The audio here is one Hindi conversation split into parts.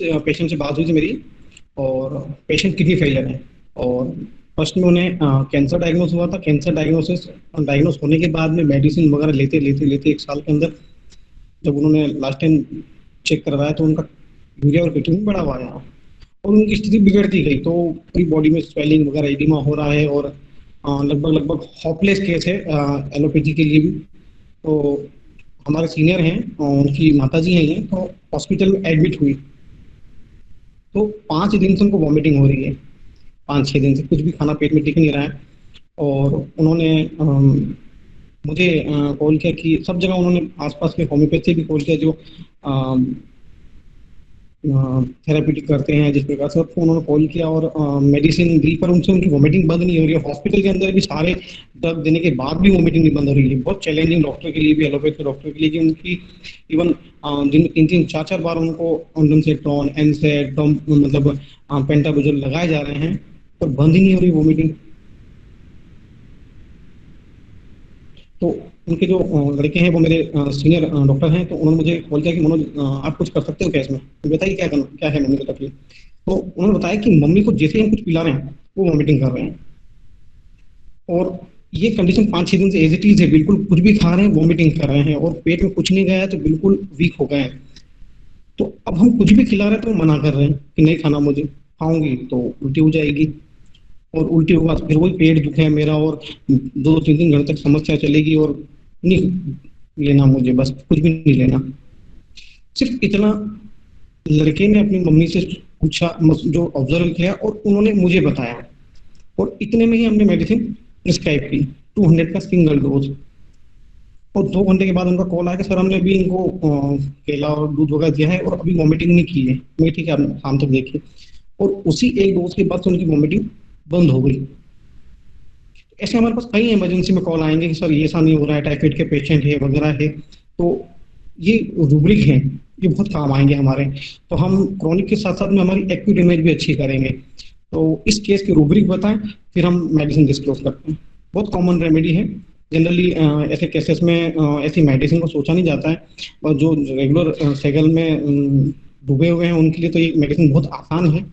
पेशेंट से बात हुई थी मेरी, और पेशेंट किडनी फेलियर है। और फर्स्ट में उन्हें कैंसर डायग्नोस हुआ था। कैंसर डायग्नोस होने के बाद में मेडिसिन वगैरह लेते लेते लेते 1 साल के अंदर जब उन्होंने लास्ट टाइम चेक करवाया तो उनका यूरिया और क्रिएटिनिन बढ़ा हुआ आया और उनकी स्थिति बिगड़ती गई। तो पूरी बॉडी में स्वेलिंग वगैरह एडिमा हो रहा है और लगभग लगभग होपलेस केस है एलोपैथी के लिए भी। तो हमारे सीनियर हैं, उनकी माता जी हैं ये, तो हॉस्पिटल में एडमिट हुई। तो 5 दिन से उनको वॉमिटिंग हो रही है, 5-6 दिन से कुछ भी खाना पेट में टिक नहीं रहा है। और उन्होंने मुझे कॉल किया कि सब जगह उन्होंने आसपास के होम्योपैथी भी कॉल किया जो थेरापीटिक करते हैं, जिस प्रकार से सबको उन्होंने कॉल किया और मेडिसिन दी, पर उनसे उनकी वॉमिटिंग बंद नहीं हो रही है। हॉस्पिटल के अंदर भी सारे ड्रग देने के बाद भी वॉमिटिंग नहीं बंद हो रही है। बहुत चैलेंजिंग डॉक्टर के लिए भी, एलोपैथी डॉक्टर के लिए, कि उनकी इवन दिन में 3-3, 4-4 बार उनको ऑन्डोसेट्रॉन, एनसेड, मतलब पेंटाबुजोल लगाए जा रहे हैं, पर बंद ही नहीं हो रही वॉमिटिंग। तो उनके जो लड़के हैं वो मेरे सीनियर डॉक्टर हैं, तो उन्होंने मुझे कॉल किया कि मनोज आप कुछ कर सकते हो क्या इसमें, तो बताइए क्या करना, क्या है मम्मी को तकलीफ। तो उन्होंने बताया कि मम्मी को जैसे ही हम कुछ पिला रहे हैं वो वॉमिटिंग कर रहे हैं, और ये कंडीशन 5-6 दिन से एज इट इज है। बिल्कुल कुछ भी खा रहे हैं वॉमिटिंग कर रहे हैं, और पेट में कुछ नहीं गया है तो बिल्कुल वीक हो गए हैं। तो अब हम कुछ भी खिला रहे हैं तो मना कर रहे हैं कि नहीं खाना, मुझे खाऊंगी तो उल्टी हो जाएगी, और उल्टी होगा तो फिर वही पेट दुखे है मेरा, और 2-3 दिन घर तक समस्या चलेगी, और नहीं लेना मुझे, बस कुछ भी नहीं लेना। सिर्फ इतना लड़के ने अपनी मम्मी से पूछा, जो ऑब्जर्व किया, और उन्होंने मुझे बताया, और इतने में ही हमने मेडिसिन प्रिस्क्राइब की 200 का सिंगल डोज। और 2 घंटे के बाद उनका कॉल आया कि सर हमने अभी इनको केला और दूध वगैरह दिया है और अभी वॉमिटिंग नहीं की है। मैं ठीक है, आप शाम तक देखिए। और उसी एक डोज के बाद से उनकी वॉमिटिंग बंद हो गई। ऐसे हमारे पास कई इमरजेंसी में कॉल आएंगे कि सर ये ऐसा नहीं हो रहा है, टाइफाइड के पेशेंट है वगैरह है। तो ये रूब्रिक है, ये बहुत काम आएंगे हमारे। तो हम क्रॉनिक के साथ साथ में हमारी एक्यूट इमेज भी अच्छी करेंगे। तो इस केस की रूब्रिक बताएं, फिर हम मेडिसिन डिस्क्लोज करते हैं। बहुत कॉमन रेमेडी है। जनरली ऐसे केसेस में ऐसी मेडिसिन को सोचा नहीं जाता है, और जो रेगुलर साइकिल में डूबे हुए हैं उनके लिए तो ये मेडिसिन बहुत आसान है,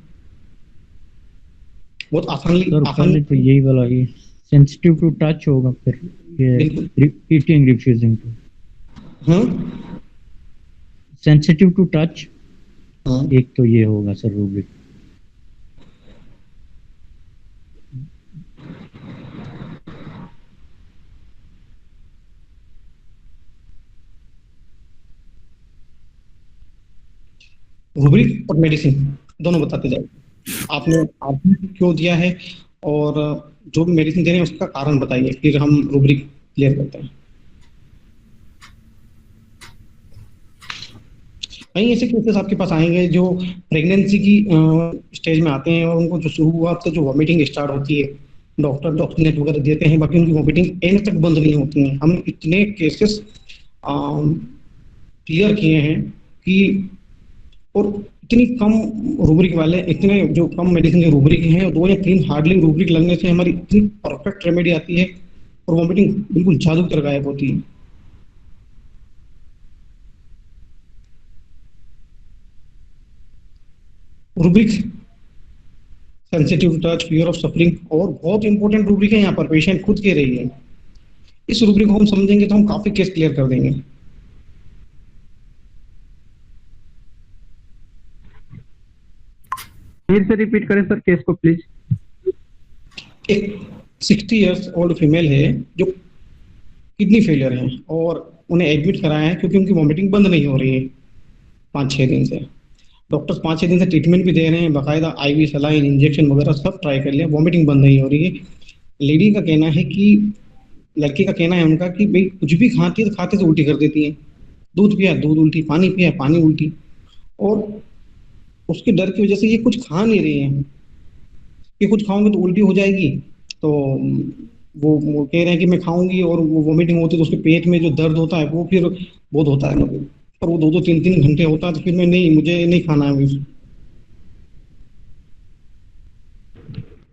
बहुत आसान तो यही वाला ये सेंसिटिव टू टच होगा, फिर ये eating refusing to sensitive to touch, एक तो ये होगा सर रूब्रिक। रूब्रिक और मेडिसिन दोनों बताते जाओ, आपने क्यों दिया है, और जो भी मेडिसिन दे रहे हैं उसका कारण बताइए, फिर हम रूब्रिक क्लियर करते हैं। कई ऐसे केसेस आपके पास आएंगे जो प्रेगनेंसी की स्टेज में आते हैं, और उनको जो शुरुआत से जो वॉमिटिंग स्टार्ट होती है, डॉक्टर डॉक्यूमेंट वगैरह देते हैं, बाकी उनकी वॉमिटिंग एंड तक बंद नहीं होती है। हम इतने केसेस क्लियर किए हैं कि, और इतनी कम रूब्रिक वाले, इतने जो कम मेडिसिन के रूब्रिक हैं, 2 या 3 हार्डली रूब्रिक लगने से हमारी इतनी परफेक्ट रेमेडी आती है और वॉमिटिंग बिल्कुल जादू की तरह गायब होती है। Rubric sensitive touch, fear of suffering, और बहुत इंपॉर्टेंट रूब्रिक है यहाँ पर, पेशेंट खुद कह रही है। इस रूब्रिक को हम समझेंगे तो हम काफी केस क्लियर कर देंगे। फिर से रिपीट करें सर केस को प्लीज। एक 60 इयर्स ओल्ड फीमेल है जो किडनी फेलियर है, और उन्हें एडमिट कराया है क्योंकि उनकी वॉमिटिंग बंद नहीं हो रही है 5-6 दिन से। डॉक्टर्स 5-6 दिन से ट्रीटमेंट भी दे रहे हैं, बाकायदा आईवी सलाइन इंजेक्शन वगैरह सब ट्राई कर लिया, वॉमिटिंग बंद नहीं हो रही है। लेडी का कहना है कि, लड़की का कहना है उनका कि भाई कुछ भी खाती है तो खाते से उल्टी कर देती है, दूध पिया दूध उल्टी, पानी पिया पानी उल्टी, और उसके डर की वजह से ये कुछ खा नहीं रही है कि कुछ खाऊंगे तो उल्टी हो जाएगी। तो वो कह रहे हैं कि मैं खाऊंगी और वो वॉमिटिंग होती है तो उसके पेट में जो दर्द होता है वो फिर बहुत होता है, मतलब पर वो 2-2, 3-3 घंटे होता है, तो फिर मैं नहीं, मुझे नहीं खाना है।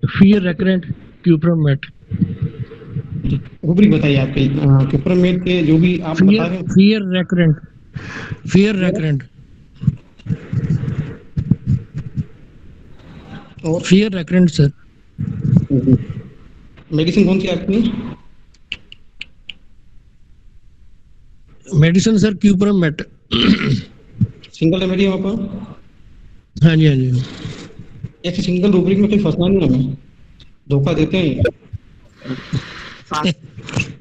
फियर रेकरेंट क्यूप्रमेट, रूब्रिक बताइए आपके क्यूप्रमेट के जो भी आप बता रहे हैं। फियर रेकरेंट और Fear recurrent, sir. मेडिसिन कौन सी आपकी? Medicine, sir, Cupromet. Single remedy है वहाँ पर? हाँ जी, हाँ जी. ऐसे सिंगल रूब्रिक में कोई फंसना नहीं हमें, धोखा देते हैं।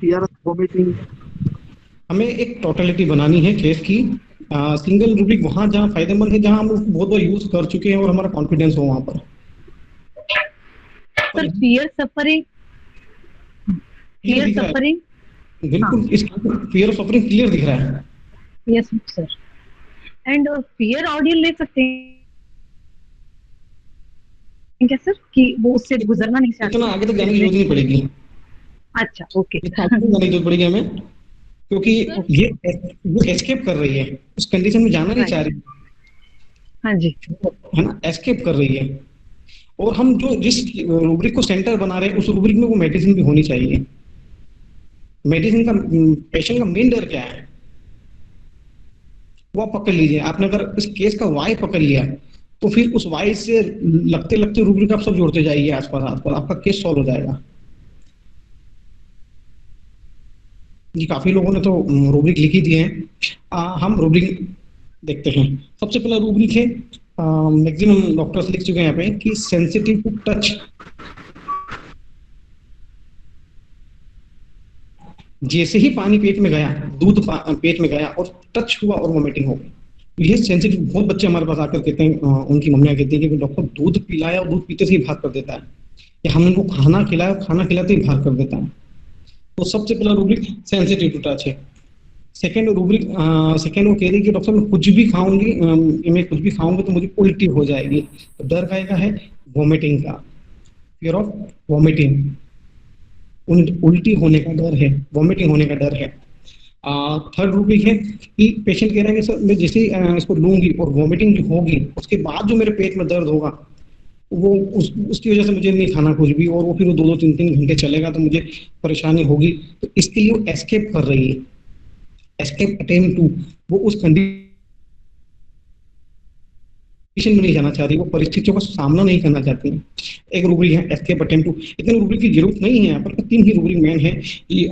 fear vomiting, हमें एक टोटलिटी बनानी है केस की। सिंगल रूब्रिक वहाँ जहाँ फायदेमंद है, जहाँ हम उसको बहुत बार यूज कर चुके हैं और हमारा कॉन्फिडेंस हो वहाँ पर। Sir fear suffering, clear fear दिख रहा है, सफरिंग, बिल्कुल इस फियर ऑफ सफरिंग क्लियर दिख रहा है। Yes sir. And fear audio ले सकते हैं क्या सर, कि वो उससे गुजरना नहीं चाहते? इतना आगे तक जाने की जरूरत नहीं पड़ेगी, अच्छा, ओके। इतना आगे तक जाने की जरूरत पड़ेगी हमें, क्योंकि ये एस्केप कर रही है, उस कंडीशन में जाना नहीं चाह रही, हाँ जी, है ना, एस्केप कर रही है। और हम जो जिस रूब्रिक को सेंटर बना रहे हैं, उस रूब्रिक में वो मेडिसिन भी होनी चाहिए। मेडिसिन का पेशेंट का मेन डर क्या है, वो आप पकड़ लीजिए। आपने अगर इस केस का वाई पकड़ लिया, तो फिर उस वाई से लगते लगते रूब्रिक आप सब जोड़ते जाइए आसपास आसपास, आपका केस सॉल्व हो जाएगा। जी, काफी लोगों ने तो रूब्रिक लिख ही दिए हैं। हम रूब्रिक देखते हैं। सबसे पहला रूब्रिक है, मैक्सिमम डॉक्टर्स लिख चुके हैं यहाँ पे, कि सेंसिटिव टू टच। जैसे ही पानी पेट में गया, दूध पेट में गया और टच हुआ और वोमिटिंग हो गई, ये सेंसिटिव। बहुत बच्चे हमारे पास आकर कहते हैं, उनकी मम्मियां कहती हैं कि डॉक्टर दूध पिलाया और दूध पीते से ही भाग कर देता है, या हमने उनको खाना खिलाया, खाना खिलाते ही भाग कर देता है। तो सबसे पहला रूब्रिक सेंसिटिव टू टच है। सेकेंड रूब्रिक, सेकेंड वो कह रही है कि डॉक्टर मैं कुछ भी खाऊंगी, मैं कुछ भी खाऊंगी तो मुझे उल्टी हो जाएगी। तो डर का है वोमिटिंग का, फियर ऑफ वोमिटिंग, उल्टी होने का डर है, वोमिटिंग होने का डर है। थर्ड रूब्रिक है कि पेशेंट कह रहा है कि सर मैं जैसे ही इसको लूंगी और वोमिटिंग जो होगी, उसके बाद जो मेरे पेट में दर्द होगा, वो उसकी वजह से मुझे नहीं खाना कुछ भी, और वो फिर 2-2 3-3 घंटे चलेगा तो मुझे परेशानी होगी। तो इसके लिए वो एस्केप कर रही है, एस्केप अटेम्प्ट टू, वो उस कंडीशन में नहीं जाना चाह रही, वो परिस्थितियों का सामना नहीं करना चाहती है। एक रूब्रिक है एस्केप अटेम्प्ट टू। इतने रूब्रिक की जरूरत नहीं है यहाँ पर, 3 ही रूब्रिक मेन है कि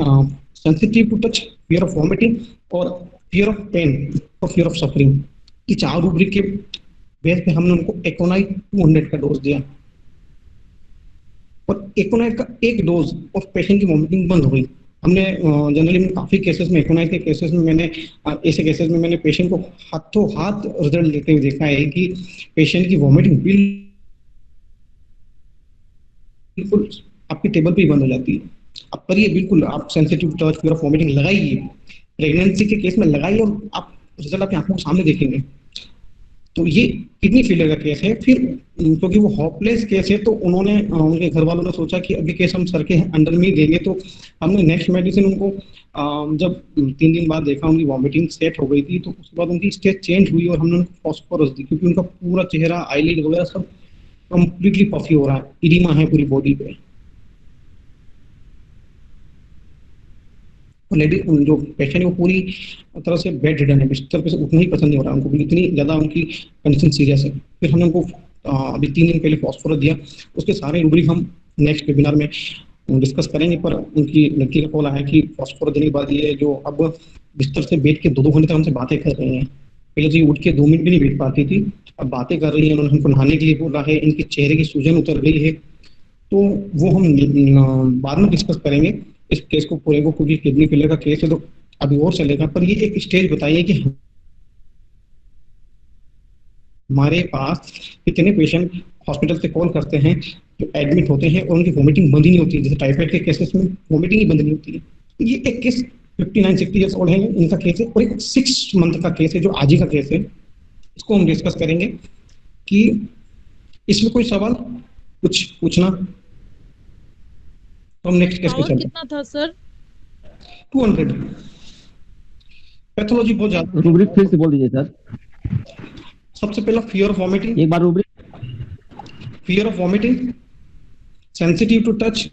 sensitive to touch, fear of vomiting और फियर ऑफ पेन और फियर ऑफ सफरिंग। ये 4 रूब्रिक के बेस पे हमने उनको एकोनाइट 200 का डोज दिया, और एकोनाइट का एक डोज और पेशेंट की वॉमिटिंग बंद हो गई। हमने जनरली काफी केसेस में, एकोनाइट के केसेस में मैंने ऐसे केसेस में मैंने पेशेंट को हाथों हाथ रिजल्ट लेते हुए देखा है कि पेशेंट की वॉमिटिंग बिल्कुल आपकी टेबल पे ही बंद हो जाती है। आप करिए, बिल्कुल आप sensitive touch, fear of vomiting लगाइए, प्रेगनेंसी के केस में लगाइए, और आप रिजल्ट आपकी आंखों के सामने देखेंगे। तो ये किडनी फेलियर का केस है। फिर क्योंकि वो होपलेस केस है, तो उन्होंने, उनके घर वालों ने सोचा कि अभी केस हम सर के अंडर में ही देंगे। तो हमने नेक्स्ट मेडिसिन उनको, जब 3 दिन बाद देखा उनकी वॉमिटिंग सेट हो गई थी, तो उसके बाद उनकी स्टेज चेंज हुई और हमने उनको फॉस्फोरस दी, क्योंकि उनका पूरा चेहरा, आईलिड वगैरह सब कंप्लीटली पफी हो रहा है, इडिमा है पूरी बॉडी पे। लेडी जो पेशेंट है वो पूरी तरह से बेड रिडन है, बिस्तर पे से उठना ही पसंद नहीं हो रहा है उनको, इतनी ज्यादा उनकी कंडीशन सीरियस है। फिर हमने उनको अभी 3 दिन पहले फॉस्फोरस दिया। उसके सारे रूब्रिक हम नेक्स्ट वेबिनार में डिस्कस करेंगे, पर उनकी लड़की का कॉल आया कि फॉस्फोरस देने के बाद ये जो अब बिस्तर से बैठ के 2-2 घंटे तक हमसे बातें कर रही हैं। पहले तो ये उठ के 2 मिनट भी नहीं बैठ पाती थी, अब बातें कर रही है। उन्होंने हमको नहाने के लिए बोला है, इनके चेहरे की सूजन उतर गई है। तो वो हम बाद में डिस्कस करेंगे इस केस को पूरे को, क्योंकि किडनी फेलियर का केस है तो अभी और चलेगा। पर ये एक स्टेज बताइए कि हमारे पास कितने पेशेंट हॉस्पिटल से कॉल करते हैं जो एडमिट होते हैं और उनकी वोमिटिंग बंद ही नहीं होती है। जैसे टाइफाइड के केसेस में वोमिटिंग ही बंद नहीं होती है। तो ये एक केस 59-60 ईयर्स ओल्ड है, इनका केस है, और एक 6 मंथ का केस है जो आज ही का केस है। इसको हम डिस्कस करेंगे कि इसमें कोई सवाल कुछ पूछना, तो हम नेक्स्ट केस पे चलते हैं। कितना था सर? 200। पैथोलॉजी बहुत ज्यादा। रूब्रिक फिर से बोल दीजिए सर। सबसे पहला फियर ऑफ वॉमिटिंग, एक बार rubric. Fear of vomiting, sensitive to touch,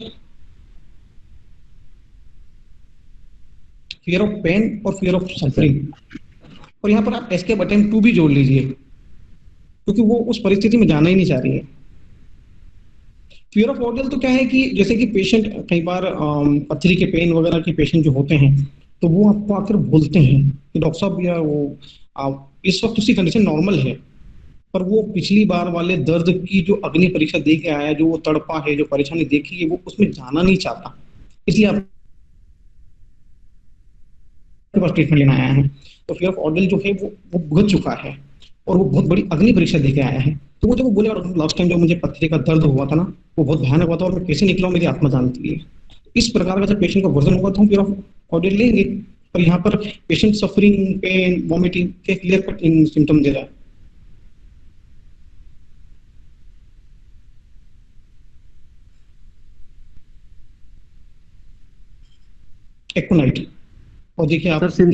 fear of pain और फियर ऑफ सफरिंग। और यहाँ पर आप एस्केप अटेम्प्ट टू भी जोड़ लीजिए, क्योंकि वो उस परिस्थिति में जाना ही नहीं चाह रही है। फियर ऑफ ऑर्गन तो क्या है कि जैसे कि पेशेंट कई बार पथरी के पेन वगैरह के पेशेंट जो होते हैं, तो वो आपको आकर बोलते हैं कि डॉक्टर साहब या वो इस वक्त उसकी कंडीशन नॉर्मल है, पर वो पिछली बार वाले दर्द की जो अग्नि परीक्षा दे के आया है, जो वो तड़पा है, जो परेशानी देखी है, वो उसमें जाना नहीं चाहता, इसलिए आपके पास ट्रीटमेंट लेने आया है। तो फियर ऑफ ऑर्गन जो है वो भुगत चुका है और वो बहुत बड़ी अग्नि परीक्षा दे के आया है। तो वो जब वो बोले लास्ट टाइम जब मुझे पथरी का दर्द हुआ था ना, वो बहुत भयानक हुआ था और मैं कैसे निकला हूँ मेरी आत्मा जानती है। इस प्रकार का जब पेशेंट का वर्जन होगा तो हम फिर ऑर्डर लेंगे। पर यहाँ पर पेशेंट सफरिंग, पेन, वॉमिटिंग के क्लियर कट इन सिम्टम दे रहा है। एक्टोनाइट। और देखिए आप सर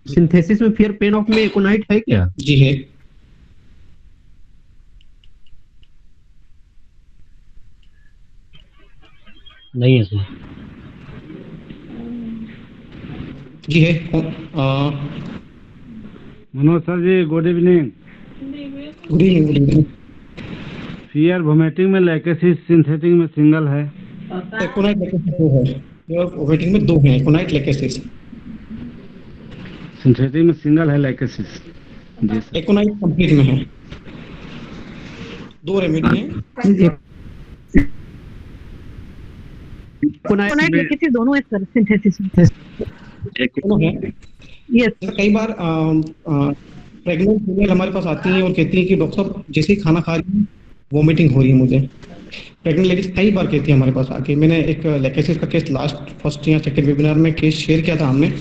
सिंथेसिस में फियर पेन ऑफ में एकोनाइट है क्या? जी है। नहीं है सर। जी है। Manoj sir ji, good evening. Good evening, good evening. Fear vomiting में लैकेसिस, सिंथेटिक में सिंगल है। एक्टोनाइट लेकेसिस दो है, फियर वोमिटिंग में दो है, एक्टोनाइट लेकेसिस। सिंथेटिक में सिंगल है लैकेसिस। जी सर। एक्टोनाइट कंप्लीट में है, दो रेमेडी है। एकोनाइट लेकेसिस दोनों है सर सिंथेसिस में। दोनों है। यस। कई बार प्रेग्नेंट फीमेल हमारे पास आती हैं और कहती है कि डॉक्टर साहब जैसे ही खाना खा रही हूँ वोमिटिंग हो रही है मुझे। प्रेग्नेंट लेडीज कई बार कहती है हमारे पास आके। मैंने एक लेकेसिस का केस फर्स्ट या सेकंड वेबिनार में केस शेयर किया था हमने,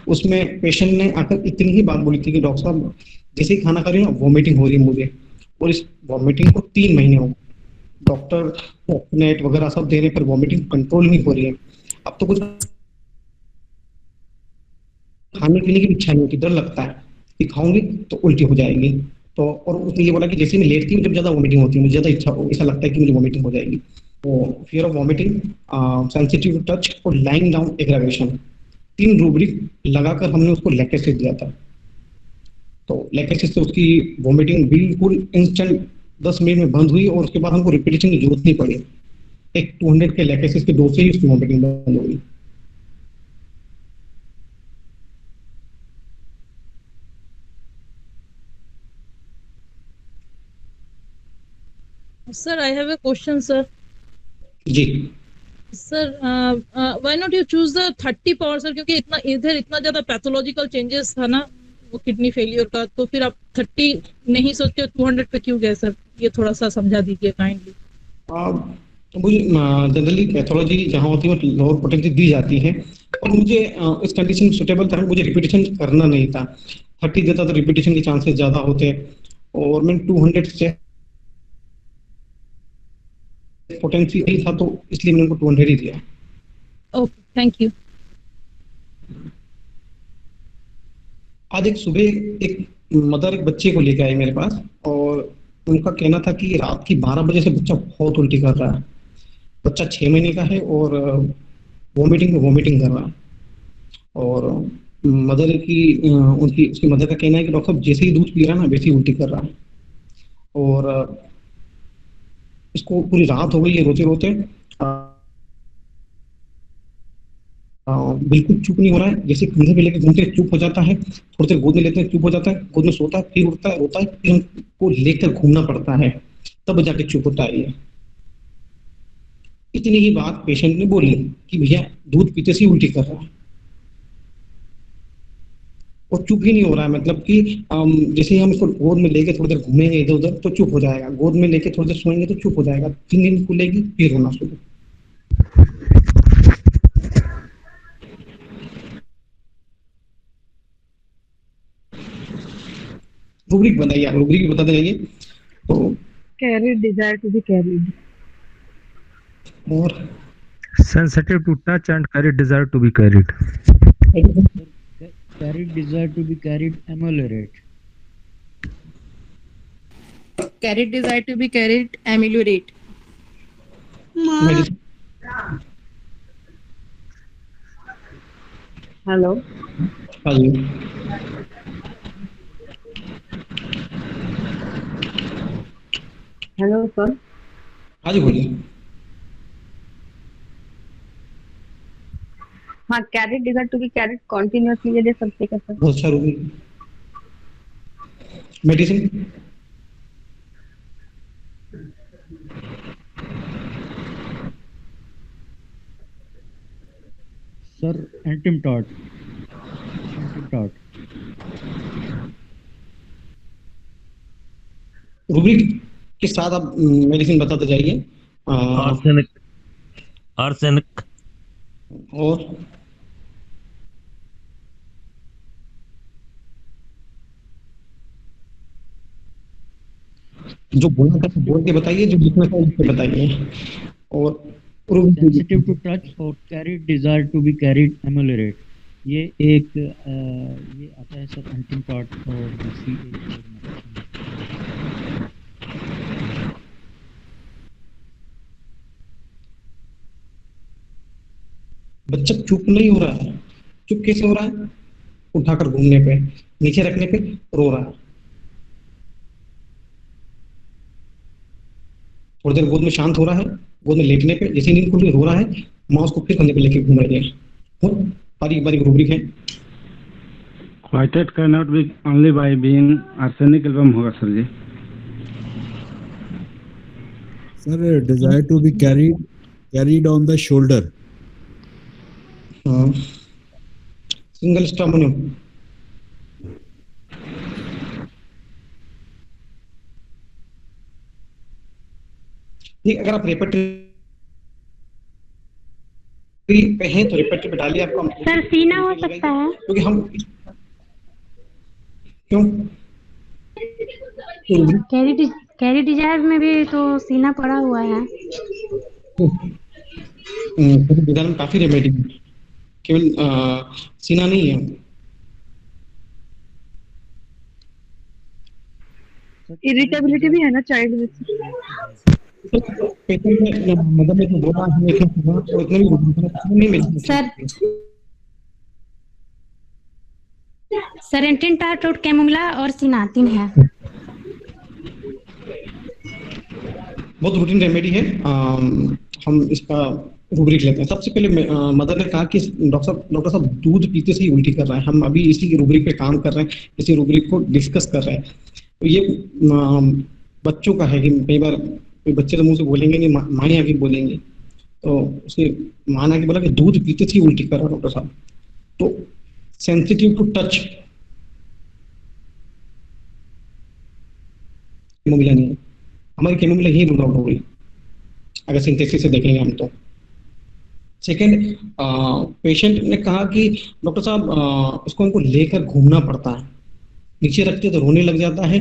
उसमें पेशेंट ने आकर इतनी ही बात बोली थी कि डॉक्टर साहब जैसे ही खाना खा रही हूँ वोमिटिंग हो रही है मुझे, और इस वोमिटिंग को 3 महीने हो, डॉक्टर नेट वगैरह सब देने पर वोमिटिंग कंट्रोल नहीं हो रही है। अब तो कुछ खाने पीने की इच्छा नहीं होती, डर लगता है कि खाऊंगी तो उल्टी हो जाएगी। तो और उसने ये बोला कि जैसे मैं लेटती हूँ जब ज्यादा वोमिटिंग होती है, मुझे ज्यादा इच्छा ऐसा लगता है कि मुझे वोमिटिंग हो जाएगी। तो fear of vomiting, sensitive touch और लाइंग डाउन एग्रावेशन, 3 रूब्रिक लगाकर हमने उसको लैकेसिस दिया था। तो लैकेसिस से उसकी वोमिटिंग बिल्कुल इंस्टेंट 10 मिनट में बंद हुई और उसके बाद हमको रिपीटेशन की जरूरत नहीं पड़ी। एक 200 के लैकेसिस के डोज से ही उसकी वोमिटिंग बंद हो गई। Sir, I have a question, sir. जी Sir, why not you choose the 30 power sir, क्योंकि इतना इधर इतना ज्यादा पैथोलॉजिकल चेंजेस था ना वो किडनी फेलियर का, तो फिर आप 30 नहीं सोचते 200 पे क्यों गए सर? ये थोड़ा सा समझा दीजिए काइंडली। मुझे जनरली पैथोलॉजी जहाँ होती है लोअर पोटेंसी दी जाती है और मुझे इस कंडीशन सुटेबल था, मुझे रिपीटेशन करना नहीं था। 30 देता तो रिपीटेशन के चांसेस ज्यादा होते और मैं 200 से पोटेंसी नहीं था तो इसलिए मैंने उनको 200 ही दिया। Okay, thank you. आज एक सुबह एक मदर एक बच्चे को लेकर आई मेरे पास और उनका कहना था कि रात की 12 बजे से बच्चा बहुत उल्टी कर रहा है। बच्चा 6 महीने का है और वोमिटिंग कर रहा है। और मदर की उनकी उसकी मदर का कहना है कि डॉक्टर साहब जैसे ही दूध पी रहा है ना वैसे ही उल्टी कर रहा है। और इसको पूरी रात हो गई है रोते रोते, बिल्कुल चुप नहीं हो रहा है। जैसे कंधे पे लेके घूमते चुप हो जाता है, थोड़ी देर गोद में लेते हैं चुप हो जाता है, गोद में सोता है फिर उठता है रोता है, फिर हमको लेकर घूमना पड़ता है तब जाके चुप होता है। इतनी ही बात पेशेंट ने बोली कि भैया दूध पीते से उल्टी कर रहा है और चुप ही नहीं हो रहा है। मतलब कि जैसे हम इसको गोद में लेके थोड़ी देर घूमेंगे इधर उधर तो चुप हो जाएगा, गोद में लेके थोड़ी देर सोएंगे तो चुप हो जाएगा, 3 दिन खुलेगी फिर रोना शुरू। रूब्रिक बताइए, आप रूब्रिक बताते जाइए। तो carried, desire to be carried, और sensitive to touch and carried, desire to be carried. Carried, desire to be carried, ameliorate. Carried, desire to be carried, ameliorate. Hello हाँ जी हेलो सर। हाँ जी बोलिए। हाँ, carried desire to be carried continuously ये दे सकते क्या सर? बहुत अच्छा रूबी मेडिसिन। सर एंटिमटॉट रूब्रिक के साथ आप मेडिसिन बताते जाइए। आर्सेनिक आर्सेनिक और जो बोलना था बोल के बताइए, जो लिखना था लिख के बताइए। और सेंसिटिव टू टच और carried desire to be carried एमुलरेट, ये एक ये आता है सर एंटिमटॉट और बच्चा चुप नहीं हो रहा है। चुप कैसे हो रहा है? उठाकर घूमने पे, नीचे रखने पे रो रहा है। थोड़ी देर गोद में शांत हो रहा है, गोद में लेटने पे जैसे नींद खुल रही रो रहा है, माँ उसको फिर कंधे पे लेके घूम रही है। बारीक बारीक रूब्रिक है। Quieted can not be only by being arsenic album होगा सर जी। Sir desire to be carried on the shoulder. Single stramonium. अगर आप रेपेटरी पे हैं तो रेपेटरी पे डालिए। आपका सर सीना हो सकता है क्योंकि हम क्यों कैरी डिजायर में भी तो सीना पड़ा हुआ है। डिजायर में काफी रेमेडी है, केवल सीना नहीं है। इरिटेबिलिटी भी है ना चाइल्ड में? मतलब में जो बोला हमें तो इतने भी नहीं मिल सर एंटिमटॉट और कैमोमिला और सीना 3 है। बहुत रूटीन रेमेडी है। हम इसका रूब्रिक लेते हैं। सबसे पहले मदर ने कहा कि डॉक्टर साहब दूध पीते से ही उल्टी कर रहा है। हम अभी इसी के रूब्रिक पे काम कर रहे हैं, इसी रूब्रिक को डिस्कस कर रहे हैं। तो ये बच्चों का है कि कई बार कोई बच्चे तो मुंह से बोलेंगे नहीं, माँ ही आके बोलेंगे। तो उसके माँ ने आके बोला कि दूध पीते से ही उल्टी कर रहा है डॉक्टर साहब। तो सेंसिटिव टू टच कैमोमिला नहीं है, हमारी कैमोमिला ही रूल आउट हो गई अगर सिंथेसिस से देखेंगे हम तो। सेकेंड, पेशेंट ने कहा कि डॉक्टर साहब इसको हमको लेकर घूमना पड़ता है, नीचे रखते तो रोने लग जाता है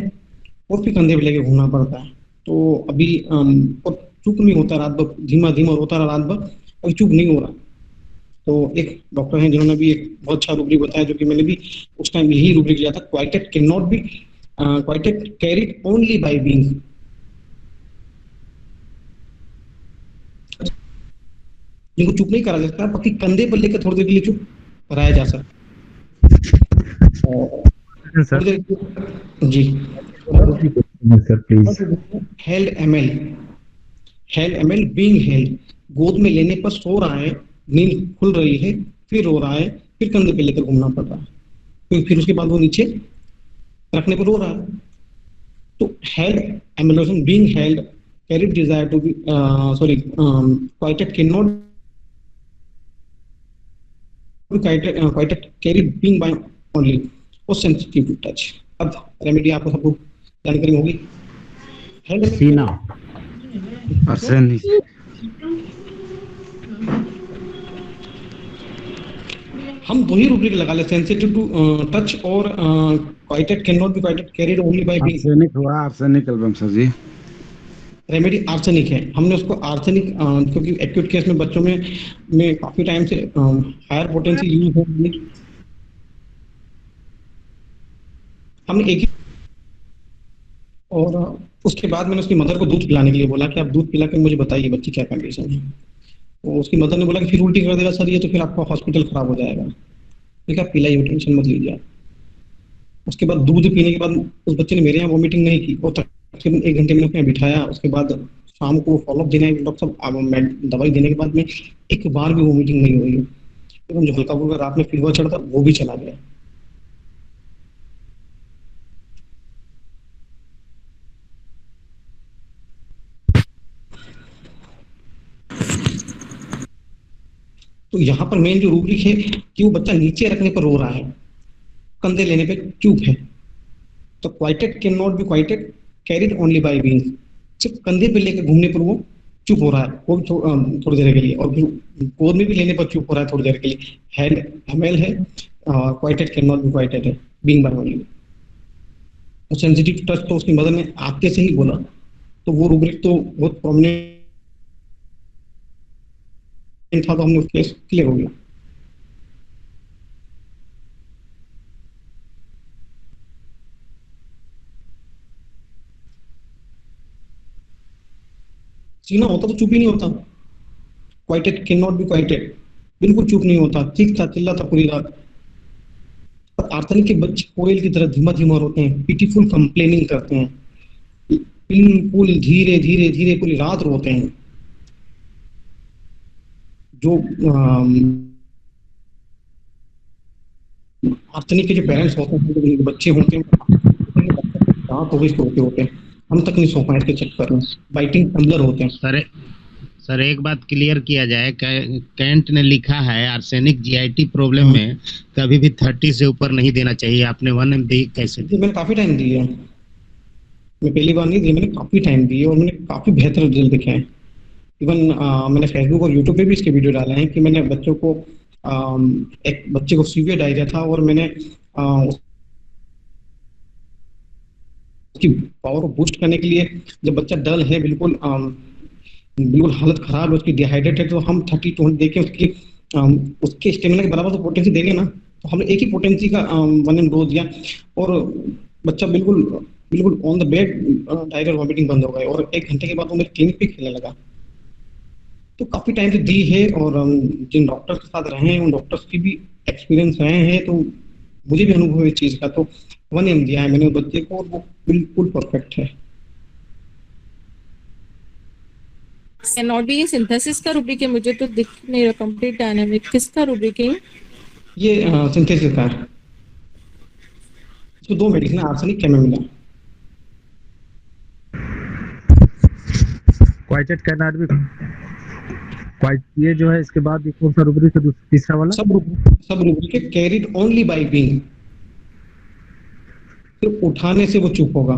और फिर कंधे पे लेके घूमना पड़ता है। तो अभी और चुप नहीं होता, रात भर धीमा धीमा रोता रहा रात भर, अभी चुप नहीं हो रहा। तो एक डॉक्टर हैं जिन्होंने भी एक बहुत अच्छा रूब्रिक बताया, जो कि मैंने भी उस टाइम यही रूब्रिक लिया था। Quieted can not be quieted carried only by being. जिनको चुप नहीं करा सकता, बाकी कंधे पर लेकर थोड़ी देर के लिए चुप कराया जा सकता जी। Sir please. हेल्ड एमएल बीइंग हेल्ड, गोद में लेने पर सो रहा है, नींद खुल रही है, फिर रो रहा है, फिर कंधे पे लेकर घूमना पड़ रहा है, फिर उसके बाद वो नीचे रखने पर रो रहा है। तो हेल्ड एमलोशन being held carried desire to be quieted can not quieted carried being by only और सेंसिटिव टू टच। अब रेमेडी आपको सबको जानकारी होगी। सीना आर्सेनिक। हम दो ही रूब्रिक लगा ले, सेंसिटिव टू टच और quieted can not be quieted carried only by being. Arsenic हुआ, आर्सेनिक एल्बम सर जी। रेमेडी आर्सेनिक है। हमने उसको आर्सेनिक क्योंकि एक्यूट केस में बच्चों में काफी टाइम से हायर पोटेंसी यूज हो रही है, हमने एक ही और उसके बाद मैंने उसकी मदर को दूध पिलाने के लिए बोला कि आप दूध पिला के मुझे बताइए बच्ची क्या कंडीशन है। तो उसकी मदर ने बोला कि फिर उल्टी कर देगा सर ये, तो फिर आपका हॉस्पिटल खराब हो जाएगा। ठीक है, पिलाइए, टेंशन मत लीजिए। उसके बाद दूध पीने के बाद उस बच्चे ने मेरे यहाँ वॉमिटिंग नहीं की, वो तकरीबन 1 घंटे मैंने उसको यहाँ बिठाया, उसके बाद शाम को फॉलोअप देना है डॉक्टर साहब, दवाई देने के बाद में एक बार भी वोमिटिंग नहीं हुई है। एवं जो हल्का फुल्का रात में फीवर चढ़ा था वो भी चला गया। तो यहाँ पर मेन जो रूब्रिक है कि वो बच्चा नीचे रखने पर रो रहा है, कंधे लेने पे चुप है। तो quieted can not be quieted carried only by being. सिर्फ कंधे पे लेकर घूमने पर वो चुप हो रहा है, वो थोड़ी देर के लिए, और फिर गोद में भी लेने पर चुप हो रहा है थोड़ी देर के लिए। हेड हमेल है, quieted can not be quieted है being by only. Sensitive touch तो उसकी मदर ने आते से ही बोला, तो वो रूब्रिक तो बहुत प्रोमिनेंट था, तो हमने केस क्लियर हो गया। सीना होता तो चुप ही नहीं होता। क्वाइटेड कैन नॉट बी क्वाइटेड, बिल्कुल चुप नहीं होता, ठीक था, चिल्लाता पूरी रात। पर आर्सेनिक के बच्चे कोयल की तरह धीमा धीमा रोते हैं, पिटीफुल कंप्लेनिंग करते हैं, बिल्कुल धीरे धीरे धीरे पूरी रात रोते हैं। जो आर्सेनिक के जो पेरेंट्स होते हैं, जो बच्चे होते हैं, रात हो गई सोते होते हैं, हम तक नहीं सो पाए इसके चक्कर में, बाइटिंग टम्बलर होते हैं। सर एक बात क्लियर किया जाए, कैंट ने लिखा है आर्सेनिक जीआईटी प्रॉब्लम में कभी भी 30 से ऊपर नहीं देना चाहिए। आपने 1 दी कैसे दी? मैंने काफी टाइम दी है, मैं पहली बार नहीं दी, मैंने काफी टाइम दी है और मैंने काफी बेहतर रिजल्ट देखे हैं। इवन मैंने फेसबुक और यूट्यूब पे भी इसके वीडियो डाले हैं कि मैंने बच्चों को एक बच्चे को सीवियर डायरिया था और मैंने उसकी पावर को बूस्ट करने के लिए, जब बच्चा डल है, बिल्कुल बिल्कुल हालत खराब है, उसकी डिहाइड्रेट है, तो हम 30-20 देके उसकी उसके स्टेमिना के बराबर तो पोटेंसी देंगे ना। तो हमने एक ही पोटेंसी का 1 एम डोज दिया और बच्चा बिल्कुल बिल्कुल on the bed diarrhoea vomiting बंद हो गए और 1 घंटे के बाद वो मेरे क्लिनिक पे खेलने लगा। तो काफी टाइम से दी है और जिन डॉक्टर्स के साथ रहे हैं उन डॉक्टर्स की भी एक्सपीरियंस रहे हैं, तो मुझे भी अनुभव है इस चीज का। तो 1 एम दिया है मैंने बच्चे को और वो बिल्कुल परफेक्ट है। कैनॉट बी ये सिंथेसिस का रूब्रिक है, मुझे तो दिख नहीं रहा। कंप्लीट डायनामिक किसका रूब्रिक है? ये सिंथेसिस का है। इसमें 2 मेडिसिन है, arsenic chamomilla. Quieted can not be quiet, ये जो है इसके बाद कौन सा रूब्रिक है? तीसरा वाला सब रूब्रिक है कैरिड ओनली बाय बीइंग। सिर्फ उठाने से वो चुप होगा,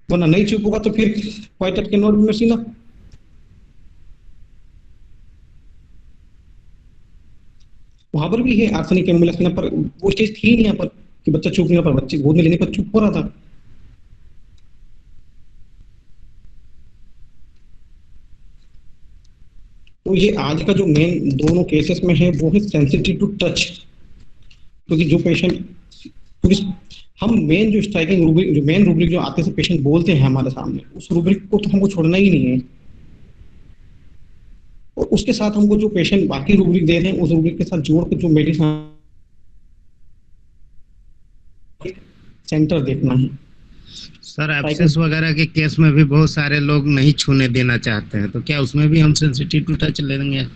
वरना नहीं चुप होगा तो फिर क्वाइटेड कैन नॉट बी मशीना। वहां पर भी है आर्सेनिक कैमोमिला, पर वो स्टेज थी नहीं यहाँ पर कि बच्चा चुप नहीं हो, पर बच्चे गोद में लेने पर चुप हो रहा था। तो ये आज का जो मेन दोनों केसेस में है वो है सेंसिटिव टू टच, क्योंकि जो पेशेंट हम मेन जो स्ट्राइकिंग रूब्रिक, जो मेन रूब्रिक जो आते से पेशेंट बोलते हैं हमारे सामने, उस रूब्रिक को तो हमको छोड़ना ही नहीं है। और उसके साथ हमको जो पेशेंट बाकी रूब्रिक दे रहे हैं उस रूब्रिक के साथ जोड़ के जो मेडिसिन सेंटर देखना है। सर एब्सेस वगैरह के केस में भी बहुत सारे लोग नहीं छूने देना चाहते हैं, तो क्या उसमें भी हम सेंसिटिव टू टच ले लेंगे?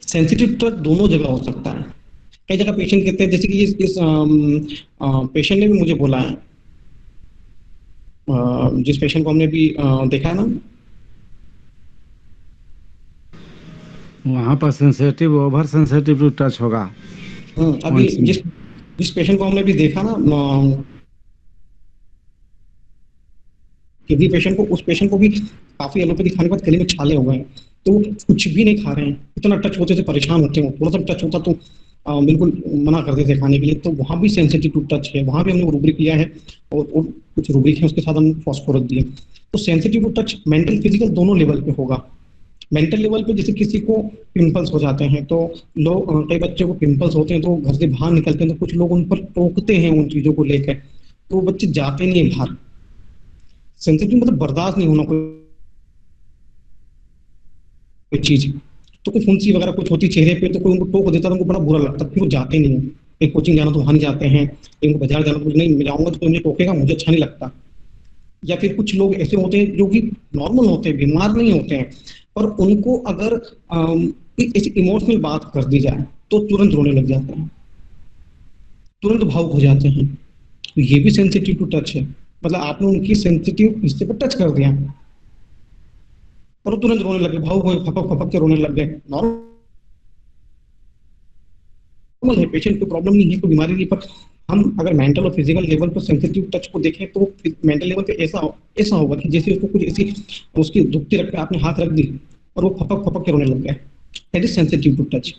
सेंसिटिव टच दोनों जगह हो सकता है। कई जगह पेशेंट कहते हैं, जैसे कि इस पेशेंट ने भी मुझे बोला है, जिस पेशेंट को हमने भी देखा है ना, वहाँ पर sensitive over sensitive to touch होगा। अभी जिस पेशेंट को हमने भी देखा ना, किडनी पेशेंट को, उस पेशेंट को भी काफी एलोपैथी खाने के बाद गले में छाले हो गए, तो वो कुछ भी नहीं खा रहे हैं, इतना टच होते से परेशान होते हैं। थोड़ा सा टच होता तो बिल्कुल मना कर देते खाने के लिए। तो वहाँ भी सेंसिटिव टू टच है, वहाँ भी हमने रूब्रिक लिया है और कुछ रूब्रिक है उसके साथ हम फॉस्फोरस दिए। तो sensitive to touch mental physical दोनों लेवल पे होगा। मेंटल लेवल पे जैसे किसी को पिंपल्स हो जाते हैं, तो लोग, कई बच्चों को पिंपल्स होते हैं तो घर से बाहर निकलते हैं, तो कुछ लोग उन पर टोकते हैं उन चीजों को लेकर, तो वो बच्चे जाते नहीं है बाहर। सेंसिटिव मतलब बर्दाश्त नहीं होना कोई चीज, तो कुछ फुंसी वगैरह कुछ होती चेहरे पे, तो कोई उनको टोक देता तो उनको बड़ा बुरा लगता, फिर वो जाते नहीं है। एक कोचिंग जाना तो वहां नहीं जाते हैं, इनको बाजार जाना तो नहीं, मैं जाऊंगा तो कोई मुझे टोकेगा, मुझे अच्छा नहीं लगता। या फिर कुछ लोग ऐसे होते हैं जो कि नॉर्मल होते हैं, बीमार नहीं होते हैं, पर उनको अगर ऐसी इमोशनल बात कर दी जाए तो तुरंत रोने लग जाते हैं, तुरंत भावुक हो जाते हैं। तो ये भी सेंसिटिव टू टच है, मतलब आपने उनकी सेंसिटिव हिस्से पर टच कर दिया और वो तुरंत रोने लगे, भावुक हुए, फपक फपक के रोने लग गए। नॉर्मल है, पेशेंट को प्रॉब्लम नहीं है, कोई बीमारी नहीं, पर हम अगर मेंटल और फिजिकल लेवल पर सेंसिटिव टच को देखें तो मेंटल लेवल पे ऐसा होगा कि जैसे उसको कुछ ऐसी उसकी दुखती रख पे आपने हाथ रख दी और वो फपक फपक के रोने लग गए। That is sensitive to touch.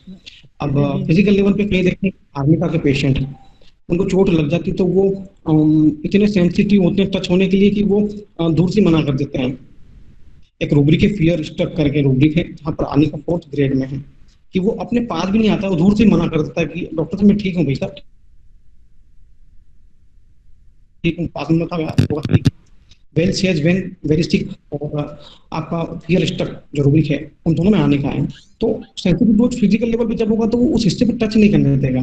अब फिजिकल लेवल पे कहीं देखें, आर्मिका के पेशेंट, उनको चोट लग जाती तो वो इतने सेंसिटिव होते हैं टच होने के लिए कि वो दूर से मना कर देते हैं। एक रूब्रिक है फियर स्ट्रक करके रूब्रिक है, जहाँ पर आने का 4th ग्रेड में है कि वो अपने पास भी नहीं आता, वो दूर से मना कर देता है कि डॉक्टर साहब मैं ठीक हूँ, भाई साहब ठीक हूँ, पास में था well says when very sick, और आपका फियर स्ट्रक जो रूब्रिक है उन दोनों में आने का है। तो सेंसिटिव डोज फिजिकल लेवल पे जब होगा तो वो उस हिस्से पे टच नहीं करने देगा।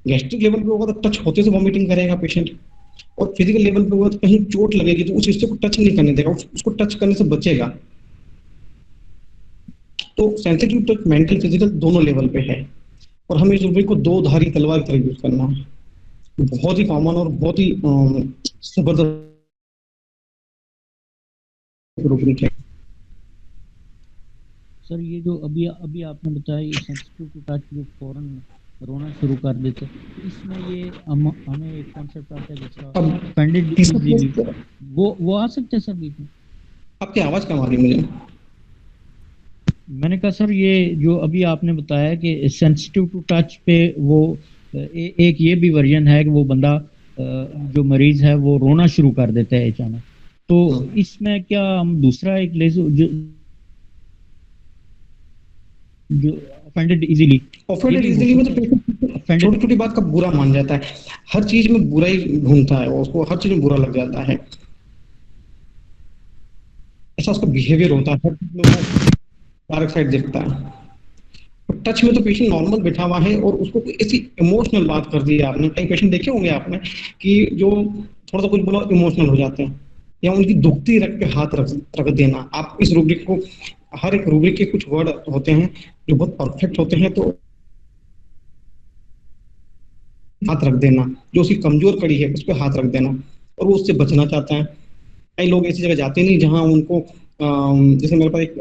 गैस्ट्रिक लेवल पे होगा तो टच होते से वॉमिटिंग करेगा पेशेंट, और फिजिकल लेवल पे होगा तो कहीं चोट लगेगी तो उस हिस्से को टच नहीं करने देगा, उसको टच करने से बचेगा। तो सेंसिटिव टच मेंटल फिजिकल दोनों लेवल पे है, और हमें इस रूब्रिक को 2 धारी तलवार की तरह यूज करना है। बहुत ही कॉमन और बहुत ही जबरदस्त रूब्रिक है। सर ये जो अभी आपने बताया ये सेंसिटिव टू टच जो फौरन रोना शुरू कर देते, इसमें ये हमें एक कॉन्सेप्ट आता है जिसका ऑफेंडेड इजीली, वो आ सकते हैं सर बीच में? आपकी आवाज कम आ रही मुझे। मैंने कहा सर ये जो अभी आपने बताया कि सेंसिटिव टू टच पे वो एक ये भी वर्जन है कि वो बंदा जो मरीज है वो रोना शुरू कर देता है अचानक, तो इसमें क्या हम दूसरा एक ले जो ऑफेंडेड इजीली में तो छोटी छोटी बात का बुरा मान जाता है, हर चीज में बुरा ही ढूंढता है, उसको हर चीज में बुरा लग जाता है, ऐसा उसका बिहेवियर होता है, हर चीज में वो डार्क साइड देखता है। टच में तो पेशेंट नॉर्मल बैठा हुआ है और उसको ऐसी इमोशनल बात कर दी है आपने, कई पेशेंट देखे होंगे आपने कि जो थोड़ा सा कुछ बोला इमोशनल हो जाते हैं, या उनकी दुखती रख पे हाथ रख देना। आप इस रूब्रिक को, हर एक रूब्रिक के कुछ वर्ड होते हैं जो बहुत परफेक्ट होते हैं, तो हाथ रख देना, जो उसकी कमजोर कड़ी है उस पर हाथ रख देना, और वो उससे बचना चाहता है। कई लोग ऐसी जगह जाते नहीं जहां उनको जैसे मेरे पास एक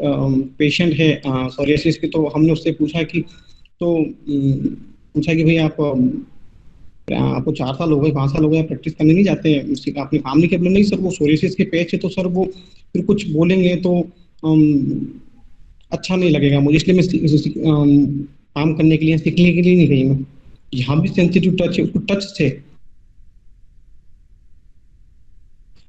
पेशेंट है सोरियासिस की, तो हमने उससे पूछा कि पूछा कि भाई आपको 4 साल हो गए, 5 साल हो गए, प्रैक्टिस करने नहीं जाते हैं, आपने काम नहीं किया? नहीं सर, वो सोरियासिस के पैच है तो सर वो फिर कुछ बोलेंगे तो अच्छा नहीं लगेगा मुझे, इसलिए मैं काम करने के लिए सीखने के लिए नहीं गई मैं। यहाँ भी सेंसिटिव टच है, उसको टच से,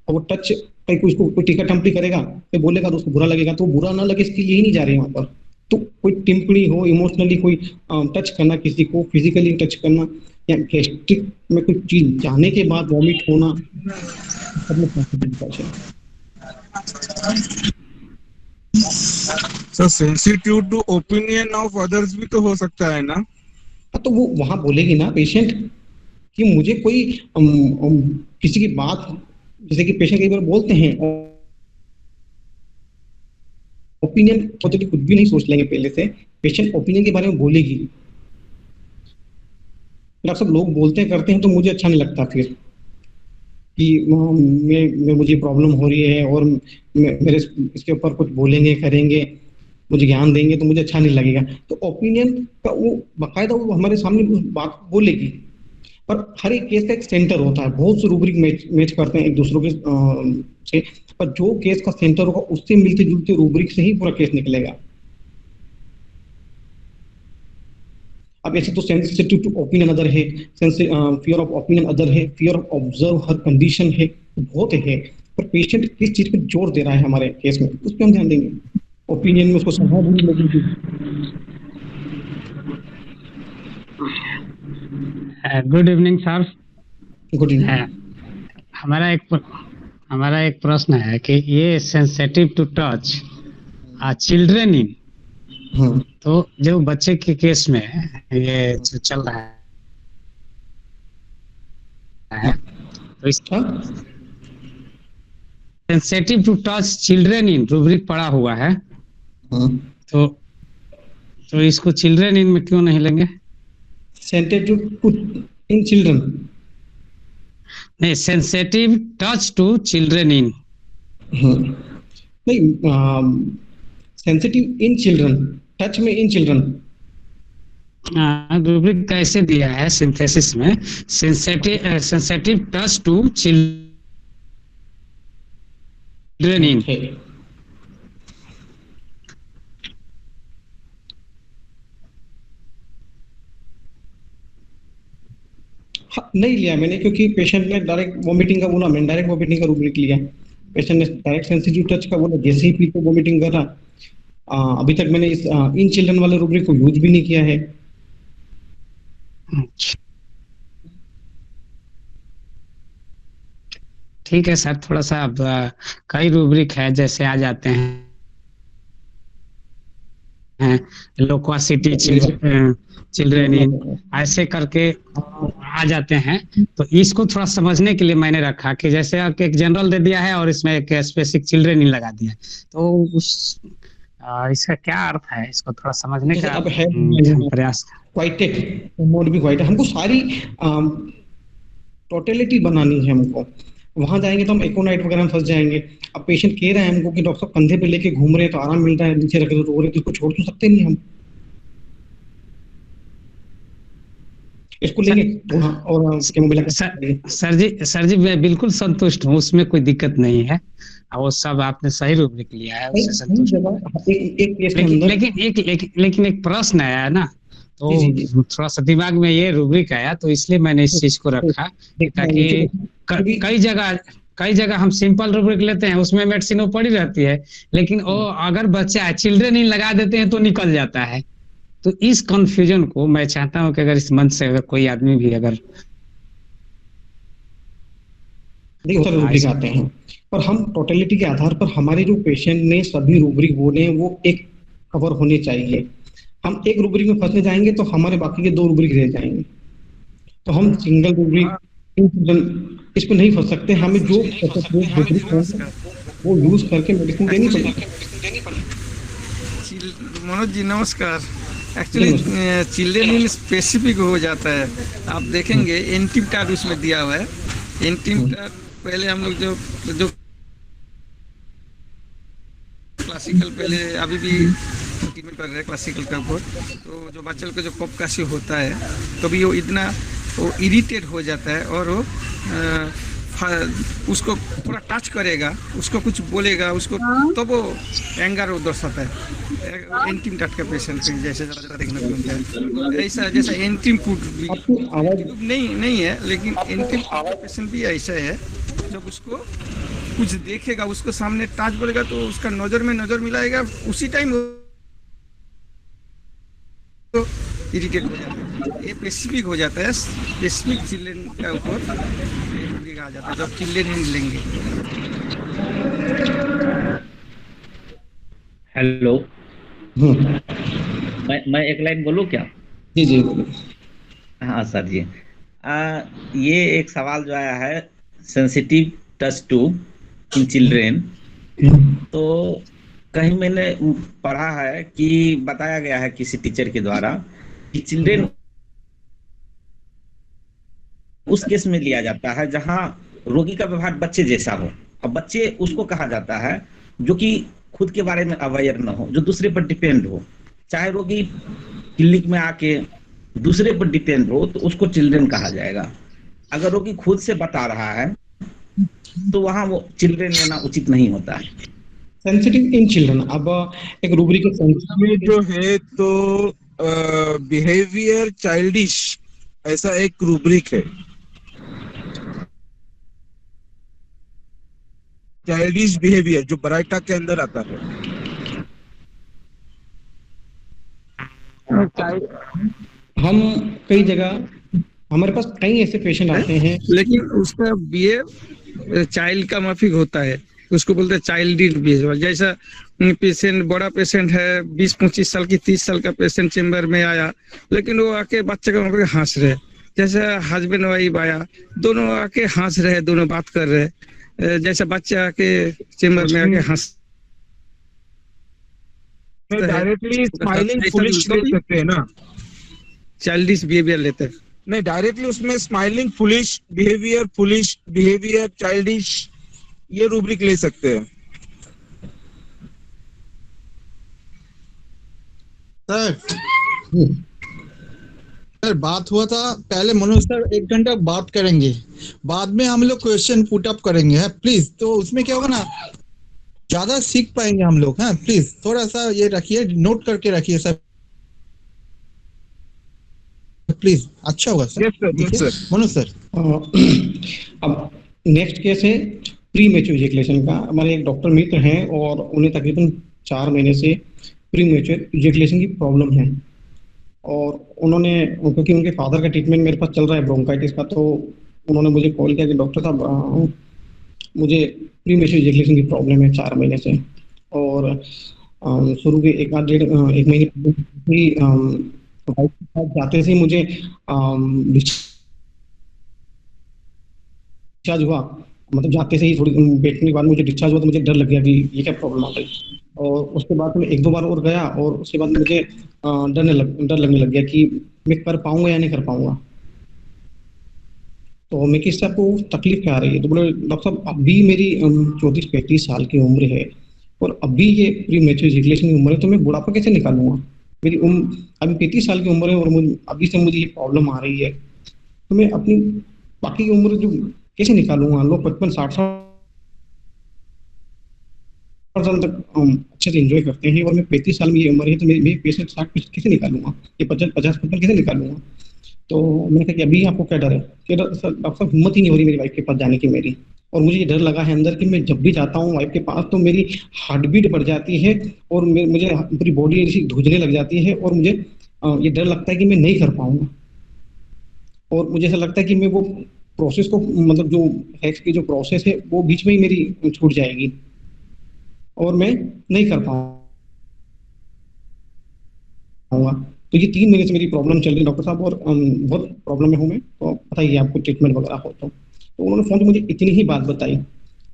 और वो टच कोई टीका टम्पली करेगा तो बोलेगा तो उसको बुरा लगेगा, तो बुरा ना लगे इसके लिए ही नहीं जा रहे हैं वहां पर। तो कोई टिम्पणी हो, इमोशनली कोई टच करना, किसी को फिजिकली टच करना, या गैस्ट्रिक में कोई चीज जाने के बाद वॉमिट होना, सब में सेंसिटिव टच है। Sir sensitive to opinion of others भी तो हो सकता है ना? तो वो वहां बोलेगी ना पेशेंट कि मुझे कोई किसी की बात, जैसे कि पेशेंट कई बार बोलते हैं ओपिनियन होते कुछ भी नहीं सोच लेंगे पहले से, पेशेंट ओपिनियन के बारे में बोलेगी। डॉक्टर साहब लोग बोलते हैं करते हैं तो मुझे अच्छा नहीं लगता फिर कि मुझे प्रॉब्लम हो रही है और मेरे इसके ऊपर कुछ बोलेंगे करेंगे, मुझे ज्ञान देंगे तो मुझे अच्छा नहीं लगेगा। तो ओपिनियन का वो बाकायदा वो हमारे सामने उस बात बोलेगी, पर हर एक केस का एक सेंटर होता है, बहुत से रूब्रिक मैच करते हैं एक दूसरों के से, पर जो केस का सेंटर होगा उससे मिलते जुलते रूब्रिक से ही पूरा केस निकलेगा। अब ऐसे तो सेंसिटिव टू ओपिनियन अदर है, फियर ऑफ ओपिनियन अदर है, fear of observe her condition है, बहुत है, पर पेशेंट किस चीज पे जोर दे रहा है हमारे केस में उस पर हम ध्यान देंगे। ओपिनियन में उसको सलाह बुरी लगेगी। Good evening sir. Good evening. हमारा एक प्रश्न है कि ये sensitive to touch children in, तो जो बच्चे के केस में ये जो चल रहा है तो sensitive to touch children in rubric पड़ा हुआ है, तो इसको चिल्ड्रेन इन में क्यों नहीं लेंगे? सेंसिटिव टू इन चिल्ड्रन नहीं, sensitive touch to children in नहीं, सेंसिटिव इन चिल्ड्रन, टच में इन चिल्ड्रन। रूब्रिक कैसे दिया है सिंथेसिस में? Sensitive touch to children in. नहीं लिया मैंने, क्योंकि पेशेंट ने डायरेक्ट वॉमिटिंग का बोला, मैंने डायरेक्ट वॉमिटिंग का रूब्रिक लिया। पेशेंट ने डायरेक्ट सेंसिटिव टच का बोला, जैसे ही पी तो वॉमिटिंग कर रहा। अभी तक मैंने इस इन चिल्ड्रन वाले रूब्रिक को यूज भी नहीं किया है। ठीक है सर, थोड़ा सा अब कई रूब्रिक है जैसे आ जाते हैं लोक्वासिटी चिल्ड्रेन इन, ऐसे करके आ जाते हैं। तो इसको थोड़ा समझने के लिए मैंने रखा कि जैसे एक जनरल दे दिया है और इसमें एक स्पेसिफिक चिल्ड्रेन इन लगा दिया, तो उस इसका क्या अर्थ है, इसको थोड़ा समझने का अब है प्रयास। क्वाइटेट मोड भी क्वाइट, हमको सारी टोटलिटी बनानी है हमको। वहां जाएंगे तो हम एकोनाइट वगैरह में फंस जाएंगे। अब पेशेंट कह रहे हैं हमको कि डॉक्टर साहब कंधे पे लेके घूम रहे हैं तो आराम मिल रहा है, नीचे रखे तो रो रहे, तो इसको छोड़ तो सकते नहीं हम, इसको लेंगे। और सर जी मैं बिल्कुल संतुष्ट हूँ, उसमें कोई दिक्कत नहीं है, वो सब आपने सही रूब्रिक लिया है, उससे संतुष्ट। लेकिन एक प्रश्न आया है ना, तो थोड़ा सा दिमाग में ये रूब्रिक आया, तो इसलिए मैंने इस चीज को रखा, ताकि कई जगह हम सिंपल रूब्रिक लेते हैं, उसमें मेडिसिन वो पड़ी रहती है, लेकिन वो अगर बच्चा चिल्ड्रन इन लगा देते हैं तो निकल जाता है। तो इस कंफ्यूजन को मैं चाहता हूं कि अगर इस मंच से अगर कोई आदमी भी अगर रूब्रिक आते हैं, और हम टोटलिटी के आधार पर हमारे जो पेशेंट ने सभी रूब्रिक बोले हैं वो एक कवर होने चाहिए। हम एक रूब्रिक में फंसने जाएंगे तो हमारे बाकी के 2 रूब्रिक रह जाएंगे, तो हम सिंगल रूब्रिक इस पर नहीं फंस सकते। हमें जो वो यूज करके मेडिसिन देनी पड़ेगी। मनोज जी नमस्कार। एक्चुअली चिल्ड्रन इन स्पेसिफिक हो जाता है, आप देखेंगे एंटीमटाड उसमें दिया हुआ है। एंटीमटाड पहले हम लोग जो क्लासिकल, पहले अभी भी ट्रीटमेंट कर रहे हैं क्लासिकल का ऊपर, तो जो बच्चे का जो कफ काशी होता है कभी वो इतना वो इरिटेट हो जाता है, और वो उसको थोड़ा टच करेगा, उसको कुछ बोलेगा उसको, तो वो एंगर वो दर्शाता है। एंटीमटाड का पेशेंट जैसे ज़्यादा देखने को मिलता है, ऐसा जैसा एंटीमटाड नहीं है, लेकिन एंटीमटाड का पेशेंट भी ऐसा है, जब उसको कुछ देखेगा, उसको सामने टच बोलेगा तो उसका नजर में नजर मिलाएगा, उसी टाइम तो इरिटेट हो जाता है। ये स्पेसिफिक हो जाता है, स्पेसिफिक चिल्ड्रन का ऊपर आ जाता है जब चिल्ड्रन इन लेंगे। हेलो, मैं एक लाइन बोलूं क्या? जी जी। हाँ सर जी, ये एक सवाल जो आया है, sensitive touch to in children, तो कहीं मैंने पढ़ा है कि बताया गया है किसी टीचर के द्वारा कि चिल्ड्रेन उस केस में लिया जाता है जहां रोगी का व्यवहार बच्चे जैसा हो। अब बच्चे उसको कहा जाता है जो कि खुद के बारे में अवेयर न हो, जो दूसरे पर डिपेंड हो। चाहे रोगी क्लिनिक में आके दूसरे पर डिपेंड हो तो उसको चिल्ड्रन कहा जाएगा। अगर रोगी खुद से बता रहा है तो वहां वो चिल्ड्रन लेना उचित नहीं होता है। सेंसिटिव इन चिल्ड्रन, अब एक रूब्रिक में जो है तो बिहेवियर चाइल्डिश ऐसा एक रूब्रिक है। चाइल्डिश बिहेवियर जो बराइटा के अंदर आता है। हम कई जगह हमारे पास कई ऐसे पेशेंट आते हैं, लेकिन उसका बिहेव चाइल्ड का माफिक होता है, उसको बोलते हैं चाइल्डिश बिहेवियर। जैसा पेशेंट बड़ा पेशेंट है, 20-25 साल की 30 साल का पेशेंट चेम्बर में आया, लेकिन वो आके बच्चे का माफिक हंस रहे। जैसे हस्बैंड वाइफ आया, दोनों आके हंस रहे, दोनों बात कर रहे, जैसे बच्चा के चेम्बर में आके हंस डायरेक्टली स्माइलिंग फुलिश ले सकते हैं ना, चाइल्डिश बिहेवियर लेते हैं। नहीं डायरेक्टली उसमें स्माइलिंग फुलिश बिहेवियर चाइल्डिश ये रूब्रिक ले सकते हैं। सर बात हुआ था पहले, मनोज सर 1 घंटा बात करेंगे, बाद में हम लोग क्वेश्चन पुट अप करेंगे है प्लीज। तो उसमें क्या होगा ना, ज्यादा सीख पाएंगे हम लोग। हाँ प्लीज थोड़ा सा ये रखिए, नोट करके रखिए सर प्लीज, अच्छा होगा sir. Yes sir. Manoj sir अब नेक्स्ट केस है प्री मैच्योर इजैकुलेशन का। हमारे एक डॉक्टर मित्र हैं और उन्हें तकरीबन 4 महीने से प्री मैच्योर इजैकुलेशन की प्रॉब्लम है, और उन्होंने, क्योंकि उनके फादर का ट्रीटमेंट मेरे पास चल रहा है ब्रोंकाइटिस का, तो उन्होंने मुझे कॉल किया कि डॉक्टर साहब मुझे प्री मैच्योर इजैकुलेशन की प्रॉब्लम है 4 महीने से। और शुरू के 1 महीने भी वाइफ के साथ जाते से मुझे डिस्चार्ज हुआ, मतलब जाते से ही थोड़ी बैठने के बाद मुझे डिस्चार्ज हुआ, तो मुझे डर लग गया कि ये क्या प्रॉब्लम आ गई। और उसके बाद मैं 1-2 बार और गया, और उसके बाद मुझे डर लगने लग गया कि मैं कर पाऊंगा या नहीं कर पाऊंगा। तो मैं किससे आपको तकलीफ क्या आ रही है, तो बोले डॉक्टर साहब अभी मेरी 34-35 साल की उम्र है, और अभी ये प्री मैच्योर इजैकुलेशन की उम्र है, तो मैं बुढ़ापा कैसे निकालूंगा। मेरी उम्र अभी 35 साल की उम्र है, और अभी से मुझे ये प्रॉब्लम आ रही है, तो मैं अपनी बाकी की उम्र जो कैसे निकालूंगा। लोग 55-60 साल तक अच्छे से एंजॉय करते हैं, और मैं 35 साल में ये उम्र है, तो मैं 65-60 कैसे निकालूंगा, ये 50-55 कैसे निकालूंगा। तो मैंने कहा कि अभी आपको क्या डर है, कि डॉक्टर साहब हिम्मत ही नहीं हो रही मेरी वाइफ के पास जाने की मेरी, और मुझे ये डर लगा है अंदर कि मैं जब भी जाता हूँ वाइफ के पास तो मेरी हार्ट बीट बढ़ जाती है, और मुझे पूरी बॉडी ऐसी धुजने लग जाती है, और मुझे ये डर लगता है कि मैं नहीं कर पाऊंगा, और मुझे ऐसा लगता है कि मैं वो प्रोसेस को, मतलब जो सेक्स की जो प्रोसेस है वो बीच में ही मेरी छूट जाएगी, और मैं नहीं कर पाऊंगा। तो ये 3 महीने से मेरी प्रॉब्लम चल रही है डॉक्टर साहब, और बहुत प्रॉब्लम में हूँ मैं, तो बताइए आपको ट्रीटमेंट वगैरह हो तो उन्होंने फोन पे मुझे इतनी ही बात बताई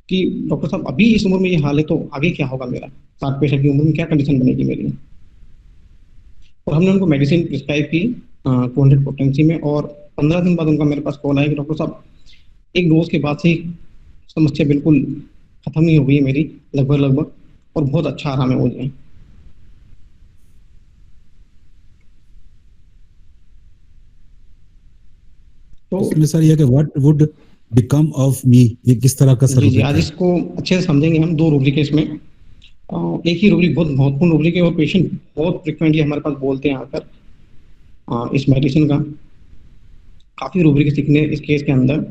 कि डॉक्टर साहब अभी इस उम्र में ये हाल है, तो आगे क्या होगा मेरा, 60-65 की उम्र में क्या कंडीशन बनेगी मेरी। और हमने उनको मेडिसिन प्रिस्क्राइब की 200 पोटेंसी में, और 15 दिन बाद उनका मेरे पास कॉल आया कि डॉक्टर साहब 1 डोज के बाद से ही समस्या बिल्कुल खत्म ही हो गई है मेरी लगभग, और बहुत अच्छा आराम है मुझे। तो इसमें सर ये कि what would become of me, ये किस तरह का सर। जी आज इसको अच्छे से समझेंगे हम 2 रूब्रिक है इसमें। एक ही रूब्रिक बहुत महत्वपूर्ण रूब्रिक है, और पेशेंट बहुत फ्रिक्वेंटली हमारे पास बोलते हैं आकर इस मेडिसिन का। काफी रूब्रिक सीखने इस केस के अंदर।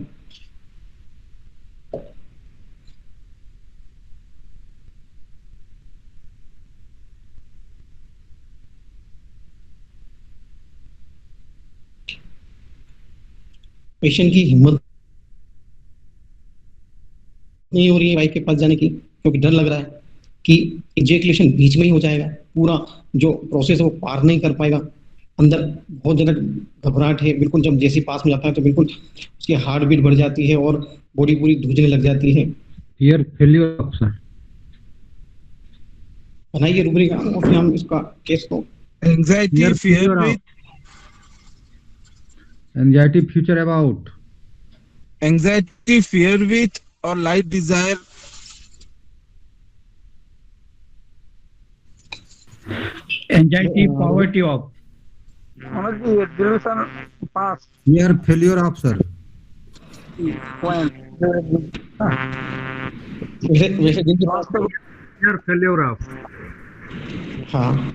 पेशेंट की हिम्मत नहीं हो रही है वाइफ के पास जाने की, क्योंकि डर लग रहा है कि इजैकुलेशन बीच में ही हो जाएगा, पूरा जो प्रोसेस है वो पार नहीं कर पाएगा। अंदर बहुत ज्यादा घबराहट है, बिल्कुल जब जैसे पास में जाता है तो बिल्कुल उसकी हार्ट बीट बढ़ जाती है, और बॉडी पूरी धुजने लग जाती है। फियर फेल्योर ऑप्शन बनाइए रूब्रिक, और फिर हम इसका केस को anxiety future about anxiety fear with और light desire. Anxiety poverty of delusion pass fear failure of sir. वैसे दिन के फियर फेल्योर ऑफ। हाँ,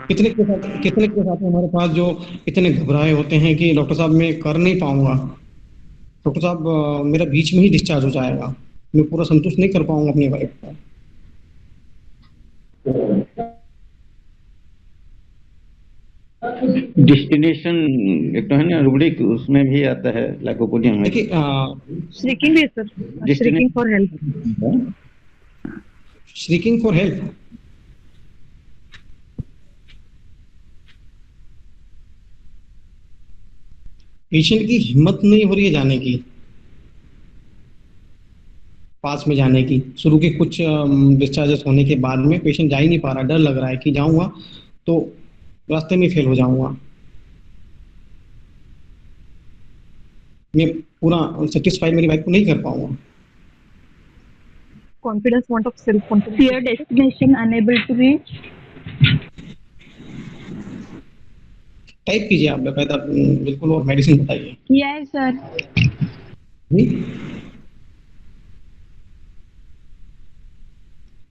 कितने के साथ हमारे पास जो इतने घबराए होते हैं कि डॉक्टर साहब मैं कर नहीं पाऊंगा, डॉक्टर साहब मेरा बीच में ही डिस्चार्ज हो जाएगा, मैं पूरा संतुष्ट नहीं कर पाऊंगा अपनी वाइफ को। डेस्टिनेशन एक तो है ना रूब्रिक, उसमें भी आता है लाइकोपोडियम में। देखिए श्रीकिंग भी sir, shrieking for help. Shrieking for help patient की हिम्मत नहीं हो रही है जाने की, पास में जाने की। शुरू के कुछ डिस्चार्जेस होने के बाद में पेशेंट जा ही नहीं पा रहा, डर लग रहा है कि जाऊंगा तो रास्ते में फेल हो जाऊंगा। मैं पूरा सेटिस्फाइड मेरी वाइफ को नहीं कर पाऊंगा। confidence, want of self confidence, fear destination, unable to reach, type कीजिए आप बेहतर बिल्कुल, और मेडिसिन बताइए। किया है सर।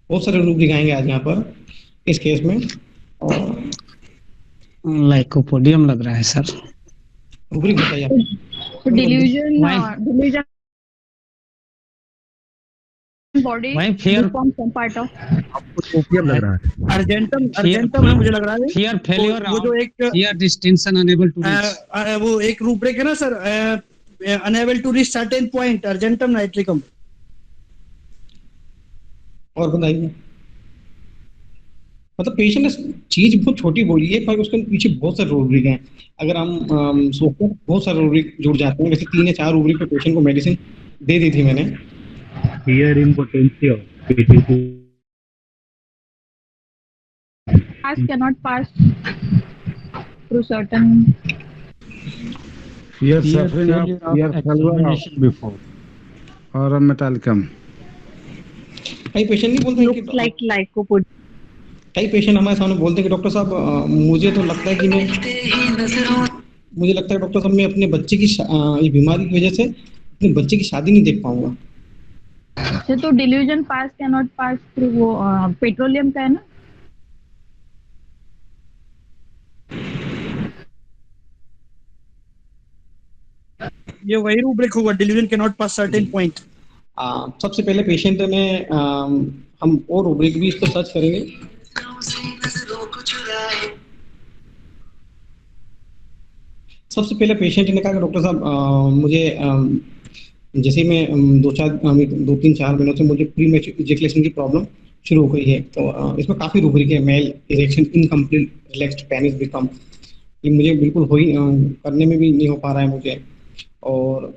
बहुत सारे रूप दिखाएंगे आज यहाँ पर इस केस में। और लाइकोपोडियम लग रहा है सर। रूब्रिक बताइए आप। delusion body वही fear form some part of opium लग रहा है। अर्जेंटम है, मुझे लग रहा है फियर फेलियर, वो जो एक fear distinction unable to reach, वो एक रूपरेख है ना sir, unable to reach certain point, argentum nitricum. और बताइए, मतलब पेशेंट ने चीज बहुत छोटी बोली है पर उसके पीछे बहुत सारे रूब्रिक हैं। अगर हम सोचकर बहुत सारे रूब्रिक जुड़ जाते हैं। वैसे 3 या 4 रूब्रिक पे पेशेंट को मेडिसिन दे दी थी मैंने। Here impotency of pass cannot pass through certain Fear suffering of fear failure before or metallicum. कई पेशेंट नहीं बोलते looks like lycopodium. कई पेशेंट हमारे सामने बोलते हैं कि डॉक्टर साहब मुझे तो लगता है कि मुझे लगता है डॉक्टर साहब मैं अपने बच्चे की ये बीमारी की वजह से अपने बच्चे की शादी नहीं देख पाऊंगा। अच्छा, तो डिल्यूजन पास कैनॉट पास थ्रू वो पेट्रोलियम का है ना। ये वही रूब्रिक होगा, delusion can not pass certain point. सबसे पहले पेशेंट में हम और रूब्रिक भी इस पर सर्च करेंगे। सबसे पहले पेशेंट ने कहा कि डॉक्टर साहब मुझे जैसे मैं 2-3-4 महीनों से मुझे प्री मैच्योर इजैकुलेशन की प्रॉब्लम शुरू हो गई है। तो इसमें काफ़ी रूब्रिक है। Male erection incomplete relaxed penis become, ये मुझे बिल्कुल हो ही करने में भी नहीं हो पा रहा है मुझे। और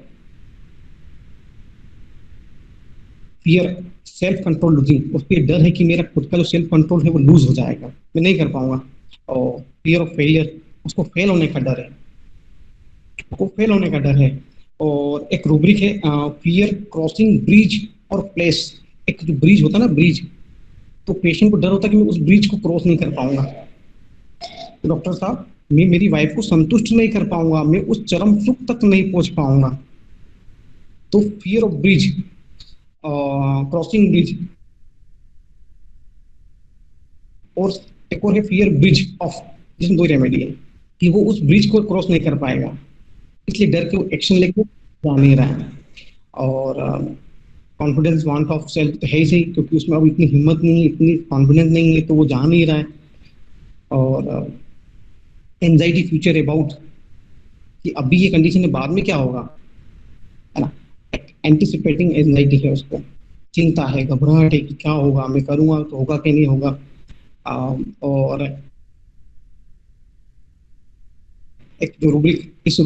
फियर सेल्फ कंट्रोल लूजिंग, उसके डर है कि मेरा खुद का जो सेल्फ कंट्रोल है वो लूज हो जाएगा, मैं नहीं कर पाऊंगा। और फियर ऑफ फेलियर, उसको फेल होने का डर है, उसको फेल होने का डर है। और एक रूब्रिक है फियर क्रॉसिंग ब्रिज और प्लेस। एक जो ब्रिज होता है ना, ब्रिज, तो पेशेंट को डर होता है कि मैं उस ब्रिज को क्रॉस नहीं कर पाऊंगा। तो डॉक्टर साहब मैं मेरी वाइफ को संतुष्ट नहीं कर पाऊंगा, मैं उस चरम सुख तक नहीं पहुंच पाऊंगा। तो fear of bridge, crossing bridge. और एक और है फियर ब्रिज ऑफ, जिसमें 2 रेमेडी है कि वो उस ब्रिज को क्रॉस नहीं कर पाएगा, इसलिए डर के वो एक्शन लेके जा नहीं रहा है। और कॉन्फिडेंस वांट ऑफ सेल्फ तो है ही सही, क्योंकि उसमें अब इतनी हिम्मत नहीं है, इतनी कॉन्फिडेंस नहीं है, तो वो जा नहीं रहा है। और एंजाइटी फ्यूचर अबाउट, कि अभी ये कंडीशन है बाद में क्या होगा, है ना। एंटिसिपेटिंग एंजाइटी है, उसको चिंता है, घबराहट है कि क्या होगा, मैं करूंगा तो होगा कि नहीं होगा। और एक जो रूब्रिक इस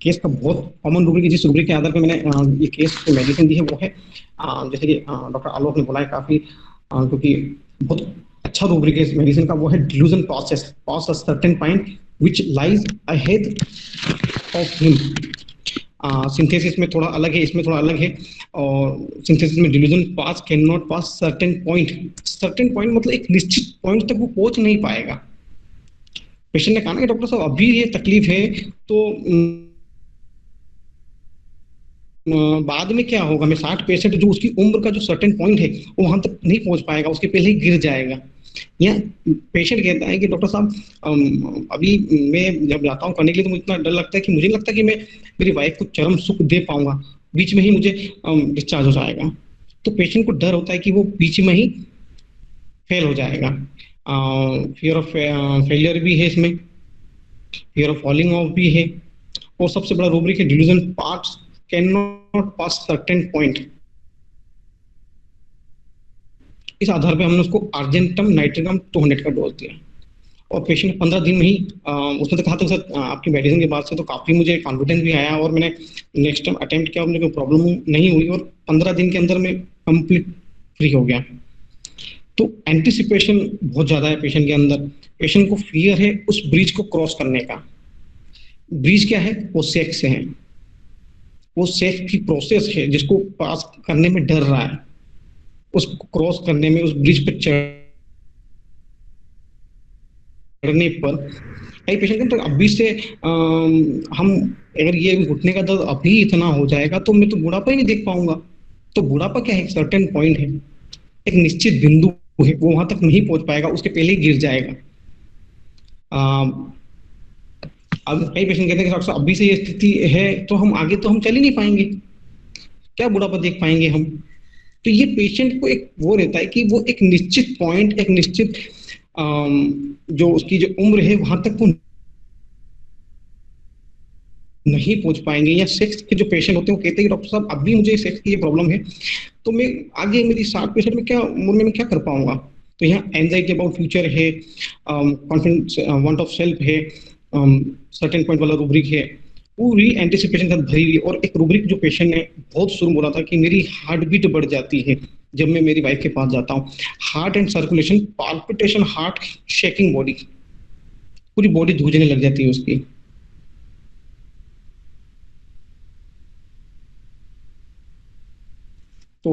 केस का बहुत कॉमन रूब्रिक है, जिस रूब्रिक के आधार पर मैंने ये केस को मेडिसिन दी है, वो है जैसे कि डॉक्टर आलोक ने बोला है काफी, क्योंकि बहुत अच्छा रूब्रिक है मेडिसिन का, वो है delusion process pass a certain point which lies ahead of him. Synthesis में थोड़ा अलग है, इसमें थोड़ा अलग है। और सिंथेसिस में delusion pass can not pass certain point. Certain point मतलब एक निश्चित पॉइंट तक वो पहुंच नहीं पाएगा। पेशेंट ने कहा ना कि डॉक्टर साहब अभी ये तकलीफ है, तो बाद में क्या होगा, मैं 60-65 जो उसकी उम्र का जो सर्टेन पॉइंट है वो वहां तक नहीं पहुंच पाएगा, उसके पहले ही गिर जाएगा। या पेशेंट कहता है कि डॉक्टर साहब अभी मैं जब जाता हूँ करने के लिए तो मुझे इतना डर लगता है कि मुझे नहीं लगता कि मैं मेरी वाइफ को चरम सुख दे पाऊंगा, बीच में ही मुझे डिस्चार्ज हो जाएगा। तो पेशेंट को डर होता है कि वो बीच में ही फेल हो जाएगा। फियर ऑफ फेलियर भी है इसमें, फियर ऑफ फॉलिंग ऑफ भी है। और सबसे बड़ा रूब्रिक है delusion parts can not pass certain point. इस आधार पे हमने उसको अर्जेंटम नाइट्रिकम 200 का डोज दिया। और पेशेंट 15 दिन में ही उसने तो कहा था सर आपकी मेडिसिन के बाद से तो काफ़ी मुझे कॉन्फिडेंस भी आया और मैंने नेक्स्ट टाइम अटेम्प्ट किया और मुझे कोई प्रॉब्लम नहीं हुई और 15 दिन के अंदर मैं कंप्लीट फ्री हो गया। तो एंटिसिपेशन बहुत ज़्यादा है पेशेंट के अंदर, पेशेंट को फियर है उस ब्रिज को क्रॉस करने का। ब्रिज क्या है? वो सेक्स है, वो सेक्स की प्रोसेस है जिसको पास करने में डर रहा है, उसको क्रॉस करने में, उस ब्रिज पर चढ़ने पर कई पेशेंट तो अभी से हम अगर ये घुटने का दर्द अभी इतना हो जाएगा तो मैं तो बुढ़ापा ही नहीं देख पाऊंगा। तो बुढ़ापा क्या है? एक सर्टेन पॉइंट है, एक निश्चित बिंदु है, वो वहां तक नहीं पहुंच पाएगा, उसके पहले ही गिर जाएगा। अब कई पेशेंट कहते हैं कि डॉक्टर साहब अभी से ये स्थिति है तो हम आगे तो हम चल ही नहीं पाएंगे, क्या बुढ़ापा देख पाएंगे हम। तो ये पेशेंट को एक वो रहता है कि वो एक निश्चित पॉइंट, एक निश्चित जो उसकी जो उम्र है वहां तक वो नहीं पहुंच पाएंगे। या सेक्स के जो पेशेंट होते हैं वो कहते हैं कि डॉक्टर साहब अभी मुझे सेक्स की ये प्रॉब्लम है तो मैं आगे मेरी 60 में क्या उम्र में मैं क्या कर पाऊंगा। तो यहाँ एंजाइटी अबाउट फ्यूचर है, कॉन्फिडेंस, वांट ऑफ सेल्फ है, सर्टेन पॉइंट वाला रूब्रिक है, पूरी एंटिसिपेशन के साथ भरी हुई। और एक रूब्रिक जो पेशेंट ने बहुत शुरू बोला था कि मेरी हार्ट बीट बढ़ जाती है जब मैं मेरी वाइफ के पास जाता हूँ, heart and circulation, palpitation, heart shaking, body पूरी बॉडी धूजने लग जाती है उसकी। तो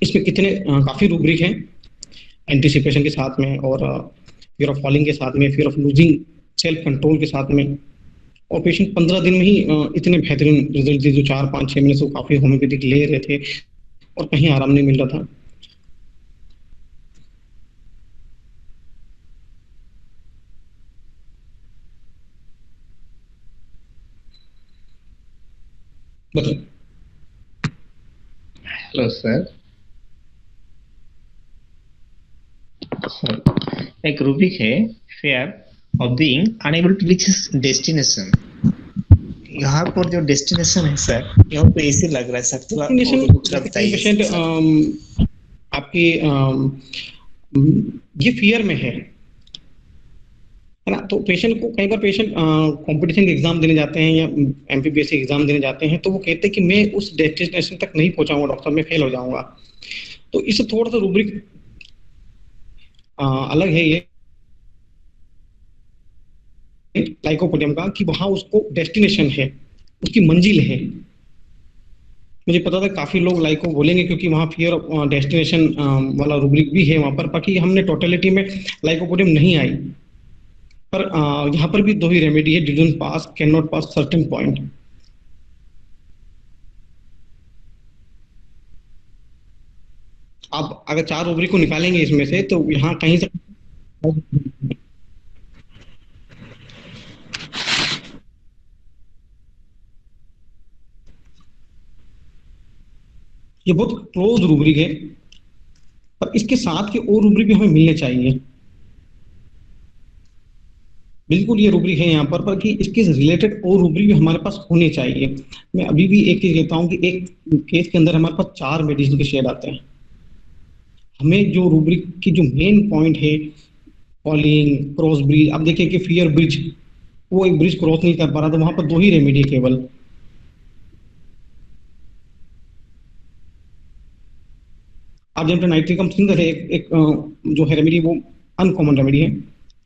इसमें कितने काफी रूब्रिक हैं एंटिसिपेशन के साथ में, और फियर ऑफ फॉलिंग के साथ में, fear of losing self control के साथ में। और पेशेंट 15 दिन में ही इतने बेहतरीन रिजल्ट दिए, जो 4, 5, 6 महीने से वो काफी होम्योपैथिक ले रहे थे और कहीं आराम नहीं मिल रहा था। बताइए। हेलो सर, एक रूब्रिक है fear of being unable to reach destination. यहाँ पर जो डेस्टिनेशन है सर, यहाँ पे ऐसे लग रहा है सर, थोड़ा दूसरा बताइए। पेशेंट आपकी ये फियर में है ना। तो पेशेंट को कई बार पेशेंट कंपटीशन के एग्जाम देने जाते हैं या एमपीपीएससी एग्जाम देने जाते हैं तो वो कहते हैं कि मैं उस डेस्टिनेशन तक नहीं पहुंचाऊंगा डॉक्टर, मैं फेल हो जाऊंगा। तो इससे थोड़ा सा रूब्रिक अलग है ये लाइकोपोडियम का, कि वहां उसको डेस्टिनेशन है, उसकी मंजिल है। मुझे पता था काफी लोग लाइको बोलेंगे क्योंकि वहाँ फियर ऑफ डेस्टिनेशन वाला रूब्रिक भी है वहां पर, बाकी हमने टोटलिटी में लाइकोपोडियम नहीं आई। पर यहाँ पर भी दो ही रेमेडी है, didn't pass, can not pass certain point. आप अगर 4 रूब्रिक को निकालेंगे इसमें से तो यहाँ कहीं से ये बहुत क्लोज रूब्रिक है, पर इसके साथ के और रूब्रिक भी हमें मिलने चाहिए। बिल्कुल ये रूब्रिक है यहाँ पर कि इसके रिलेटेड और रूब्रिक भी हमारे पास होने चाहिए। मैं अभी भी एक चीज कहता हूँ कि एक केस के अंदर हमारे पास 4 मेडिसिन के शेड आते हैं। हमें जो रूब्रिक की जो मेन पॉइंट है, फॉलिंग, क्रॉस ब्रिज, अब देखिए कि फियर ब्रिज, वो एक ब्रिज क्रॉस नहीं कर पा रहा, तो वहां पर 2 ही रेमेडी केवल। आप जब नाइट्रिकम सिंगल है एक जो है रेमेडी, वो अनकॉमन रेमेडी है।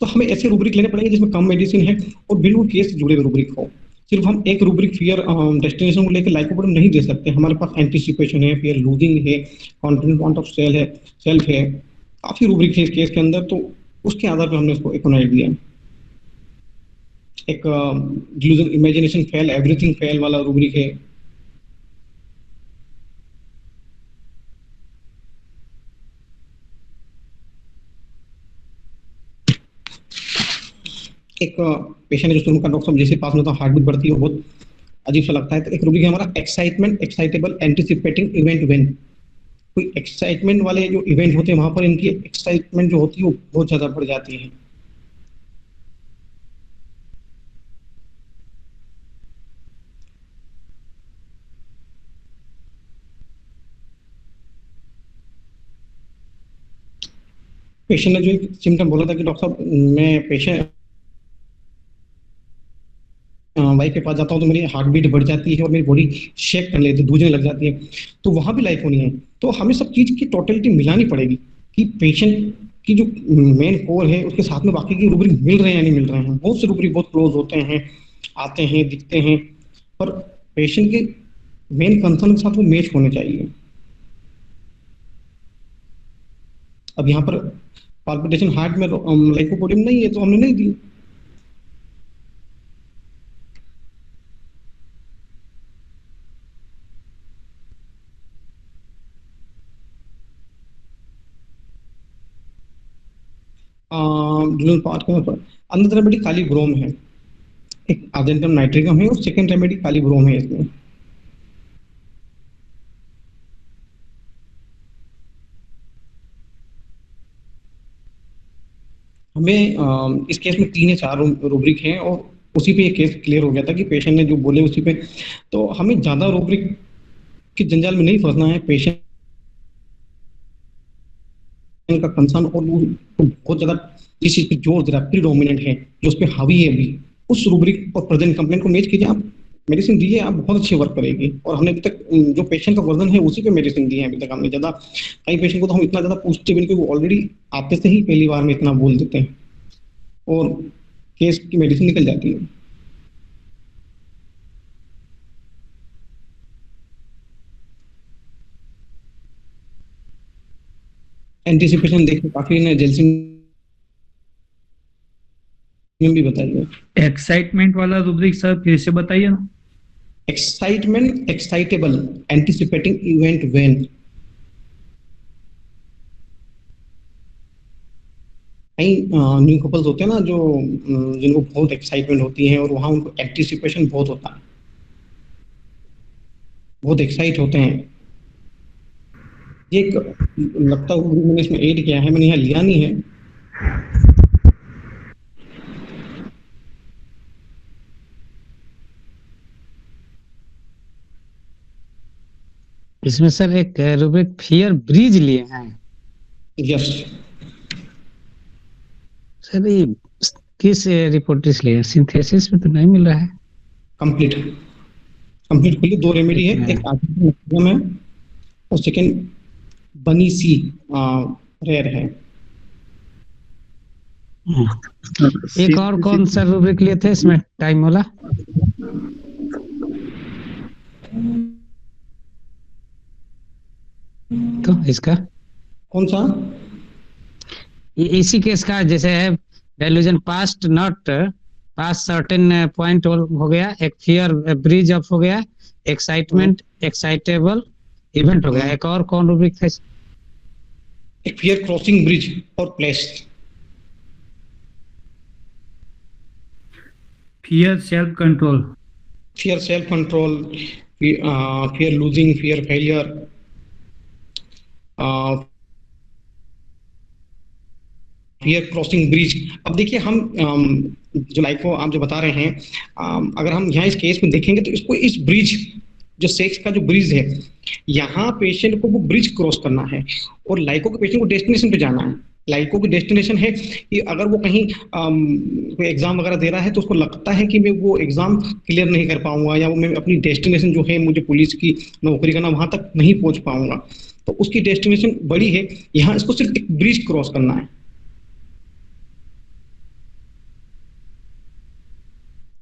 तो हमें ऐसे रूब्रिक लेने पड़ेंगे जिसमें कम मेडिसिन है और बिल्कुल केस से जुड़े हुए रूब्रिक हो। सिर्फ हम एक रूब्रिक फियर डेस्टिनेशन को लेकर लाइकोपोडियम नहीं दे सकते। हमारे पास एंटिसिपेशन है, फियर लूजिंग है, कॉन्फिडेंस, वांट ऑफ सेल है, सेल्फ है, काफी रूब्रिक है इस केस के अंदर। तो उसके आधार पर हमने उसको इकोनाइट दिया। एक delusion, imagination fail, everything fail वाला रूब्रिक है। एक पेशेंट है जो उनका डॉक्टर साहब जैसे पास में, तो हार्ट बीट बढ़ती है, बहुत अजीब सा लगता है। तो एक रूब्रिक है हमारा excitement, excitable, anticipating event when. कोई एक्साइटमेंट वाले जो इवेंट होते हैं वहां पर इनकी एक्साइटमेंट जो होती है वो बहुत ज्यादा बढ़ जाती है। पेशेंट ने जो एक सिम्टम बोला था कि डॉक्टर साहब मैं पेशेंट वाइफ के पास जाता हूँ तो मेरी हार्ट बीट बढ़ जाती है और मेरी बॉडी शेक करने लगती है, धूजने लग जाती है, तो वहां भी लाइफ होनी है। तो हमें सब चीज की टोटलिटी मिलानी पड़ेगी कि पेशेंट की जो मेन कोर है उसके साथ में बाकी की रूब्रिक मिल रहे हैं या नहीं मिल रहे हैं। बहुत से रूब्रिक बहुत क्लोज होते हैं, आते हैं, दिखते हैं, पर पेशेंट के मेन कंसर्न के साथ वो मैच होने चाहिए। अब यहाँ पर पाल्पिटेशन हार्ट में लाइकोपोडियम नहीं है तो हमने नहीं दी। पार्ट के अंदर रेमेडी काली ब्रोम है, एक आर्जेंटम नाइट्रिकम है और सेकंड रेमेडी काली ब्रोम है। इसमें हमें इस केस में 3 या 4 रूब्रिक हैं और उसी पे ये केस क्लियर हो गया था कि पेशेंट ने जो बोले उसी पे, तो हमें ज्यादा रूब्रिक के जंजाल में नहीं फंसना है। पेशेंट का कंसर्न और बहुत ज्यादा जिस चीज पे जोर दे रहा है, प्रीडोमिनेंट है, जो उस पर हावी है अभी, उस रूब्रिक और प्रेजेंट कंप्लेंट को मैच कीजिए। आप मेडिसिन दी है, आप बहुत अच्छी वर्क करेगी। और हमने अभी तक जो पेशेंट का वर्जन है उसी पे मेडिसिन दी है अभी तक हमने। ज्यादा कई पेशेंट को तो हम इतना ज्यादा पूछते भी नहीं क्योंकि वो ऑलरेडी आते से ही पहली बार में इतना बोल देते हैं और केस की मेडिसिन निकल जाती है। एंटीसिपेशन देखिए काफी ने जेल्सिंग में भी बताइए। एक्साइटमेंट वाला रूब्रिक सर फिर से बताइए ना। Excitement, excitable, एंटीसिपेटिंग event when. कई न्यू कपल्स होते हैं ना जो जिनको बहुत एक्साइटमेंट होती है और वहां उनको एंटीसिपेशन बहुत होता है, बहुत एक्साइट होते हैं। एक लगता है मैंने इसमें ऐड किया है, मैंने यहाँ लिया नहीं है। इसमें सर एक रूब्रिक फियर ब्रिज लिए हैं। यस सर, ये किस रिपोर्ट से लिए? सिंथेसिस में तो नहीं मिल रहा है। कंप्लीट के लिए 2 रेमेडी है, एक आर्टिफिशियल है और सेकंड बनी सी रेयर है। एक और कौन सा रूब्रिक लिए थे इसमें टाइम वाला? तो इसका कौन सा? इसी केस का जैसे है delusion past not past certain point हो गया, एक फियर ब्रिज अप हो गया, एक्साइटमेंट एक्साइटेबल इवेंट हो गया। एक और कौन रूब्रिक था? एक फियर क्रॉसिंग ब्रिज और place. Fear self control, fear losing, fear failure, fear crossing bridge. अब देखिए हम जो लाइको आप जो बता रहे हैं, अगर हम यहाँ इस केस में देखेंगे तो इसको इस ब्रिज जो सेक्स का जो ब्रिज है, यहाँ पेशेंट को वो ब्रिज क्रॉस करना है और लाइको के पेशेंट को डेस्टिनेशन पे जाना है। लाइको की डेस्टिनेशन है कि अगर वो कहीं कोई एग्जाम वगैरह दे रहा है तो उसको लगता है कि मैं वो एग्जाम क्लियर नहीं कर पाऊंगा या वो मैं अपनी डेस्टिनेशन जो है मुझे पुलिस की नौकरी करना वहां तक नहीं पहुंच पाऊंगा, तो उसकी डेस्टिनेशन बड़ी है। यहाँ इसको सिर्फ एक ब्रिज क्रॉस करना है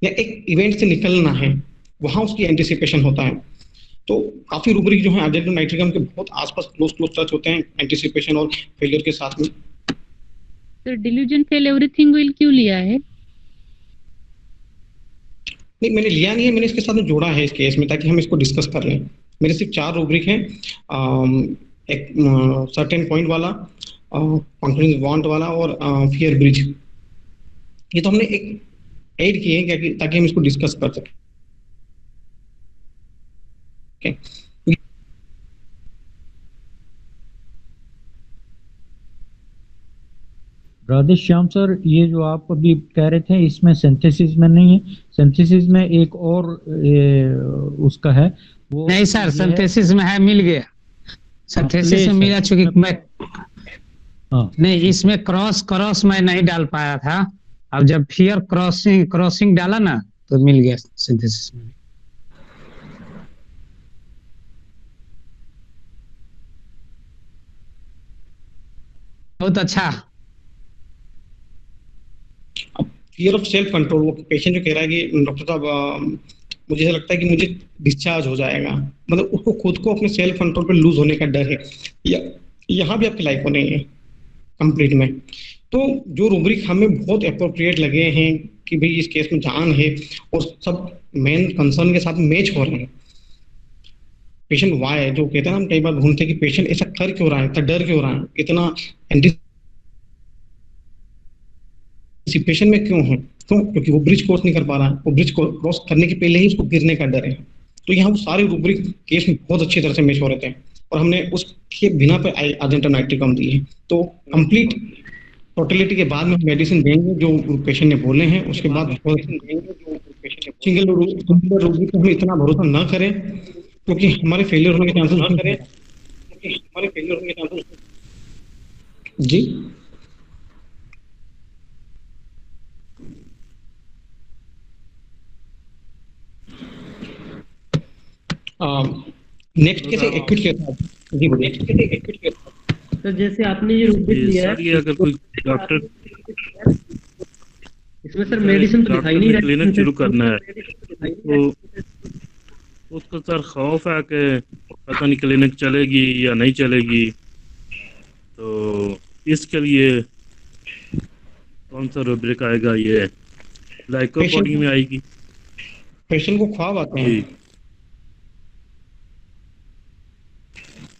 या एक इवेंट से निकलना है, वहां उसकी एंटिसिपेशन होता है। तो काफी रूब्रिक जो है आर्जेंटम नाइट्रिकम के बहुत आसपास क्लोज टच होते हैं एंटिसिपेशन और फेलियर के साथ में। तो डिल्यूजन फेल एवरीथिंग विल क्यों लिया है? नहीं, मैंने लिया नहीं है, मैंने इसके साथ में जोड़ा है इस केस में ताकि हम इसको डिस्कस कर लें। मेरे सिर्फ 4 रूब्रिक हैं, एक सर्टेन पॉइंट वाला, कॉन्फिडेंस वांट वाला और फियर ब्रिज। ये तो हमने एक ऐड किए हैं ताकि हम इसको डिस्कस कर सकें। राधे श्याम सर, ये जो आप अभी कह रहे थे इसमें सिंथेसिस में नहीं है, सिंथेसिस में एक और उसका है वो नहीं सर, सिंथेसिस में है, मिल गया। सिंथेसिस में मिला, चूंकि नहीं, इसमें क्रॉस मैं नहीं डाल पाया था। अब जब फियर क्रॉसिंग डाला ना तो मिल गया सिंथेसिस में। बहुत अच्छा। फियर ऑफ सेल्फ कंट्रोल, वो पेशेंट जो कह रहा है कि डॉक्टर साहब मुझे ऐसा लगता है कि मुझे डिस्चार्ज हो जाएगा, मतलब उसको खुद को अपने सेल्फ कंट्रोल पे लूज होने का डर है, यहाँ भी आपकी लाइफ को नहीं है कंप्लीट में। तो जो रूब्रिक हमें बहुत अप्रोप्रिएट लगे हैं कि भाई इस केस में जान है और सब मेन कंसर्न के साथ मैच हो रहे हैं। पेशेंट वाई है, जो कहते हैं ना, हम कई बार ढूंढते हैं कि पेशेंट ऐसा कर क्यों रहा है, इतना डर क्यों रहा है, इतना एंटिसिपेशन में क्यों है, क्योंकि वो ब्रिज क्रॉस नहीं कर पा रहा है, वो ब्रिज क्रॉस करने के पहले ही उसको गिरने का डर है। तो यहाँ वो सारे रूब्रिक केस में बहुत अच्छी तरह से मैच हो रहे थे और हमने उसके बिना पे अर्जेंटा नाइट्रिकम दी है। तो कंप्लीट टोटलिटी के बाद में मेडिसिन देंगे जो पेशेंट ने बोले हैं, उसके बाद सिंगल रूब्रिक हम इतना भरोसा ना करें क्योंकि हमारे फेलियर होने के चांसेस जी। नेक्स्ट कैसे एक्यूट केस जी बोलिए। नेक्स्ट कैसे एक्यूट केस तो जैसे आपने ये रूब्रिक लिया है, ये अगर कोई डॉक्टर इसमें सर मेडिसिन तो दिखाई नहीं रही, क्लिनिक शुरू करना है तो उसको सर खौफ है कि पता नहीं क्लिनिक चलेगी या नहीं चलेगी, तो इसके लिए कौन सा रूब्रिक आएगा? ये लाइकोपोडी में आएगी। पेशेंट को ख्वाब आते हैं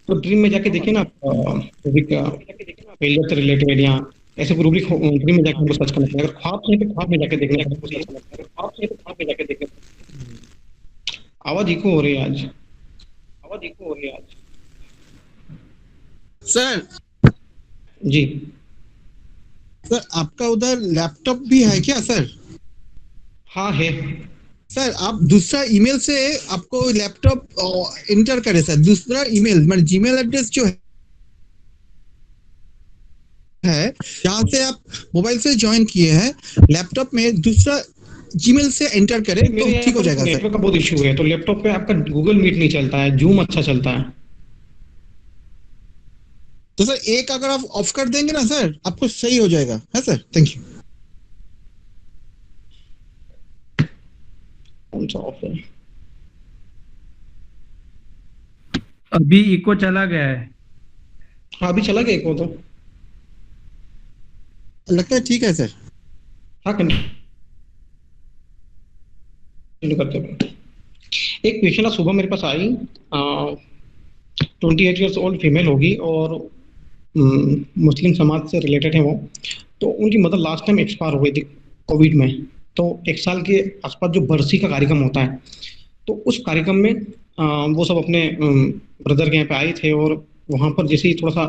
तो ड्रीम में जाके देखिए ना, फेलियर से रिलेटेड या ऐसे रूब्रिक ड्रीम में जाके हमको सर्च करना चाहिए। अगर ख्वाब है तो ख्वाब में जाके देखने का कोशिश करना चाहिए। ख्वाब है तो ख्वाब में जाके देखने। आवाज इको हो रही है आज, आवाज इको हो रही है आज सर। जी सर आपका उधर लैपटॉप भी है क्या सर? हाँ है सर। आप दूसरा ईमेल से आपको लैपटॉप इंटर करें सर, दूसरा ईमेल मतलब जीमेल एड्रेस जो है जहाँ से आप मोबाइल से ज्वाइन किए हैं लैपटॉप में, दूसरा जीमेल से एंटर करें तो ठीक हो जाएगा सर। नेटवर्क का बहुत इशू है तो लैपटॉप पे आपका गूगल मीट नहीं चलता है, जूम अच्छा चलता है। तो सर एक अगर आप ऑफ कर देंगे ना सर आपको सही हो जाएगा, है सर। Thank you. ऑफ है अभी इको चला गया है। हाँ अभी चला गया इको, तो लगता है ठीक है सर। हाँ कंटिन्यू करते हैं। एक पेशेंट आज सुबह मेरे पास आई, 28 ईयर्स ओल्ड फीमेल होगी और मुस्लिम समाज से रिलेटेड है वो। तो उनकी मदर लास्ट टाइम एक्सपायर हो गई थी कोविड में। तो 1 साल के आसपास जो बरसी का कार्यक्रम होता है तो उस कार्यक्रम में वो सब अपने ब्रदर के यहाँ पे आए थे और वहाँ पर जैसे ही थोड़ा सा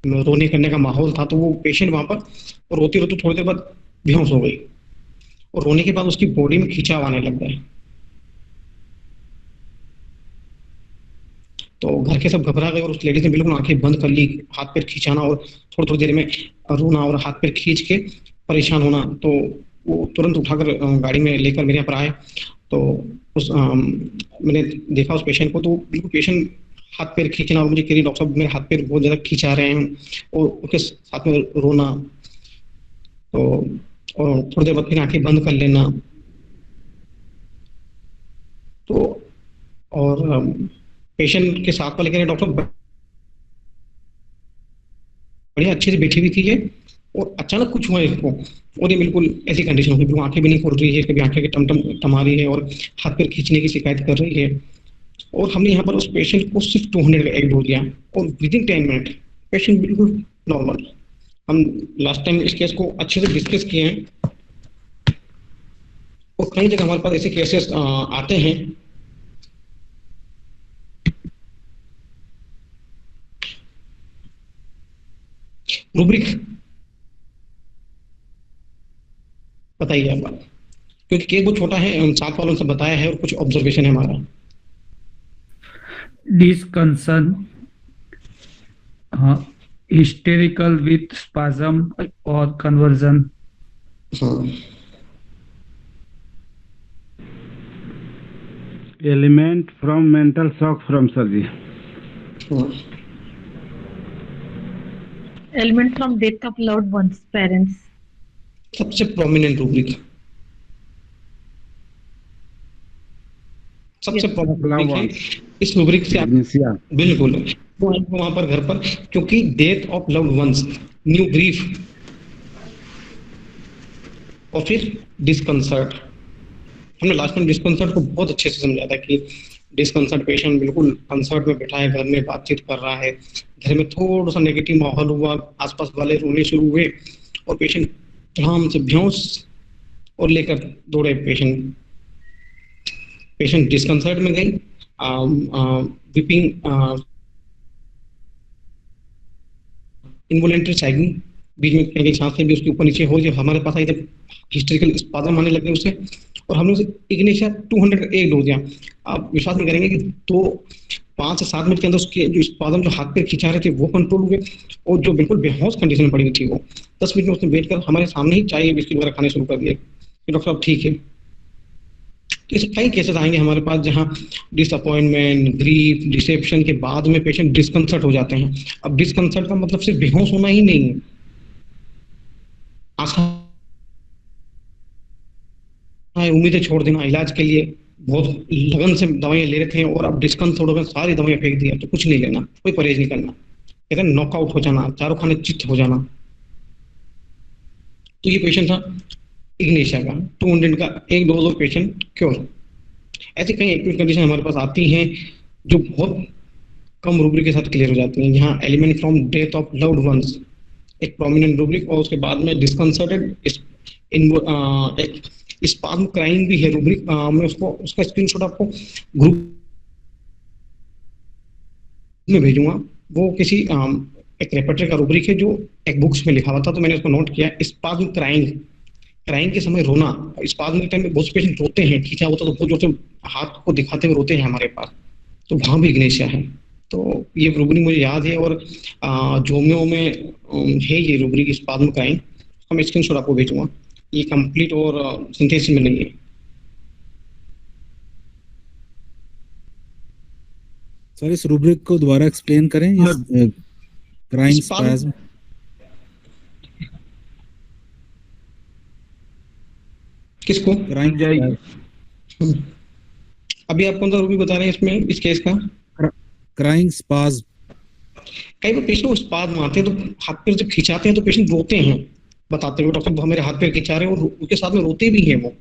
रोने करने का माहौल था तो वो पेशेंट वहाँ पर रोती रोती थोड़ी देर बाद बेहोश हो गई और रोने के बाद उसकी बॉडी में खिंचाव आने लग गया। तो घर के सब घबरा गए और उस लेडीज ने बिल्कुल आंखें बंद कर ली, हाथ पैर खींचाना और थोड़ी थोड़ी देर में रोना और हाथ पैर खींच के परेशान होना। तो वो तुरंत उठाकर गाड़ी में लेकर मेरे यहाँ पर आए। तो उस मैंने देखा उस पेशेंट को, तो बिल्कुल पेशेंट हाथ पैर खींचना और मुझे कह रही डॉक्टर साहब मेरे हाथ पैर बहुत ज़्यादा खींचा रहे हैं और उसके साथ में रोना। तो और थोड़ी देर बाद फिर आंखें बंद कर लेना। तो और पेशेंट के साथ वाले कह रहे डॉक्टर बढ़िया अच्छे से बैठी हुई थी ये और अचानक कुछ हुआ इसको और ये बिल्कुल ऐसी कंडीशन होगी, बिल्कुल आंखें भी नहीं खोल रही है, कभी आंखें के टमटम थमा रही है और हाथ पैर खींचने की शिकायत कर रही है। और हमने यहाँ पर उस पेशेंट को सिर्फ 200 का एक डोज दिया और विद इन 10 मिनट पेशेंट बिल्कुल नॉर्मल। हम लास्ट टाइम इस केस को अच्छे से डिस्कस किए हैं और कई जगह हमारे पास ऐसे केसेस आते हैं। रूब्रिक बताइए आप, क्योंकि केस बहुत छोटा है, साथ वालों से बताया है और कुछ ऑब्जर्वेशन है हमारा। दिस कंसर्न, हाँ हिस्टेरिकल विथ स्पाज्म और conversion. Element from mental shock from surgery. Element from death of loved ones parents. सबसे प्रोमिनेंट रूब्रिक, सबसे प्रोमिनेंट है इस रूब्रिक से आप बिल्कुल वहां पर घर पर, क्योंकि death of loved ones, new grief और फिर डिस्कंसर्ट। हमने लास्ट में डिस्कंसर्ट को बहुत अच्छे से समझा था कि डिस्कंसर्ट पेशेंट बिल्कुल कंसर्ट में बैठा है, घर में बातचीत कर रहा है, घर में थोड़ा सा नेगेटिव माहौल हुआ, आसपास वाले रोने शुरू हुए और पेशेंट आराम से बेहोश और लेकर दौड़े पेशेंट डिस्कंसर्ट में गई, वीपिंग, इनवॉलेंटरी सैगिंग, बीच में कहीं सांसें भी उसके ऊपर नीचे हो, जब हमारे पास आई तब हिस्टेरिकल स्पाज्म आने लगे उसे, और हमने उसे इग्नेशिया 201 डोज दिया। आप विश्वास नहीं करेंगे कि 5 से 7 मिनट के अंदर उसके जो स्पाज्म जो हाथ पे खिंचा रहे थे वो कंट्रोल हुए, और जो बिल्कुल बेहोश कंडीशन में पड़ी हुई थी वो 10 मिनट में उसने बैठ कर हमारे सामने ही चाय बिस्किट वगैरह खाने शुरू कर दिए कि डॉक्टर साहब ठीक है। तो ऐसे कई केसेस आएंगे हमारे पास जहाँ डिसअपॉइंटमेंट, ग्रीफ, डिसेप्शन के बाद में पेशेंट डिस्कंसर्ट हो जाते हैं। अब डिस्कंसर्ट का मतलब सिर्फ बेहोश होना ही नहीं है, आशा उम्मीदें छोड़ देना, इलाज के लिए बहुत लगन से दवाइयां ले रहे थे और अब डिस्कंसर्ट हो गए, सारी दवाइयां फेंक दी, तो कुछ नहीं लेना, कोई परहेज नहीं करना, कहते हैं नॉकआउट हो जाना, चारों खाने चित्त हो जाना। तो ये पेशेंट था इग्नेशिया का 200 का 1 डोज और पेशेंट क्योर। ऐसी कई एक्यूट कंडीशन हमारे पास आती हैं जो बहुत कम रूब्रिक के साथ क्लियर हो जाती हैं, जहाँ element from death of loved ones एक प्रोमिनेंट रूब्रिक, और उसके बाद में डिस्कंसर्टेड स्पाज्म क्राइंग भी है रूब्रिक। मैं उसका स्क्रीनशॉट आपको ग्रुप में भेजूंगा। वो किसी एक रेपर्टरी का रूब्रिक है जो एक बुक्स में लिखा हुआ था, तो मैंने उसको नोट किया। स्पाज्म क्राइंग के समय रोना, स्पाज्म के टाइम में बहुत से पेशेंट रोते हैं, खींचा होता तो बहुत जोर से हाथ को दिखाते हुए रोते हैं हमारे पास, तो वहां भी इग्नेशिया है। तो ये रूब्रिक मुझे याद है, और जोमियो में है ये रूब्रिक स्पाज्म क्राइंग, मैं स्क्रीनशॉट आपको भेजूंगा। ये कंप्लीट और सिंथेसिस में नहीं है। सर इस रूब्रिक को दोबारा एक्सप्लेन करें, क्राइंग स्पैज्म। किसको? Crying spasm. अभी आप कौन सा रूब्रिक बता रहे हैं इसमें, इस केस का? Crying spasm. कई बार पेशेंट को स्पाज्म आते हैं तो हाथ पैर जब खिंचाते हैं तो पेशेंट रोते हैं, बताते हुए डॉक्टर साहब मेरे हाथ पैर खिंचा रहे हैं, और उसके साथ में रोते भी हैं वो।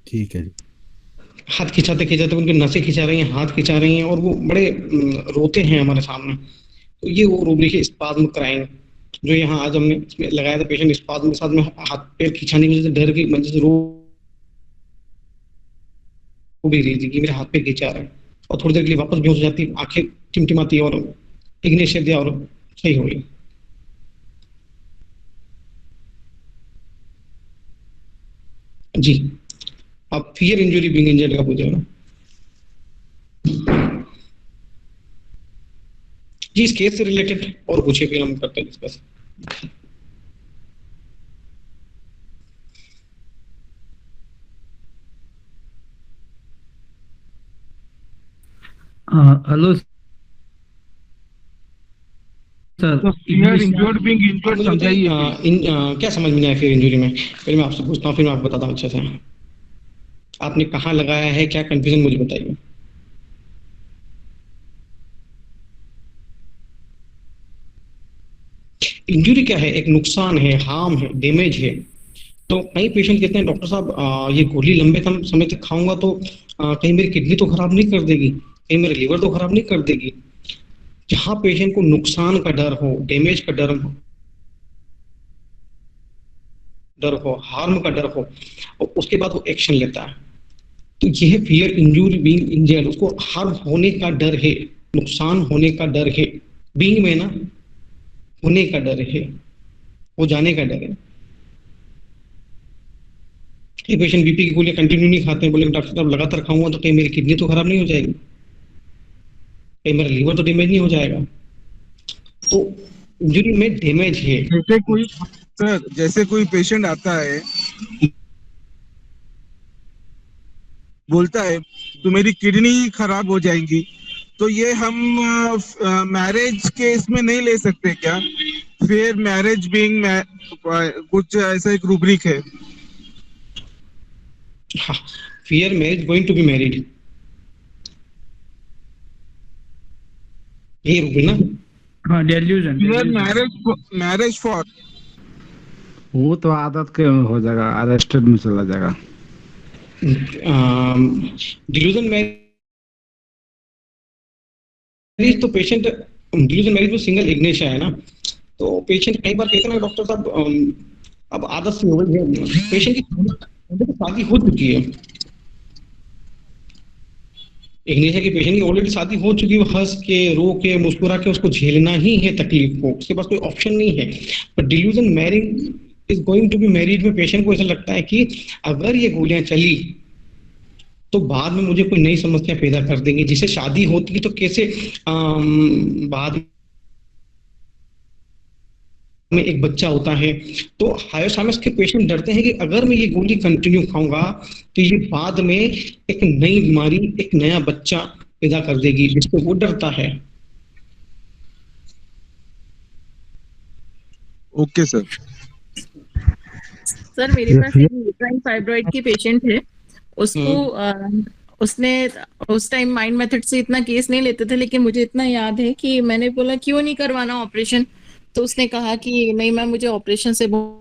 ठीक है। हाथ खिंचाते खिंचाते उनकी नसें खिंचा रही हैं, हाथ खिंचा रही हैं, और वो बड़े रोते हैं हमारे सामने। तो ये वो रूब्रिक है स्पाज्म क्राइंग, जो यहाँ आज हमने इसमें लगाया था। पेशेंट स्पाज्म के साथ में हाथ पैर खिंचाने की वजह से डर की वजह से रो भी रही थी कि मेरे हाथ पैर खिंचा रहे हैं, और थोड़ी देर के लिए वापस बेहोश हो जाती, आंखें टिमटिमाती और इग्नेशिया दिया और सही हो गई। जी, आप फियर इंजरी बीइंग इंजर्ड का पूछ रहे हो ना? जी, इस केस से रिलेटेड और पूछे, फिर हम करते हैं discuss. Hello sir, fear injured being injured समझाइए। क्या समझ में नहीं आया फियर इंजरी में? पहले मैं आपसे पूछता हूँ, फिर मैं आपको बताता हूँ अच्छे से। आपने कहाँ लगाया है, क्या कंफ्यूजन, मुझे बताइए। इंजरी क्या है? एक नुकसान है, हार्म है, डैमेज है। तो कई पेशेंट कहते हैं डॉक्टर साहब ये गोली लंबे समय तक खाऊंगा तो कहीं मेरी किडनी तो खराब नहीं कर देगी, कहीं मेरा लीवर तो खराब नहीं कर देगी। जहां पेशेंट को नुकसान का डर हो, डैमेज का डर हो, हार्म का डर हो, और उसके बाद वो एक्शन लेता है, तो यह फियर इंजरी बीइंग इंजर्ड, उसको हार्म होने का डर है, नुकसान होने का डर है। बीइंग में ना होने का डर है, हो जाने का डर है। ये पेशेंट बीपी की गोलियां कंटिन्यू नहीं खाते हैं, बोले डॉक्टर साहब लगातार खाऊंगा तो कहीं मेरी किडनी तो खराब नहीं हो जाएगी, कहीं मेरा लीवर तो डैमेज नहीं हो जाएगा। तो इंजरी में डैमेज है। जैसे कोई पेशेंट आता है बोलता है तो मेरी किडनी खराब हो जाएंगी, तो ये हम मैरिज के इसमें नहीं ले सकते क्या? फिर मैरिज बीइंग कुछ ऐसा एक रूब्रिक है। Fear marriage going to be married, ये रूब्रिक ना? हाँ, डेल्यूजन। मैरिज फॉर वो तो आदत के हो जाएगा, अरेस्टेड में चला जाएगा। डिल्यूजन मैरिज तो पेशेंट, डिल्यूजन मैरिज में सिंगल इग्निशन है ना, तो पेशेंट कई बार कहते हैं ना डॉक्टर साहब अब आदत से हो गई है, पेशेंट की शादी हो चुकी है, इग्निशन की पेशेंट की ऑलरेडी शादी हो चुकी है, हंस के रो के मुस्कुरा के उसको झेलना ही है तकलीफ को, उसके पास कोई ऑप्शन नहीं है। पर delusion marriage is going to be married में पेशेंट को ऐसा लगता है कि अगर ये गोलियां चली तो बाद में मुझे कोई नई समस्या पैदा कर देंगी, जिसे शादी होती है तो कैसे बाद में एक बच्चा होता है, तो हायोसाइनस के पेशेंट डरते हैं कि अगर मैं ये गोली कंटिन्यू खाऊंगा तो ये बाद में एक नई बीमारी, एक नया बच्चा पैदा कर देगी, जिसको वो डरता है। Okay sir. सर मेरे पास एक यूट्राइन फाइब्रॉइड की पेशेंट है, उसको उसने उस टाइम माइंड मेथड से इतना केस नहीं लेते थे, लेकिन मुझे इतना याद है कि मैंने बोला क्यों नहीं करवाना ऑपरेशन, तो उसने कहा कि नहीं मैम मुझे ऑपरेशन से बहुत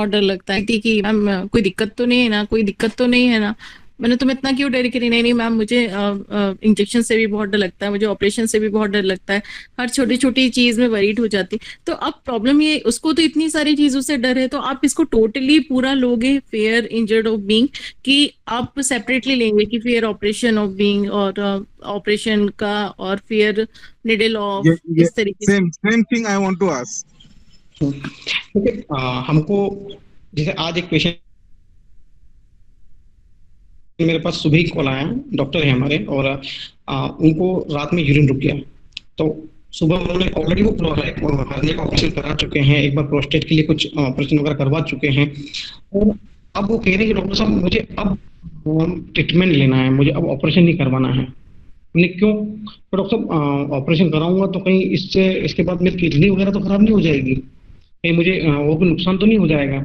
डर लगता है कि मैम कोई दिक्कत तो नहीं है ना, कोई दिक्कत तो नहीं है ना। मैंने तुम इतना क्यों डर करी? नहीं मैम मुझे इंजेक्शन से भी बहुत डर लगता है, मुझे ऑपरेशन से भी बहुत डर लगता है, हर छोटी छोटी चीज में वरीड हो जाती। तो अब प्रॉब्लम ये, उसको तो इतनी सारी चीजों से डर है, तो आप इसको टोटली पूरा लोगे फेयर इंजर्ड ऑफ बीइंग, कि आप सेपरेटली लेंगे कि फेयर ऑपरेशन ऑफ बीइंग और ऑपरेशन का और फेयर निडल ऑफ, इस तरीके से? Same thing I want to ask. हमको जैसे आज एक पेशेंट मेरे पास सुबह ही कॉल आया, डॉक्टर है हमारे, और उनको रात में यूरिन रुक गया, तो सुबह उन्होंने ऑलरेडी वो हर्निया का ऑपरेशन करा चुके हैं, एक बार प्रोस्टेट के लिए कुछ ऑपरेशन वगैरह करवा चुके हैं, और अब वो कह रहे हैं कि डॉक्टर साहब मुझे अब ट्रीटमेंट लेना है, मुझे अब ऑपरेशन नहीं करवाना है। मैंने क्यों? तो डॉक्टर साहब ऑपरेशन कराऊंगा तो कहीं इससे इसके बाद मेरी किडनी वगैरह तो खराब नहीं हो जाएगी, कहीं मुझे वो कोई नुकसान तो नहीं हो जाएगा।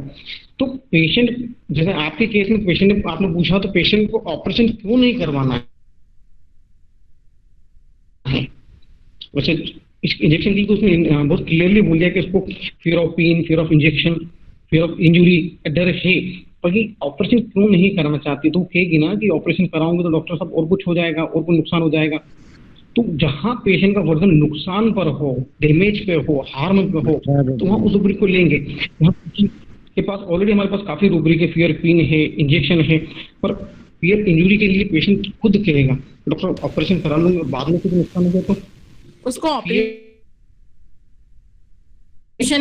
तो पेशेंट, जैसे आपके केस में पेशेंट ने आपने पूछा, तो पेशेंट को ऑपरेशन क्यों नहीं करवाना है? वैसे इस इंजेक्शन की तो उसने बहुत क्लियरली बोल दिया कि उसको fear of pain, fear of injection, fear of injury डर है, पर ऑपरेशन क्यों नहीं कराना चाहती? तो कहेगी ना कि ऑपरेशन कराऊंगे तो डॉक्टर साहब और कुछ हो जाएगा, और कोई नुकसान हो जाएगा। तो जहां पेशेंट का वर्जन नुकसान पर हो, डैमेज पे हो, हार्म पे हो, तो वहां उस रूब्रिक को लेंगे। के पास ऑलरेडी हमारे पास काफी रूब्रिक है, फियर पिन है, इंजेक्शन है, पर फियर इंजरी के लिए पेशेंट खुद कहेगा डॉक्टर ऑपरेशन करा लूंगा, बाद में कुछ नुकसान हो जाए तो उसको ऑपरेशन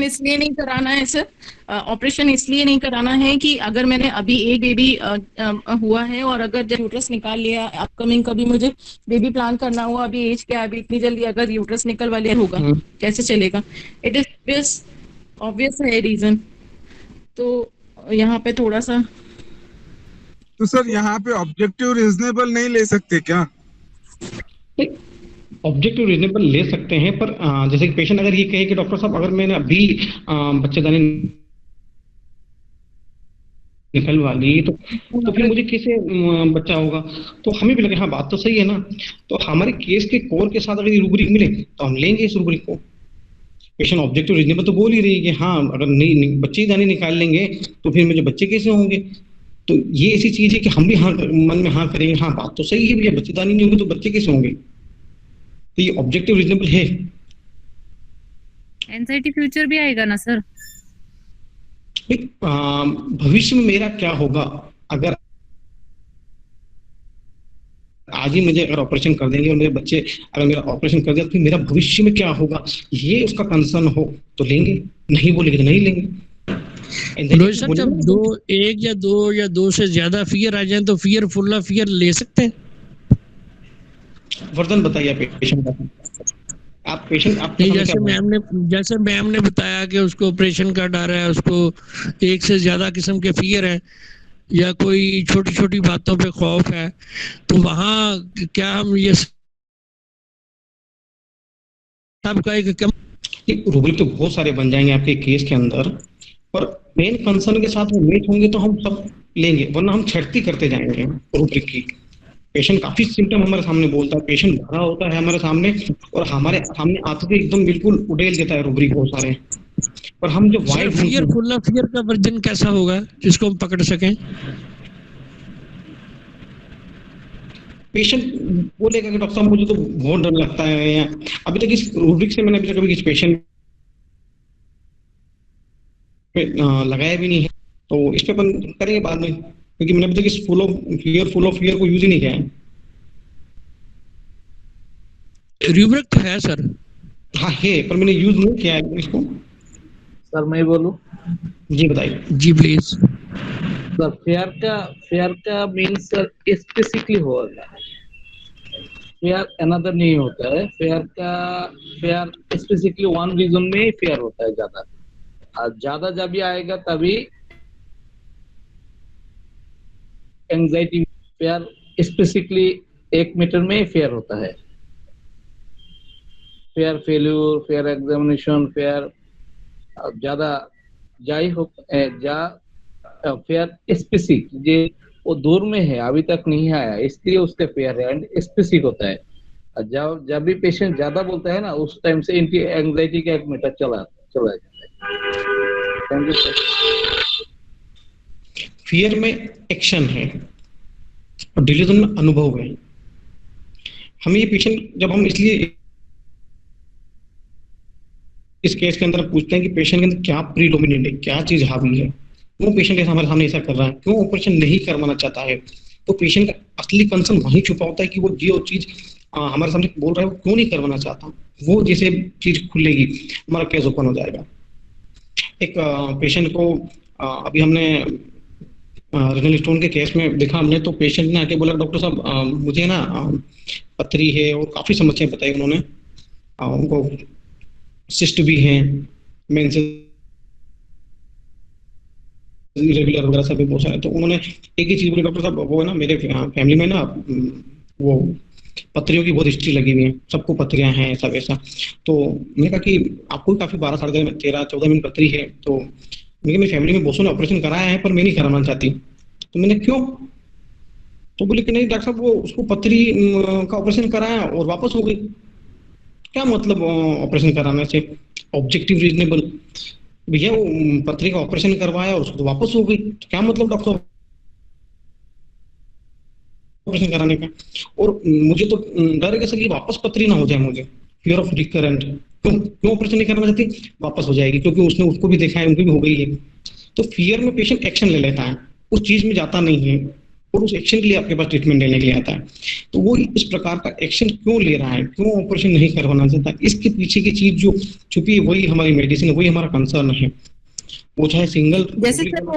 इसलिए नहीं कराना है सर, ऑपरेशन इसलिए नहीं कराना है कि अगर मैंने अभी एक बेबी हुआ है और अगर जब यूट्रस निकाल लिया, अपकमिंग कभी मुझे बेबी प्लान करना हुआ, अभी एज क्या है, अभी इतनी जल्दी अगर यूट्रस निकलवा लिया होगा कैसे चलेगा? इट इज ऑब्वियस है रीजन। तो यहाँ पे थोड़ा सा, तो सर यहाँ पे ऑब्जेक्टिव रीजनेबल नहीं ले सकते क्या? ऑब्जेक्टिव रीजनेबल ले सकते हैं, पर जैसे कि पेशेंट अगर ये कहे कि डॉक्टर साहब अगर मैंने अभी बच्चेदानी निकलवा ली तो फिर मुझे कैसे बच्चा होगा? तो हमें भी लगे हाँ बात तो सही है ना, तो हमारे केस के कोर के साथ अगर ये रूब्रिक मिले तो हम लेंगे इस रूब्रिक को। पेशेंट ऑब्जेक्टिव रीजनेबल तो बोल ही रही है कि हाँ अगर नहीं बच्चे ही दाने निकाल लेंगे तो फिर मुझे बच्चे कैसे होंगे? तो ये ऐसी चीज है कि हम भी हाँ मन में हाँ करेंगे, हाँ बात तो सही है भैया, बच्चेदानी नहीं होंगे तो बच्चे कैसे होंगे? तो ये ऑब्जेक्टिव रीजनेबल है। एंजाइटी फ्यूचर भी आएगा ना सर? भविष्य में मेरा क्या होगा अगर आज ही मुझे अगर ऑपरेशन कर देंगे और मेरे बच्चे अगर मेरा ऑपरेशन कर दिया तो फिर मेरा भविष्य में क्या होगा, ये उसका कंसर्न हो तो लेंगे, नहीं बोलेंगे तो नहीं लेंगे। रोहित सर जब एक या दो से ज्यादा फियर आ जाए तो फियर ले सकते हैं? वर्धन बताइए पेशेंट का। आप पेशेंट आपके नहीं, सामने क्या जैसे मैम ने बताया कि उसको ऑपरेशन का डर है, उसको एक से ज्यादा किस्म के फियर है या कोई छोटी छोटी बातों पे खौफ है, तो वहाँ क्या हम ये सबका एक कम रूब्रिक तो बहुत सारे बन जाएंगे आपके केस के अंदर, पर मेन कंसर्न के साथ वो मेट होंगे तो हम सब लेंगे, वरना हम छटती करते जाएंगे रूब्रिक की। पेशेंट काफी सिम्टम हमारे सामने बोलता है, पेशेंट भरा होता है हमारे सामने और हमारे सामने आते थे एकदम बिल्कुल उड़ेल देता है रूब्रिक बहुत सारे, पर हम जो वाइड फियर खुला फियर का वर्जन कैसा होगा जिसको हम पकड़ सकें? पेशेंट बोलेगा कि डॉक्टर साहब मुझे तो बहुत डर लगता है, या अभी तक इस रूब्रिक से मैंने अभी तक कभी किसी पेशेंट लगाया भी नहीं है, तो इस पे अपन करेंगे बाद में, क्योंकि मैंने अभी तक इस फुल ऑफ फियर को यूज ही नहीं किया है। रूब्रिक तो है सर? हाँ है, पर मैंने यूज नहीं किया है इसको। सर मैं बोलूं? जी बताइए। जी प्लीज। सर फेयर का मीन्स स्पेसिफिकली होगा, फेयर अनदर नहीं होता है। फेयर स्पेसिफिकली वन रीजन में फेयर होता है ज्यादा, और ज्यादा जब भी आएगा तभी एंजाइटी। फेयर स्पेसिफिकली 1 मीटर में फेयर होता है, fair failure, fair examination, fair ज्यादा जाई हो फेयर स्पेसिफिक जे वो दूर में है अभी तक नहीं आया, इसलिए उसका फेयर है एंड स्पेसिफिक होता है। जब भी पेशेंट ज्यादा बोलता है ना, उस टाइम से इनकी एंजाइटी का 1 मीटर चला जाता है। Thank you sir. फियर में एक्शन है और डिलीजन में अनुभव है। हम ये पेशेंट जब हम इसलिए इस केस के अंदर पूछते हैं कि पेशेंट के अंदर क्या प्रीडोमिनेंट है, क्या चीज हावी है, क्यों पेशेंट ऐसा हमारे सामने ऐसा कर रहा है, क्यों ऑपरेशन नहीं करवाना चाहता है, तो पेशेंट का असली कंसर्न वहीं छुपा होता है कि वो जो चीज हमारे सामने बोल रहा है वो क्यों नहीं करवाना चाहता। वो जैसे चीज खुलेगी हमारा केस ओपन हो जाएगा। एक पेशेंट को अभी हमने रीनल स्टोन के केस में देखा हमने, तो पेशेंट ने आके बोला डॉक्टर साहब मुझे ना पथरी है और काफी समस्याएं बताई उन्होंने, उनको सिस्ट भी है, मेंसेस इरेगुलर वगैरह सब बहुत सारे। तो उन्होंने एक ही चीज बोली डॉक्टर साहब वो है ना मेरे फैमिली में ना वो पथरियों की बहुत हिस्ट्री लगी हुई है, सबको पथरियां हैं ऐसा वैसा। तो मैंने कहा कि आपको भी काफी 12 साढ़े 13-14 मिनट पथरी है, तो मेरी फैमिली में बहुत ने ऑपरेशन कराया है पर मैं नहीं कराना चाहती। तो मैंने क्यों? तो बोले कि नहीं डॉक्टर साहब वो उसको पथरी का ऑपरेशन कराया और वापस हो गई। क्या मतलब ऑपरेशन कराने से? ऑब्जेक्टिव रीजनेबल भैया, वो पथरी का ऑपरेशन करवाया और उसको तो वापस हो गई, तो क्या मतलब डॉक्टर ऑपरेशन कराने का? और मुझे तो डर है कि सर ये वापस पथरी ना हो जाए, मुझे फियर ऑफ रिकरेंट। क्यों ऑपरेशन नहीं करना चाहती? वापस हो जाएगी, क्योंकि उसने उसको भी देखा है, उनकी भी हो गई है। तो फियर में पेशेंट एक्शन ले लेता है, उस चीज में जाता नहीं है और उस एक्शन के लिए आपके पास ट्रीटमेंट लेने के लिए आता है। तो वो इस प्रकार का एक्शन क्यों ले रहा है, क्यों ऑपरेशन नहीं करवाना चाहता, इसके पीछे की चीज जो छुपी है वही हमारी मेडिसिन है, वही हमारा कंसर्न है। वो चाहे सिंगल जैसे सर वो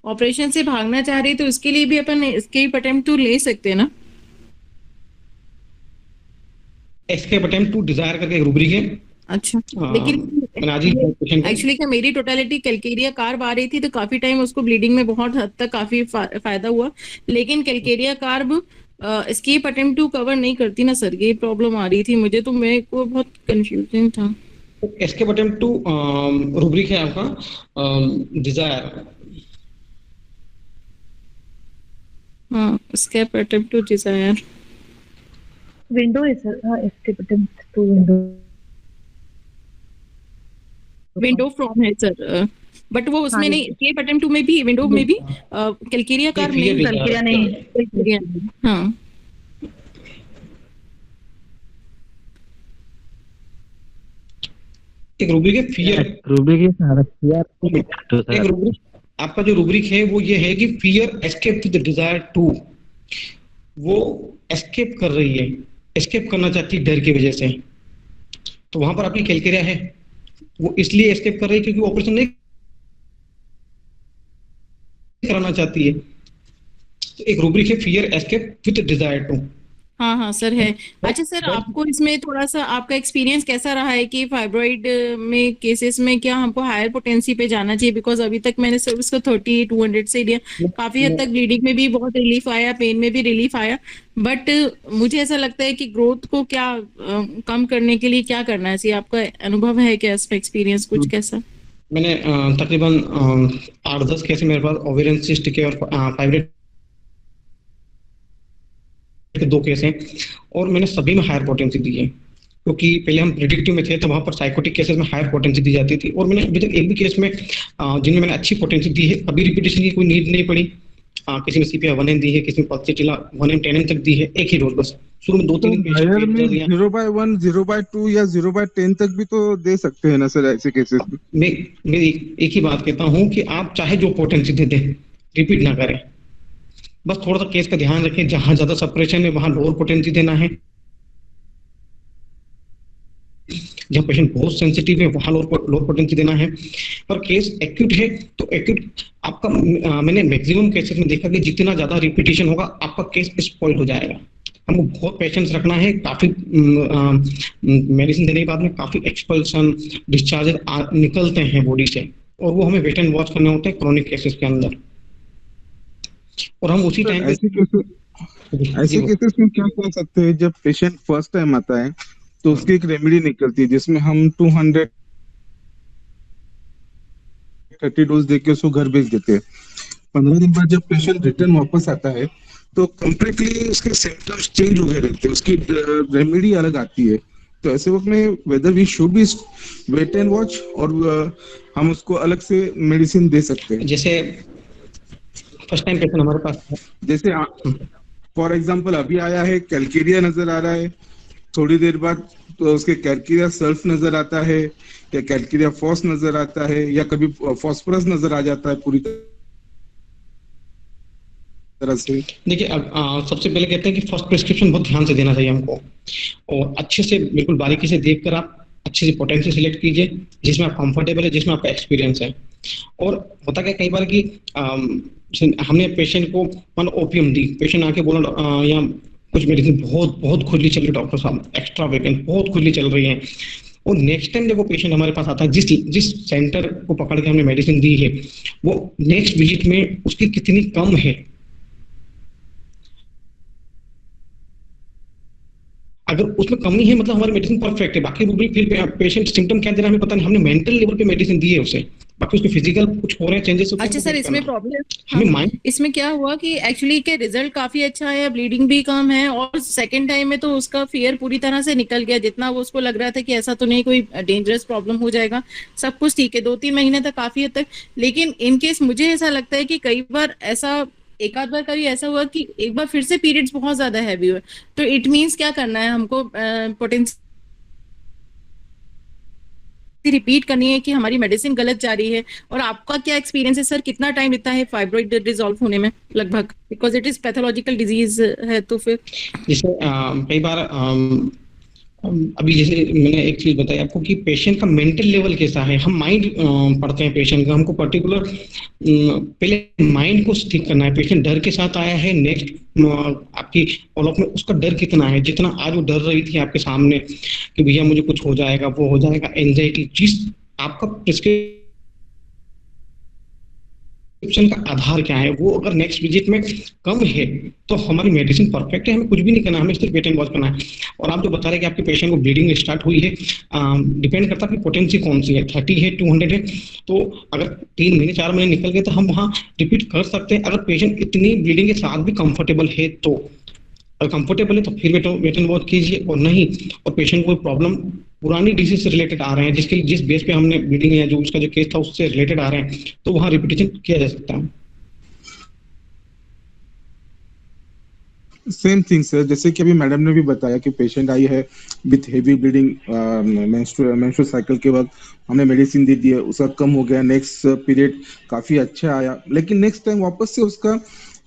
ऑपरेशन से भागना चाह रही, तो उसके लिए भी अपन एस्केप अटेम्प्ट टू ले सकते हैं ना? एस्केप अटेम्प्ट टू डिजायर करके एक रूब्रिक है। अच्छा, लेकिन एक्चुअली क्या मेरी टोटलिटी कैलकेरिया कार्ब आ रही थी, तो काफी टाइम उसको ब्लीडिंग में बहुत हद तक काफी फायदा हुआ, लेकिन calcarea carb escape attempt to cover नहीं करती ना सर, ये प्रॉब्लम आ रही थी मुझे, तो मेरे को बहुत कंफ्यूजन था। एस्केप अटेम्प्ट टू रूब्रिक है आपका डिजायर। हाँ, escape attempt to desire window है सर। हाँ, escape attempt to window from है सर, बट वो उसमें नहीं, एस्केप अटेम्प्ट टू में भी विंडो में भी कैलकेरिया कार्ब नहीं, कैलकेरिया नहीं, कैलकेरिया। हाँ, एक रूब्रिक है फियर। रूब्रिक है एक रूब्रिक आपका जो रूब्रिक है वो ये है कि fear escape to the desire to, वो एस्केप कर रही है, एस्केप करना चाहती है डर की वजह से। तो वहां पर आपकी कैलकेरिया है, वो इसलिए एस्केप कर रही है क्योंकि वो ऑपरेशन नहीं कराना चाहती है। तो एक रूब्रिक है fear escape with desire to, हाँ हाँ सर है। अच्छा सर, आपको इसमें थोड़ा सा आपका एक्सपीरियंस कैसा रहा है कि फाइब्रॉइड में केसेस में क्या हमको हायर पोटेंसी पे जाना चाहिए? बिकॉज अभी तक मैंने सिर्फ इसको 30-200 से लिया, काफी हद तक ब्लीडिंग में भी बहुत रिलीफ आया, पेन में भी रिलीफ आया, बट मुझे ऐसा लगता है कि ग्रोथ को क्या कम करने के लिए क्या करना चाहिए? आपका अनुभव है क्या इसमें, एक्सपीरियंस कुछ कैसा? मैंने तकरीबन 8-10 केस मेरे पास ओवेरियन सिस्ट के और फाइब्रॉइड के 2 केस हैं, और मैंने सभी में हायर पोटेंसी दी है, क्योंकि पहले हम प्रिडिक्टिव में थे तो वहां पर साइकोटिक केसेस में हायर पोटेंसी दी जाती थी, और मैंने अभी तक एक भी केस में जिनमें मैंने अच्छी पोटेंसी दी है, अभी रिपीटेशन की कोई नीड नहीं पड़ी। किसी में CPR 1M दी है, किसी में पल्सेटिला 1M 10M तक दी है, एक ही डोज बस। शुरू में 2-3 हायर में 0/1, 0/2 या 0/10 तक भी तो दे सकते हैं ना सर ऐसे केसेस में? मैं एक ही बात कहता हूँ कि आप चाहे जो पोटेंसी दे दें, रिपीट ना करें, बस थोड़ा सा केस का ध्यान रखें, जहां ज्यादा सप्रेशन है वहां लोअर पोटेंसी देना है, जहां पेशेंट बहुत सेंसिटिव है वहां लोअर पोटेंसी देना है। पर केस एक्यूट है तो एक्यूट आपका मैंने मैक्सिमम केसेस में देखा कि जितना ज्यादा रिपीटिशन होगा आपका केस स्पॉइल हो जाएगा। हमको बहुत पेशेंस रखना है, काफी मेडिसिन देने के बाद में काफी एक्सपल्सन डिस्चार्जेस निकलते हैं बॉडी से, और वो हमें वेट एंड वॉच करने होते हैं क्रोनिक केसेस के अंदर, और हम उसी टाइम ऐसे केसेस में क्या कर सकते हैं? जब पेशेंट फर्स्ट टाइम आता है तो उसकी एक रेमेडी निकलती है जिसमें हम 230 डोज देके उसको घर भेज देते हैं। 15 दिन बाद जब पेशेंट रिटर्न वापस आता है तो कम्प्लीटली उसके सिम्टम्स चेंज हो गए रहते हैं, उसकी रेमेडी अलग आती है। तो ऐसे वक्त में whether we should be wait and watch, और हम उसको अलग से मेडिसिन दे सकते हैं। जैसे फर्स्ट टाइम पेशेंट हमारे पास है, जैसे फॉर एग्जांपल अभी आया है, कैलकेरिया नजर आ रहा है, थोड़ी देर बाद तो उसके कैलकेरिया सल्फ नजर आता है, या कैलकेरिया फॉस नजर आता है, या कभी फॉस्फोरस नजर आ जाता है पूरी तरह से। देखिए अब सबसे पहले कहते हैं कि फर्स्ट प्रिस्क्रिप्शन बहुत ध्यान से देना चाहिए हमको, और अच्छे से बिल्कुल बारीकी से देखकर आप अच्छे से पोटेंसी सिलेक्ट कीजिए जिसमें आप कंफर्टेबल है, जिसमें आपका एक्सपीरियंस है। और होता क्या कई बार कि हमने पेशेंट को मान ओपीएम दी, पेशेंट आके बोला या कुछ मेडिसिन बहुत खुजली चल रही डॉक्टर साहब, एक्स्ट्रा वेकेंट बहुत खुजली चल रही है, और नेक्स्ट टाइम जब वो पेशेंट हमारे पास आता है, जिस सेंटर को पकड़ के हमने मेडिसिन दी है वो नेक्स्ट विजिट में उसकी कितनी कम है, अगर उसमें कमी है मतलब हमारी मेडिसिन परफेक्ट है, बाकी रूबी फिर पेशेंट सिम्टम क्या दे रहा है हमें पता नहीं, हमने मेंटल लेवल पे मेडिसिन दी है उसे, बाकी उसके फिजिकल कुछ हो रहे हैं चेंजेस। अच्छा सर, इसमें प्रॉब्लम इसमें क्या हुआ कि एक्चुअली के रिजल्ट काफी अच्छा है, ब्लीडिंग भी कम है, और सेकंड टाइम में तो उसका फियर पूरी तरह से निकल गया, जितना वो उसको लग रहा था कि ऐसा तो नहीं कोई डेंजरस प्रॉब्लम हो जाएगा, सब कुछ ठीक है 2-3 महीने तक काफी हद तक। लेकिन इन केस मुझे ऐसा लगता है कि कई बार ऐसा एक आध बार कभी ऐसा हुआ कि एक बार फिर से पीरियड्स बहुत ज्यादा हैवी हुए, तो इट मींस क्या करना है हमको? पोटेंसी रिपीट करनी है कि हमारी मेडिसिन गलत जा रही है? और आपका क्या एक्सपीरियंस है सर, कितना टाइम लगता है फाइब्रॉइड डिसॉल्व होने में लगभग, because it is pathological disease है? तो फिर जैसे कई बार अभी जैसे मैंने एक चीज बताई आपको कि पेशेंट का मेंटल लेवल कैसा है, हम माइंड पढ़ते हैं पेशेंट का, हमको पर्टिकुलर पहले माइंड को ठीक करना है। पेशेंट डर के साथ आया है, नेक्स्ट आपकी फॉलोअप में उसका डर कितना है, जितना आज वो डर रही थी आपके सामने कि भैया मुझे कुछ हो जाएगा, वो हो जाएगा, एंजाइटी, जिस आपका प्रिस्क्रिप्शन का आधार क्या है, वो अगर नेक्स्ट विजिट में कम है तो हमारी मेडिसिन परफेक्ट है, हमें कुछ भी नहीं करना, हमें सिर्फ वेट एंड वॉच करना है। और आप जो बता रहे हैं कि आपके पेशेंट को ब्लीडिंग स्टार्ट हुई है, डिपेंड करता है कि पोटेंसी कौन सी है, 30 है 200 है, तो अगर 3 महीने 4 महीने निकल गए तो हम वहाँ रिपीट कर सकते हैं। अगर पेशेंट इतनी ब्लीडिंग के साथ भी कंफर्टेबल है तो, अगर कंफर्टेबल है तो फिर वेट एंड वॉच कीजिए, और नहीं और पेशेंट को प्रॉब्लम पुरानी डिजीज से रिलेटेड आ रहे हैं, जिस बेस पे हमने ब्लीडिंग या जो उसका जो केस था उससे रिलेटेड आ रहे हैं, तो वहाँ रिपीटेशन किया जा सकता है। सेम थिंग सर, जैसे कि अभी मैडम ने भी बताया कि पेशेंट आई है with heavy bleeding menstrual cycle के वक्त, हमने मेडिसिन दे दी है, उसका कम हो गया, नेक्स्ट पीरियड काफी अच्छा आया, लेकिन नेक्स्ट टाइम वापस से उसका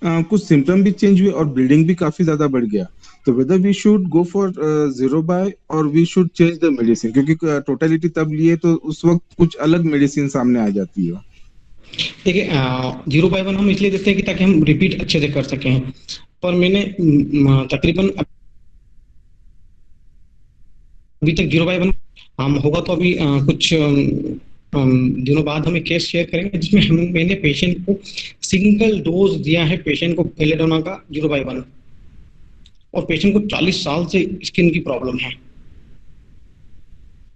कुछ सिम्टम भी चेंज हुए और ब्लीडिंग भी काफी ज्यादा बढ़ गया। तो whether we should go for 0/, और we should change the medicine, क्योंकि टोटलिटी तब लिए तो उस वक्त कुछ अलग मेडिसिन सामने आ जाती है। देखिए 0/1 हम इसलिए देते हैं कि ताकि हम रिपीट अच्छे से कर सकें, पर मैंने तकरीबन अभी तक 0/1 होगा तो अभी कुछ दिनों बाद हम एक केस शेयर करेंगे जिसमें मैंने पेशेंट को सिंगल डोज दिया है पेशेंट को बेलेडोना का 0/1 और पेशेंट को 40 साल से स्किन की प्रॉब्लम है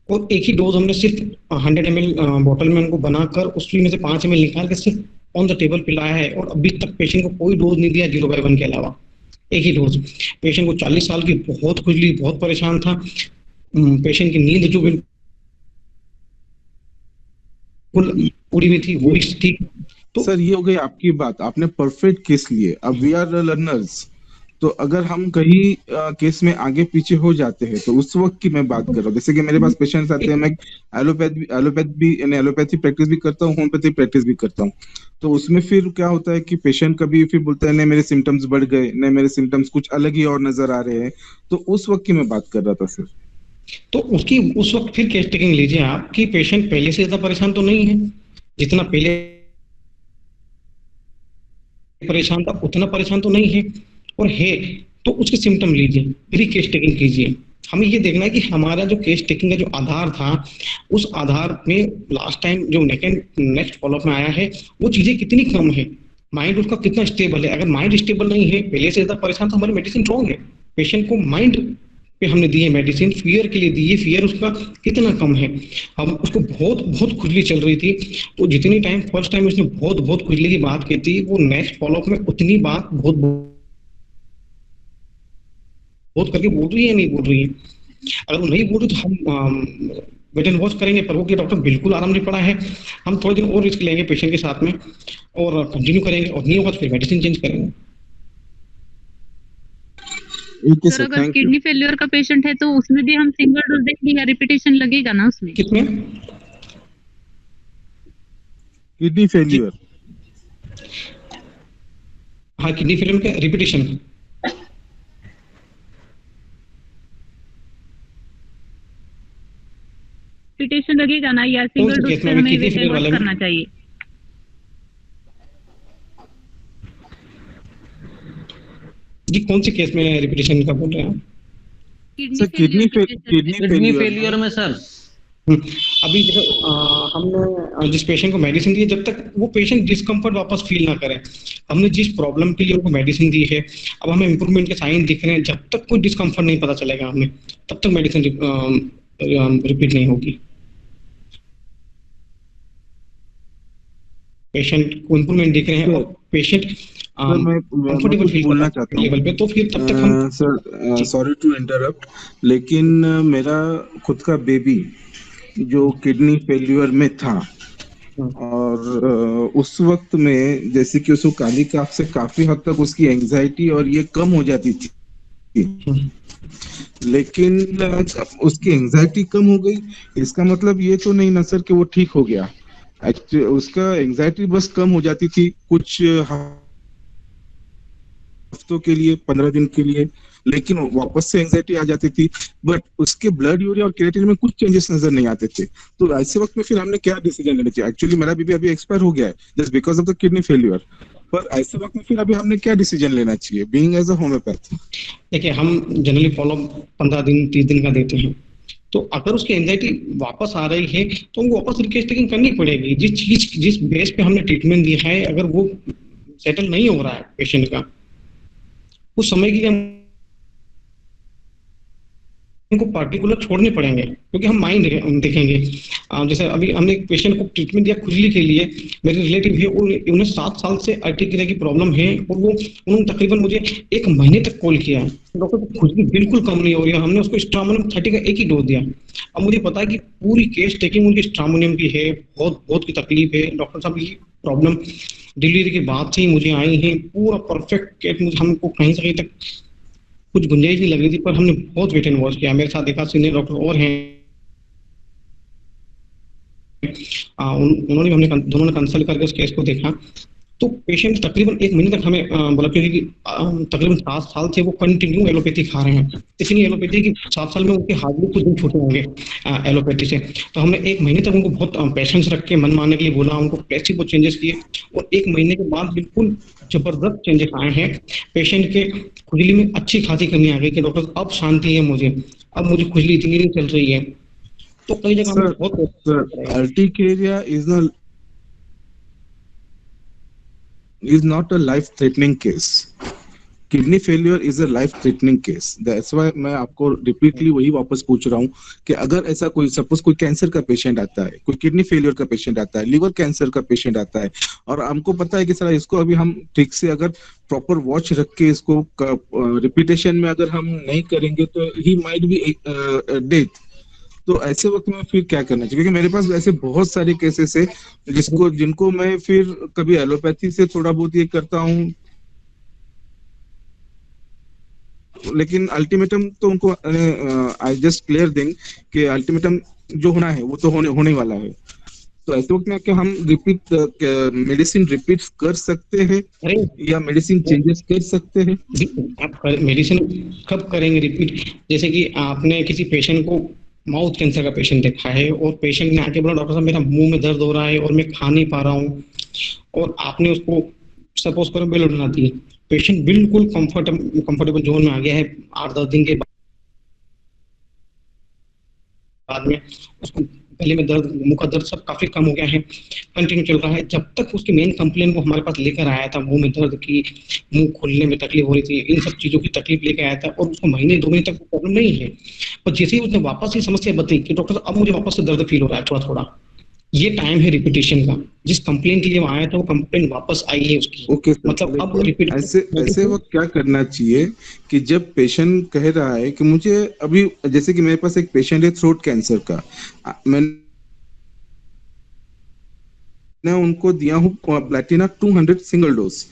और एक ही डोज हमने सिर्फ 100 ml बोतल में उनको बनाकर उसमें से 5 ml निकाल के सिर्फ ऑन द टेबल पिलाया है और अभी तक पेशेंट को कोई डोज नहीं दिया 0/1 के अलावा, एक ही डोज। पेशेंट को 40 साल की बहुत खुजली, बहुत परेशान था, पेशेंट की नींद जो बिल्कुल उड़ी हुई थी वो भी ठीक। तो सर ये हो गई आपकी बात, आपने परफेक्ट केस लिए। अब वी आर लर्नर्स, तो अगर हम कहीं केस में आगे पीछे हो जाते हैं तो उस वक्त की मैं बात कर रहा हूँ। जैसे कि मेरे पास पेशेंट्स आते हैं, मैं एलोपैथी प्रैक्टिस भी करता हूँ, होम्योपैथी प्रैक्टिस भी करता हूँ। तो उसमें फिर क्या होता है कि पेशेंट कभी फिर बोलता है नहीं मेरे सिम्टम्स बढ़ गए, नहीं मेरे सिम्टम्स कुछ अलग ही और नजर आ रहे हैं। तो उस वक्त की मैं बात कर रहा था सर। तो उसकी उस वक्त फिर केस टेकिंग लीजिए आप कि पेशेंट पहले से ज्यादा परेशान तो नहीं है, जितना पहले परेशान था उतना परेशान तो नहीं है, और है तो उसके सिम्टम लीजिए, फिर केस टेकिंग कीजिए। हमें ये देखना है कि हमारा जो केस टेकिंग का जो आधार था उस आधार में लास्ट टाइम जो नेक्स्ट फॉलोअप में आया है वो चीजें कितनी कम है, माइंड उसका कितना स्टेबल है। अगर माइंड स्टेबल नहीं है, पहले से ज्यादा परेशान, तो हमारी मेडिसिन रॉन्ग है। पेशेंट को माइंड पे हमने दी है मेडिसिन, फियर के लिए दी है, फियर उसका कितना कम है। हम उसको बहुत खुजली चल रही थी, तो जितनी टाइम फर्स्ट टाइम उसने बहुत खुजली की बात की थी वो नेक्स्ट फॉलोअप में उतनी बात बहुत करके बोल रही है, नहीं बोल रही है। अगर वो नहीं बोल रही तो हम वेट एंड वॉच करेंगे, पर वो कि डॉक्टर बिल्कुल आराम नहीं पड़ा है, हम थोड़े दिन और रिस्क लेंगे पेशेंट के साथ में और कंटिन्यू करेंगे, और नहीं होगा तो फिर मेडिसिन चेंज करेंगे। सर अगर किडनी फेलियर का पेशेंट है तो उसमें भी हम सिंगल डोज देंगे या रिपीटेशन लगेगा ना उसमें? कितने? किडनी फेलियर, हाँ किडनी फेलियर का रिपीटेशन लगेगा ना, या सिंगल डोज पे हमें वेट एंड वॉच करना चाहिए? जी कौन से केस में रिपीटेशन का बोल रहे हैं आप? किडनी फेलियर में सर अभी हमने जिस पेशेंट को मेडिसिन दी है, जब तक वो पेशेंट डिस्कम्फर्ट वापस फील ना करे, हमने जिस प्रॉब्लम के लिए उनको मेडिसिन दी है, अब हमें इम्प्रूवमेंट के साइन दिख रहे हैं, जब तक कोई डिस्कम्फर्ट नहीं पता चलेगा हमें, तब तक मेडिसिन रिपीट नहीं होगी। पेशेंट को इम्प्रूवमेंट दिख रहे हैं और पेशेंट कंफर्टेबल फील बोलना चाहता हूँ लेवल पे, तो फिर तब तक हम सर सॉरी टू इंटरप्ट, लेकिन मेरा खुद का बेबी जो किडनी फेल्यूर में था और उस वक्त में जैसे कि उसको काली काफ से काफी हद तक उसकी एंजाइटी और ये कम हो जाती थी, लेकिन उसकी एंजाइटी कम हो गई, इसका मतलब ये तो नहीं ना सर कि वो ठीक हो गया। एक्चुअली उसका एंजाइटी बस कम हो जाती थी कुछ हफ्तों के लिए, 15 दिन के लिए, लेकिन वापस से एंजाइटी आ जाती थी, बट उसके ब्लड यूरिया और क्रिएटिनिन में कुछ चेंजेस नजर नहीं आते थे। तो ऐसे वक्त में फिर हमने क्या डिसीजन लेना चाहिए? एक्चुअली मेरा बीबी अभी एक्सपायर हो गया है just because of the kidney failure, पर ऐसे वक्त में फिर अभी हमने क्या डिसीजन लेना चाहिए बीइंग एज अ होम्योपैथ? देखिए हम जनरली फॉलो 15 दिन 30 दिन का देते हैं, तो अगर उसकी एंजाइटी वापस आ रही है तो हमको वापस रिकेस टेकिंग करनी पड़ेगी। जिस बेस पे हमने ट्रीटमेंट दिया है, अगर वो सेटल नहीं हो रहा है पेशेंट का, उस समय के लिए हमको पार्टिकुलर छोड़ने पड़ेंगे, क्योंकि हम माइंड देखेंगे। जैसे अभी हमने एक पेशेंट को ट्रीटमेंट दिया खुजली के लिए, मेरे रिलेटिव है, उन्हें 7 साल से अर्टिकुलर की प्रॉब्लम है, और उन्होंने तकरीबन मुझे 1 महीने तक कॉल किया, डॉक्टर को खुजली बिल्कुल कम नहीं हो रही है, हमने उसको स्ट्रामोनियम 30 का एक ही डोज दिया। अब मुझे पता है कि पूरी केस टेकिंग उनकी स्ट्रामोनियम की है, बहुत की तकलीफ है। डॉक्टर साहब की प्रॉब्लम डिलीवरी के बाद से ही मुझे आई है, पूरा परफेक्ट केस, हमको कहीं से कहीं तक कुछ गुंजाइश नहीं लग रही थी, पर हमने बहुत वेट एंड वॉच किया। मेरे साथ देखा सीनियर डॉक्टर और हैं, उन्होंने हमने दोनों ने कंसल्ट करके उस केस को देखा, तो पेशेंट तकरीबन 1 महीने तक हमें बोला, क्योंकि तकरीबन 7 साल से वो कंटिन्यू एलोपैथी खा रहे हैं, इतनी एलोपैथी कि 7 साल में उनके हार्डली कुछ दिन छूटे होंगे एलोपैथी से। तो हमने 1 महीने तक उनको बहुत पेशेंस रख के मन मानने के लिए बोला, उनको प्लेसिबो चेंजेस किए, और 1 महीने के बाद बिल्कुल जबरदस्त चेंजेस आए हैं। पेशेंट के खुजली में अच्छी खासी कमी आ गई कि डॉक्टर अब शांति है मुझे, अब मुझे खुजली इतनी नहीं चल रही है। तो कई जगह Sir, urticaria is not a life-threatening case. Kidney failure is a life-threatening case. That's why मैं आपको रिपीटली वही वापस पूछ रहा हूँ कि अगर ऐसा कोई सपोज कोई कैंसर का पेशेंट आता है, कोई किडनी फेलियर का पेशेंट आता है, लिवर कैंसर का पेशेंट आता है, और हमको पता है कि सर इसको अभी हम ठीक से अगर प्रॉपर वॉच रख के इसको रिपीटेशन में अगर हम नहीं करेंगे तो ही माइट बी डेथ। तो ऐसे वक्त में फिर क्या करना चाहिए? क्योंकि मेरे पास ऐसे बहुत सारे केसेस है जिनको मैं फिर कभी एलोपैथी से थोड़ा बहुत ये करता हूँ, लेकिन अल्टीमेटम तो उनको आई जस्ट क्लियर देंगे कि अल्टीमेटम जो होना है वो तो होने वाला है। तो ऐसे वक्त में क्या हम मेडिसिन रिपीट कर सकते हैं या मेडिसिन चेंजेस कर सकते हैं? आप मेडिसिन कब करेंगे रिपीट? जैसे कि आपने किसी पेशेंट को माउथ कैंसर का पेशेंट देखा है और पेशेंट ने आके बोला डॉक्टर साहब मेरा मुंह में दर्द हो रहा है और मैं खा नहीं पा रहा हूँ, और आपने उसको सपोज करो बेलोडोना दी, पेशेंट बिल्कुल कंफर्टेबल जोन में आ गया है, 8-10 दिन के बाद में उसको गले में दर्द, मुंह का दर्द सब काफी कम हो गया है, कंटिन्यू चल रहा है। जब तक उसकी मेन कंप्लेन वो हमारे पास लेकर आया था, मुंह में दर्द की, मुंह खोलने में तकलीफ हो रही थी, इन सब चीजों की तकलीफ लेकर आया था, और उसको महीने 2 महीने तक प्रॉब्लम नहीं है, और जैसे ही उसने वापस ये समस्या बताई कि डॉक्टर अब मुझे वापस से दर्द फील हो रहा है थोड़ा थोड़ा, ये टाइम है रिपीटेशन का। जिस कंप्लेन के लिए वो आया था वो कंप्लेन वापस आई है उसकी। मतलब अब रिपीट ऐसे वक्त क्या करना चाहिए कि जब पेशेंट कह रहा है कि मुझे अभी, जैसे कि मेरे पास एक पेशेंट है थ्रोट कैंसर का, मैं उनको दिया हूँ प्लैटिना 200 सिंगल डोज,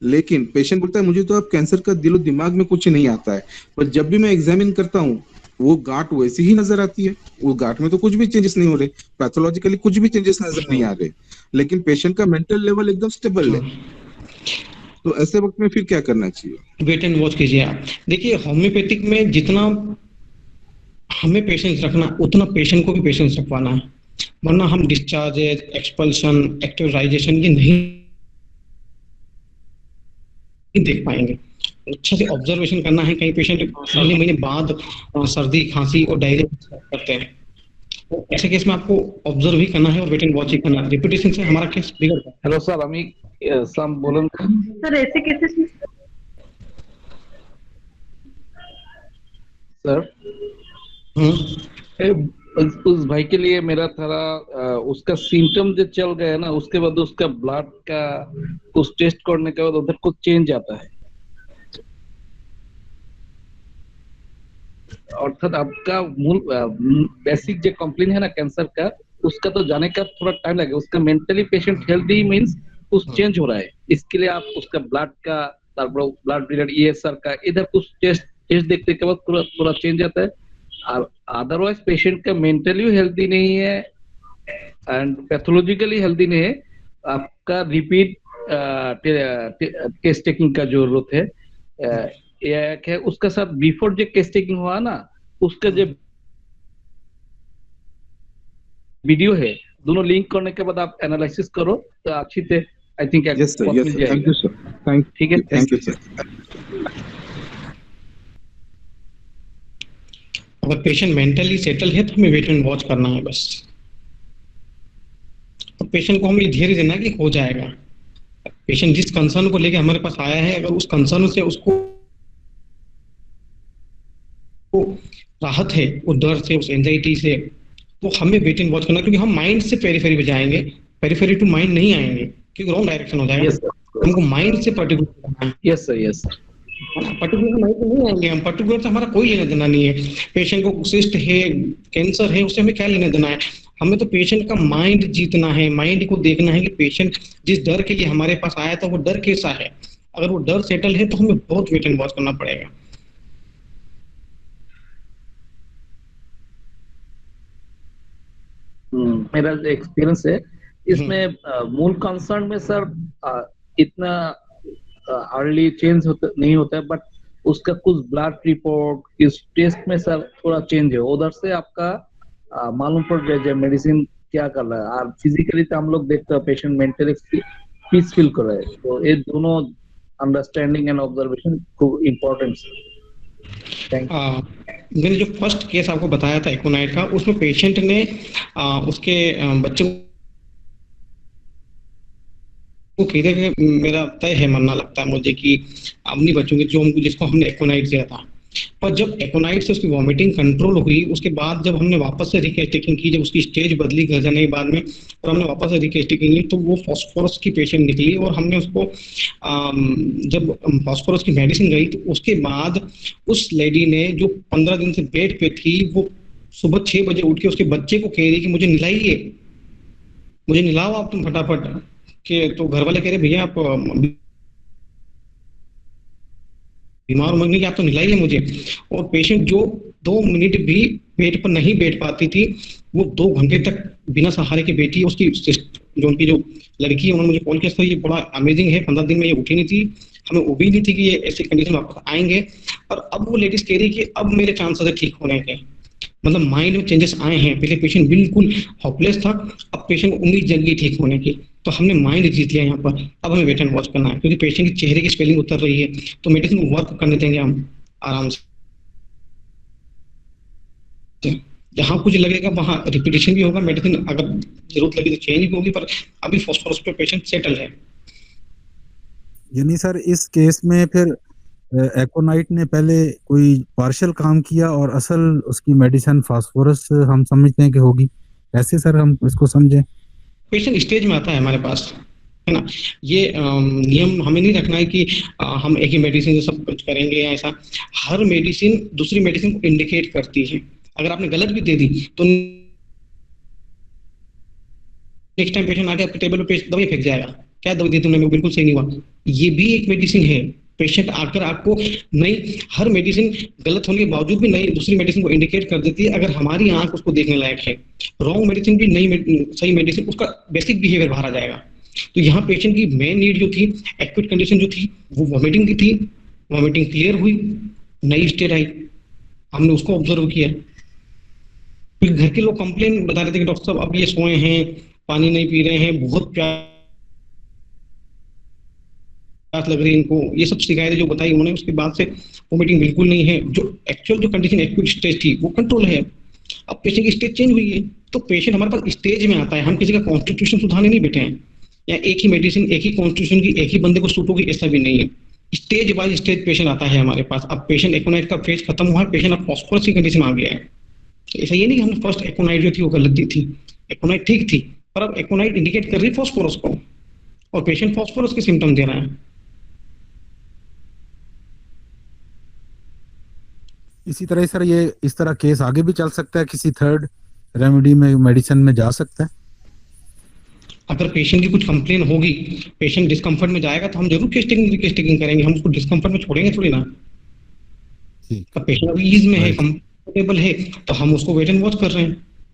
लेकिन पेशेंट बोलता है मुझे तो अब कैंसर का दिलो दिमाग में कुछ नहीं आता है, पर जब भी मैं एग्जामिन करता हूँ वो गांठ वैसी ही नजर आती है, वो गांठ में तो कुछ भी चेंजेस नहीं हो रहे, पैथोलॉजिकली कुछ भी चेंजेस नजर नहीं आ रहे, लेकिन पेशेंट का मेंटल लेवल एकदम स्टेबल है। तो ऐसे वक्त में फिर क्या करना चाहिए? वेट एंड वॉच कीजिए आप। देखिए होम्योपैथिक में जितना हमें पेशेंस रखना उतना पेशेंट को भी पेशेंस रखवाना है, वरना हम डिस्चार्ज, एक्सपल्शन, एक्टिवाइजेशन ये नहीं देख पाएंगे। अच्छा से ऑब्जर्वेशन करना है। कई पेशेंट महीने बाद सर्दी, खांसी और डायरिया करते हैं, तो ऐसे केस में आपको ऑब्जर्व भी करना है और वेट एंड वॉच ही करना है। रिपीटेशन से हमारा केस बिगड़ता है। हेलो सर, আমি সাম বলুন सर ऐसे केसेस में सर उस भाई के लिए मेरा थोड़ा उसका सिम्टम जो चल गया है ना, उसके बाद उसका ब्लड का कुछ टेस्ट करने के बाद उधर कुछ चेंज आता है, अर्थात आपका मूल बेसिक जो कंप्लेन है ना कैंसर का, उसका तो जाने का थोड़ा टाइम लगेगा। उसका मेंटली पेशेंट हेल्दी मींस कुछ चेंज हो रहा है, इसके लिए आप उसका ब्लड का, ब्लड रिलेटेड ईएसआर का इधर कुछ टेस्ट देखने के बाद पूरा चेंज आता है। और अदरवाइज पेशेंट का मेंटली हेल्दी नहीं है एंड पैथोलॉजिकली हेल्दी नहीं है, आपका रिपीट टेस्ट टेकिंग का जरूरत है। एक है उसका साथ बिफोर जो केस टेकिंग हुआ ना, उसका जो वीडियो है, दोनों लिंक करने के बाद आप एनालिसिस करो तो अच्छी से I think thank you sir, ठीक है, थैंक यू सर। अगर पेशेंट मेंटली सेटल है तो हमें वेट एंड वॉच करना है बस, तो पेशेंट को हमें धैर्य देना कि हो जाएगा। पेशेंट जिस कंसर्न को लेके हमारे पास आया है, अगर उस कंसर्न से उसको राहत है, उस डर से, उस एंजाइटी से, तो हमें वेट एंड वॉच करना, क्योंकि हम माइंड से पेरिफेरी पे जाएंगे, पेरिफेरी टू माइंड नहीं आएंगे, क्योंकि रॉन्ग डायरेक्शन हो जाएगा। हमको माइंड से पर्टिकुलर करना है। Yes sir, yes sir. Particular mind से नहीं आएंगे हम, पर्टिकुलर से हमारा कोई लेना देना नहीं है। पेशेंट को सिस्ट है, कैंसर है, उससे हमें क्या लेना देना है? हमें तो पेशेंट का माइंड जीतना है, माइंड को देखना है कि पेशेंट जिस डर के लिए हमारे पास आया था वो डर कैसा है। अगर वो डर सेटल है तो हमें बहुत वेट एंड वॉच करना पड़ेगा। मेरा जो एक्सपीरियंस है इसमें मूल कंसर्न में सर इतना अर्ली चेंज नहीं होता है, बट उसका कुछ ब्लड रिपोर्ट इस टेस्ट में सर थोड़ा चेंज है, उधर से आपका मालूम पड़ जाए मेडिसिन क्या कर रहा है। और फिजिकली तो हम लोग देखते हैं पेशेंट मेंटली पीस फील कर रहा है, तो ये दोनों अंडरस्टैंडिंग एंड ऑब्जर्वेशन खूब इम्पोर्टेंट है। Thank you. मैंने जो फर्स्ट केस आपको बताया था एकोनाइट का, उसमें पेशेंट ने उसके बच्चे को कह दिया कि मेरा तय है, मरना लगता है मुझे कि अब नहीं बचूंगी, जिसको हमने एकोनाइट दिया था। पर जब एकोनाइट से उसकी वॉमिटिंग कंट्रोल हुई, उसके बाद जब हमने वापस से रिकेस्टिकिंग की, जब उसकी स्टेज बदली घर जाने के बाद में, और हमने वापस से रिकेस्टिकिंग की, तो वो फॉस्फोरस की पेशेंट निकली। और हमने उसको जब फॉस्फोरस की मेडिसिन गई, तो उसके बाद उस लेडी ने जो 15 दिन से बेड पे थी, वो सुबह 6 बजे उठ के उसके बच्चे को कह रही कि मुझे निलाइए, मुझे निलाओ आप तुम फटाफट के। तो घर वाले कह रहे भैया आप बीमार उमर नहीं, आप तो निलाइए मुझे। और पेशेंट जो 2 मिनट भी बेड पर नहीं बैठ पाती थी, वो 2 घंटे तक बिना सहारे के बैठी। उसकी जो उनकी जो लड़की है, उन्होंने मुझे कॉल किया, सर ये बड़ा अमेजिंग है, 15 दिन में ये उठी नहीं थी, हमें उम्मीद नहीं थी कि ये ऐसी कंडीशन में वापस आएंगे। और अब वो लेडीज कह रही कि अब मेरे चांसेस है ठीक होने के, मतलब माइंड में चेंजेस आए हैं। पहले पेशेंट बिल्कुल होपलेस था, अब पेशेंट को उम्मीद जग गई ठीक होने की। तो हमने माइंड जीत लिया यहाँ पर। अब हमें वेट एंड वॉच करना है, क्योंकि पेशेंट की चेहरे की स्पेलिंग उतर रही है, तो मेडिसिन को वर्क करने देंगे हम आराम से। जहाँ कुछ लगेगा वहाँ रिपीटेशन भी होगा, मेडिसिन अगर जरूरत लगी तो चेंज भी होगी, पर अभी फॉस्फोरस पे पेशेंट सेटल है। यानी सर इस केस में फिर एकोनाइट ने पहले कोई पार्शियल काम किया और असल उसकी मेडिसिन फास्फोरस हम समझते हैं कि होगी, ऐसे सर हम इसको समझें? पेशेंट स्टेज में आता है हमारे पास, है ना। ये नियम हमें नहीं रखना है कि हम एक ही मेडिसिन से सब कुछ करेंगे या ऐसा। हर मेडिसिन दूसरी मेडिसिन को इंडिकेट करती है। अगर आपने गलत भी दे दी तो नेक्स्ट टाइम पेशेंट आके आपके टेबल पे दवाई फेंक जाएगा, क्या दवाई दी तुमने, बिल्कुल सही नहीं हुआ। ये भी एक मेडिसिन है। पेशेंट आकर आपको नई, हर मेडिसिन गलत होने के बावजूद भी नई दूसरी मेडिसिन को इंडिकेट कर देती है, अगर हमारी आंख उसको देखने लायक है। रॉन्ग मेडिसिन भी नई सही मेडिसिन, उसका बेसिक बिहेवियर बाहर आ जाएगा। तो यहाँ पेशेंट की मेन नीड जो थी, एक्यूट कंडीशन जो थी, वो वॉमिटिंग की थी। वॉमिटिंग क्लियर हुई, नई स्टेज आई, हमने उसको ऑब्जर्व किया। फिर घर के लोग कंप्लेन बता रहे थे कि डॉक्टर साहब अब ये सोए हैं, पानी नहीं पी रहे हैं, बहुत प्यास लग रही है इनको, ये सब शिकायतें जो बताई उन्होंने। उसके बाद से वोमिटिंग बिल्कुल नहीं है। जो एक्चुअल जो कंडीशन एक्यूट स्टेज थी वो कंट्रोल है। अब पेशेंट की स्टेज चेंज हुई है, तो पेशेंट हमारे पास स्टेज में आता है। हम किसी का कॉन्स्टिट्यूशन सुधारने नहीं बैठे हैं, या एक ही मेडिसिन एक ही कॉन्स्टिट्यूशन की एक ही बंदे को सूट होगी, ऐसा भी नहीं है। स्टेज बाय स्टेज पेशेंट आता है हमारे पास। अब पेशेंट एकोनाइट का फेज खत्म हुआ है, पेशेंट अब फॉस्फोरस की कंडीशन आ गया है। ऐसा ये नहीं कि हमने फर्स्ट एकोनाइट जो थी वो गलत दी थी, एकोनाइट ठीक थी, पर अब एकोनाइट इंडिकेट कर रही फॉस्फोरस को, और पेशेंट फॉस्फोरस के सिम्टम दे रहा है। इसी तरह सर ये इस तरह केस आगे भी चल सकता है, किसी थर्ड रेमेडी में मेडिसिन में जा सकता है? अगर पेशेंट की कुछ कंप्लेन होगी, पेशेंट डिस्कम्फर्ट में जाएगा, तो हम जरूर केस्टिंग करेंगे। हम उसको डिस्कम्फर्ट में छोड़ेंगे थोड़ी ना। पेशेंट अभी ईज में है, कंफर्टेबल है, तो हम उसको वेट एंड वॉच कर रहे हैं।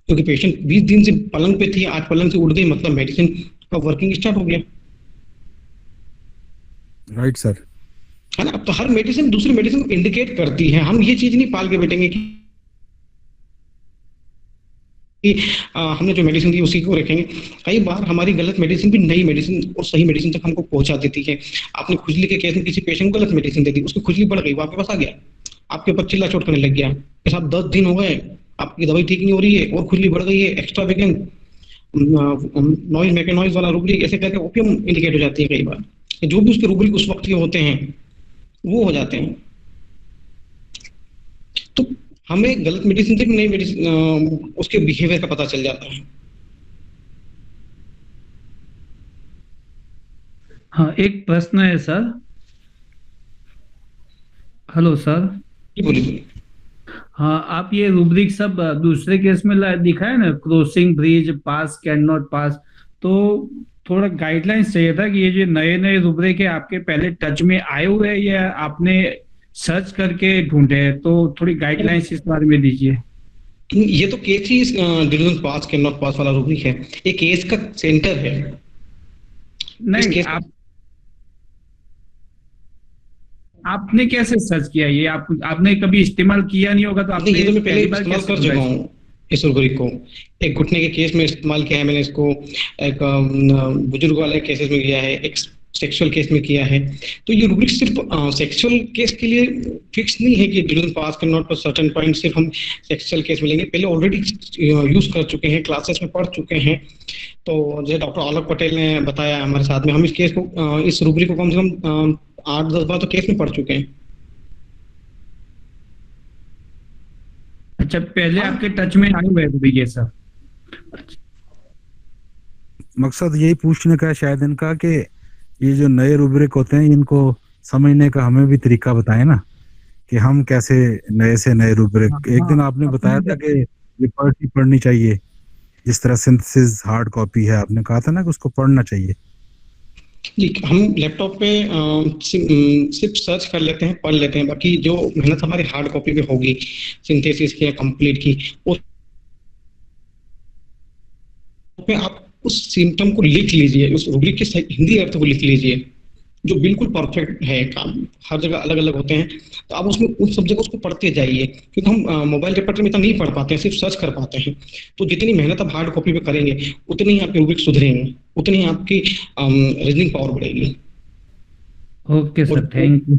क्योंकि पेशेंट 20 दिन से पलंग पे थी, आज पलंग से उठ गई, मतलब मेडिसिन का वर्किंग स्टार्ट हो गया। राइट सर, है ना। अब तो हर मेडिसिन दूसरी मेडिसिन को इंडिकेट करती है। हम ये चीज नहीं पाल के बैठेंगे कि हमने जो मेडिसिन दी उसी को रखेंगे। कई बार हमारी गलत मेडिसिन भी नई मेडिसिन और सही मेडिसिन तक हमको पहुंचा देती है। आपने खुजली के केस में किसी पेशेंट को गलत मेडिसिन दे दी, उसकी खुजली बढ़ गई, वो आपके पास आ गया, आपके ऊपर चिल्ला चोट करने लग गया, साहब 10 दिन हो गए, आपकी दवाई ठीक नहीं हो रही है और खुजली बढ़ गई है, एक्स्ट्रा वेकेंट नॉइज मैकेनॉइज वाला रूब्रिक, ऐसे करके ओपियम इंडिकेट हो जाती है। कई बार जो भी उसके रूब्रिक उस वक्त के होते हैं वो हो जाते हैं। तो हमें गलत मेडिसिन से भी नई मेडिसिन उसके बिहेवियर का पता चल जाता है। हाँ, एक प्रश्न है सर। Hello sir. बोलिए। हाँ, आप ये रूब्रिक सब दूसरे केस में दिखाए ना, crossing bridge, pass, can not pass, तो थोड़ा गाइडलाइंस चाहिए था कि ये जो नए नए रूब्रिक है आपके पहले टच में आए हुए हैं या आपने सर्च करके ढूंढे हैं, तो थोड़ी गाइडलाइंस इस बारे में दीजिए। ये तो case he division pass can not pass वाला रूब्रिक है, ये केस का सेंटर है। नहीं, आपने कैसे सर्च किया ये? आपने कभी इस्तेमाल किया नहीं होगा, तो आपने ये तो मैं पहले इस्तेमाल कर चुका हूँ इस रूब्रिक को। एक घुटने के केस में इस्तेमाल किया है मैंने इसको, एक बुजुर्ग वाले केसेस में किया है, एक सेक्सुअल केस में किया है। तो ये रूब्रिक सिर्फ सेक्सुअल केस के लिए फिक्स नहीं है कि डिवीजन पास कैन नॉट पर सर्टेन पॉइंट सिर्फ हम सेक्सुअल केस में लेंगे, पहले ऑलरेडी यूज कर चुके हैं, क्लासेस में पढ़ चुके हैं। तो जैसे डॉक्टर आलोक पटेल ने बताया हमारे साथ में, हम इस केस को इस रूब्रिक को कम से कम 8-10 बार तो केस में पढ़ चुके हैं। अच्छा, पहले आपके टच में आए हुए थे ये सब? मकसद यही पूछने का है शायद इनका कि ये जो नए रूब्रिक होते हैं इनको समझने का हमें भी तरीका बताएं ना, कि हम कैसे नए से नए रूब्रिक। एक दिन आपने बताया था कि ये पढ़नी चाहिए, जिस तरह सिंथेसिस हार्ड कॉपी है, आपने कहा था ना कि उसको पढ़ना चाहिए। हम लैपटॉप पे सिर्फ सर्च कर लेते हैं, पढ़ लेते हैं, बाकी जो मेहनत हमारी हार्ड कॉपी पे होगी सिंथेसिस की या कंप्लीट की, उस पे आप उस सिम्टम को लिख लीजिए, उस रूब्रिक के हिंदी अर्थ को लिख लीजिए जो बिल्कुल परफेक्ट है। काम हर जगह अलग अलग होते हैं, तो आप उसमें उस सब जगह उसको पढ़ते जाइए, क्योंकि हम मोबाइल रिपोर्टर में इतना नहीं पढ़ पाते हैं, सिर्फ सर्च कर पाते हैं। तो जितनी मेहनत आप हार्ड कॉपी पे करेंगे उतनी ही आपके रूब्रिक सुधरेंगे, उतनी ही आपकी रीजनिंग पावर बढ़ेगी। Okay sir, thank you.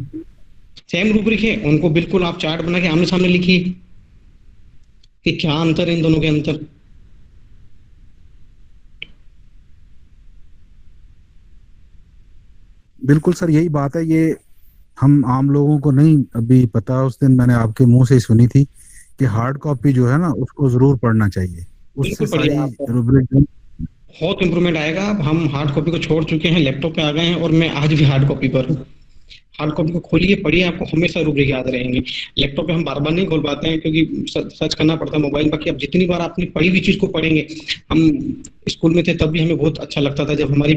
Same rubric है, उनको बिल्कुल आप चार्ट बना के आमने सामने लिखिए कि क्या अंतर है इन दोनों के अंतर। बिल्कुल सर, यही बात है। ये हम आम लोगों को नहीं अभी पता, उस दिन मैंने आपके मुंह से सुनी थी कि हार्ड कॉपी जो है ना उसको जरूर पढ़ना चाहिए, उससे सारी रूब्रिक बहुत इंप्रूवमेंट आएगा। हम हार्ड कॉपी को छोड़ चुके हैं, लैपटॉप पे आ गए हैं, और मैं आज भी हार्ड कॉपी पर हूँ। हार्ड कॉपी को खोलिए, पढ़िए, आपको हमेशा रूब्रिक याद रहेंगे। लैपटॉप पे हम बार बार नहीं खोल पाते हैं क्योंकि सर्च करना पड़ता है मोबाइल पर। अब जितनी बार आपने पढ़ी हुई चीज को पढ़ेंगे, हम स्कूल में थे तब भी हमें बहुत अच्छा लगता था जब हमारी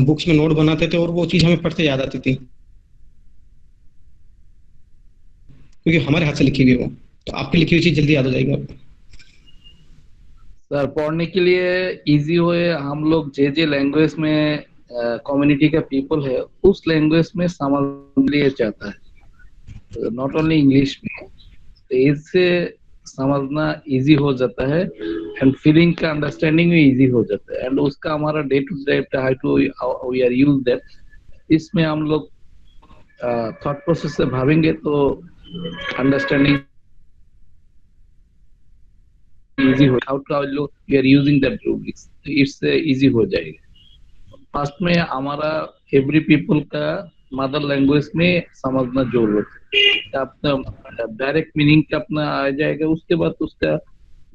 बुक्स में नोट बनाते थे और वो चीज हमें पढ़ते याद आती थी, क्योंकि हमारे हाथ से लिखी हुई वो। तो आपकी लिखी हुई चीज जल्दी याद हो जाएगी आपको। सर, पढ़ने के लिए इजी होए, हम लोग जे लैंग्वेज में कम्युनिटी का पीपल है उस लैंग्वेज में समझ लिया जाता है, नॉट ओनली इंग्लिश में। तो इससे समझना इजी हो जाता है एंड फीलिंग का अंडरस्टैंडिंग भी इजी हो जाता है, एंड उसका हमारा day to day how to we are use that, इसमें हम लोग थॉट प्रोसेस से भावेंगे तो अंडरस्टैंडिंग इजी हो, how to we are using that rubrics, it's easy हो जाएगा। फर्स्ट में हमारा एवरी पीपल का मदर लैंग्वेज में समझना जरूरत है, अपना डायरेक्ट मीनिंग का अपना आ जाएगा, उसके बाद उसका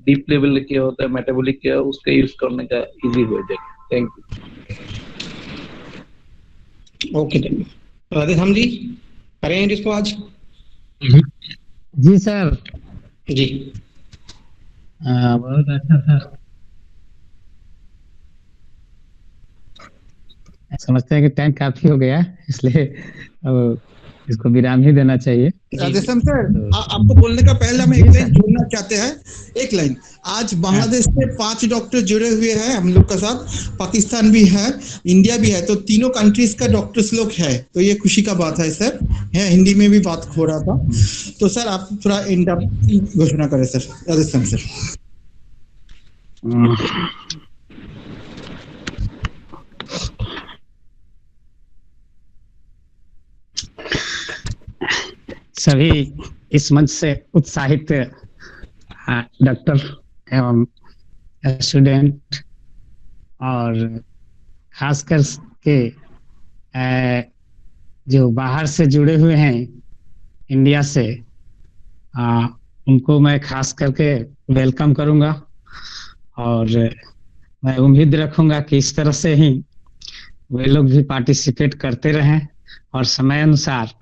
डीप लेवल क्या होता है, मेटाबॉलिक क्या, उसका यूज करने का इजी हो जाएगा। Thank you. ओके, राधेश्याम जी करें इसको आज? जी सर। जी बहुत अच्छा था। समझते हैं कि टाइम काफी हो गया, इसलिए अब इसको विराम ही देना चाहिए। राधेश्याम सर, आपको बोलने का पहले हम एक लाइन जोड़ना चाहते हैं। एक लाइन, आज बांग्लादेश से 5 डॉक्टर जुड़े हुए हैं हम लोग का साथ, पाकिस्तान भी है, इंडिया भी है, तो तीनों कंट्रीज का डॉक्टर्स लोग है, तो ये खुशी का बात है सर। है, हिंदी में भी बात हो रहा था, तो सर आप थोड़ा एंड अप घोषणा करें सर, राधेश्याम सर। सभी इस मंच से उत्साहित डॉक्टर एवं स्टूडेंट और खासकर के जो बाहर से जुड़े हुए हैं इंडिया से, उनको मैं खास करके वेलकम करूंगा, और मैं उम्मीद रखूंगा कि इस तरह से ही वे लोग भी पार्टिसिपेट करते रहें और समय अनुसार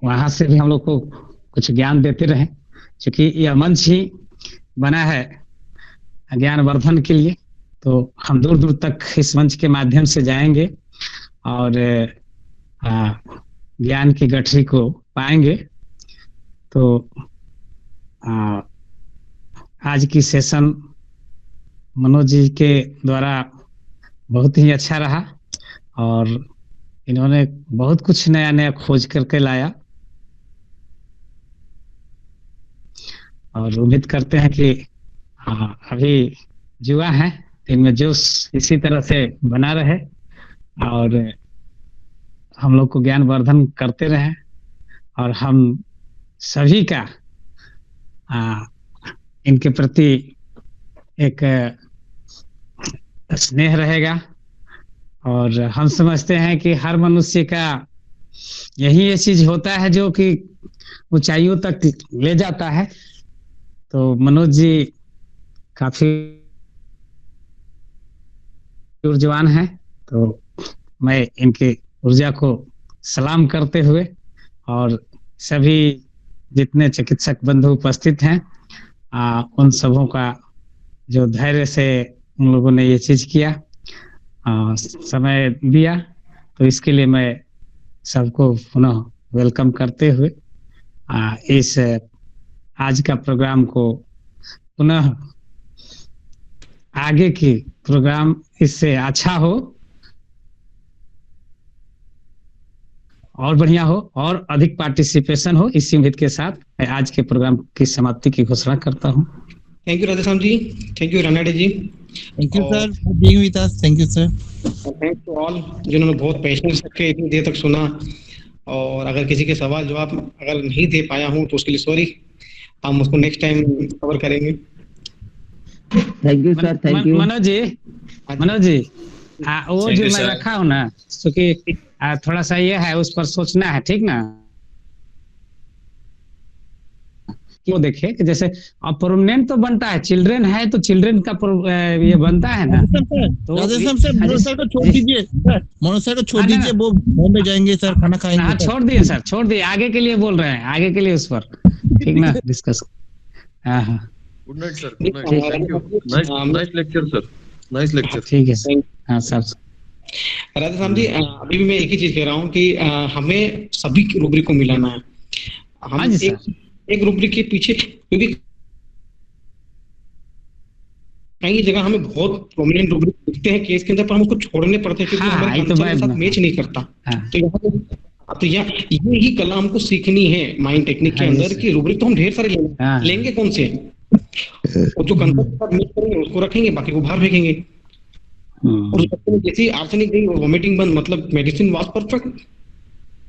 वहां से भी हम लोग को कुछ ज्ञान देते रहें, क्योंकि यह मंच ही बना है ज्ञानवर्धन के लिए। तो हम दूर दूर तक इस मंच के माध्यम से जाएंगे और ज्ञान की गठरी को पाएंगे। तो आज की सेशन मनोज जी के द्वारा बहुत ही अच्छा रहा, और इन्होंने बहुत कुछ नया नया खोज करके लाया, और उम्मीद करते हैं कि अभी युवा हैं इनमें जोश इसी तरह से बना रहे और हम लोग को ज्ञानवर्धन करते रहे और हम सभी का इनके प्रति एक स्नेह रहेगा। और हम समझते हैं कि हर मनुष्य का यही ये चीज होता है जो कि ऊंचाइयों तक ले जाता है। तो मनोज जी काफी ऊर्जावान है, तो मैं इनकी ऊर्जा को सलाम करते हुए और सभी जितने चिकित्सक बंधु उपस्थित हैं उन सबों का जो धैर्य से उन लोगों ने ये चीज किया, समय दिया, तो इसके लिए मैं सबको पुनः वेलकम करते हुए इस आज का प्रोग्राम को पुनः आगे की प्रोग्राम इससे अच्छा हो और बढ़िया हो और अधिक पार्टिसिपेशन हो, इसी उम्मीद के साथ मैं आज के प्रोग्राम की समाप्ति की घोषणा करता हूँ। Thank you Radheshyam ji, thank you Ranade ji, thank you sir for being with us, thank you sir, thanks to all जिन्होंने बहुत पेशेंस रख के इतनी देर तक सुना। और अगर किसी के सवाल जवाब अगर नहीं दे पाया हूँ तो उसके लिए सॉरी, हम उसको नेक्स्ट टाइम कवर करेंगे। Thank you sir, thank you. Manoj ji वो जो मैं रखा हूँ ना, क्योंकि थोड़ा सा ये है उस पर सोचना है, ठीक ना, वो देखिए कि जैसे अब परमानेंट तो बनता है, चिल्ड्रन है तो चिल्ड्रन का ये बनता है ना, तो मनोज सर को छोड़ दीजिए, मनोज सर को छोड़ दीजिए, वो बॉम्बे जाएंगे सर, खाना खाएंगे। हाँ छोड़ दिए सर, छोड़ दिए, आगे के लिए बोल रहे हैं, आगे के लिए उस पर, ठीक ना, डिस्कस। हाँ हाँ, good night sir, good night, thank you, nice lecture sir, nice lecture. ठीक है सर, हाँ सर। राधेश्याम जी, अभी भी मैं एक ही चीज कह रहा हूँ कि हमें सभी रूब्रिक को मिलाना है। हम एक रूब्रिक के पीछे, क्योंकि कई जगह हमें बहुत प्रोमिनेंट रूब्रिक दिखते हैं केस के अंदर, पर हम उसको छोड़ने पड़ते हैं क्योंकि हमारे कंसर्न के साथ मैच नहीं करता। तो यही कला हमको सीखनी है माइंड टेक्निक के अंदर कि रूब्रिक तो हम ढेर सारे लेंगे कौन से, और जो कंसर्न के साथ मैच करेंगे उसको रखेंगे, बाकी को बाहर फेंकेंगे। और जैसे आर्सेनिक गई और वॉमिटिंग बंद, मतलब मेडिसिन वाज परफेक्ट,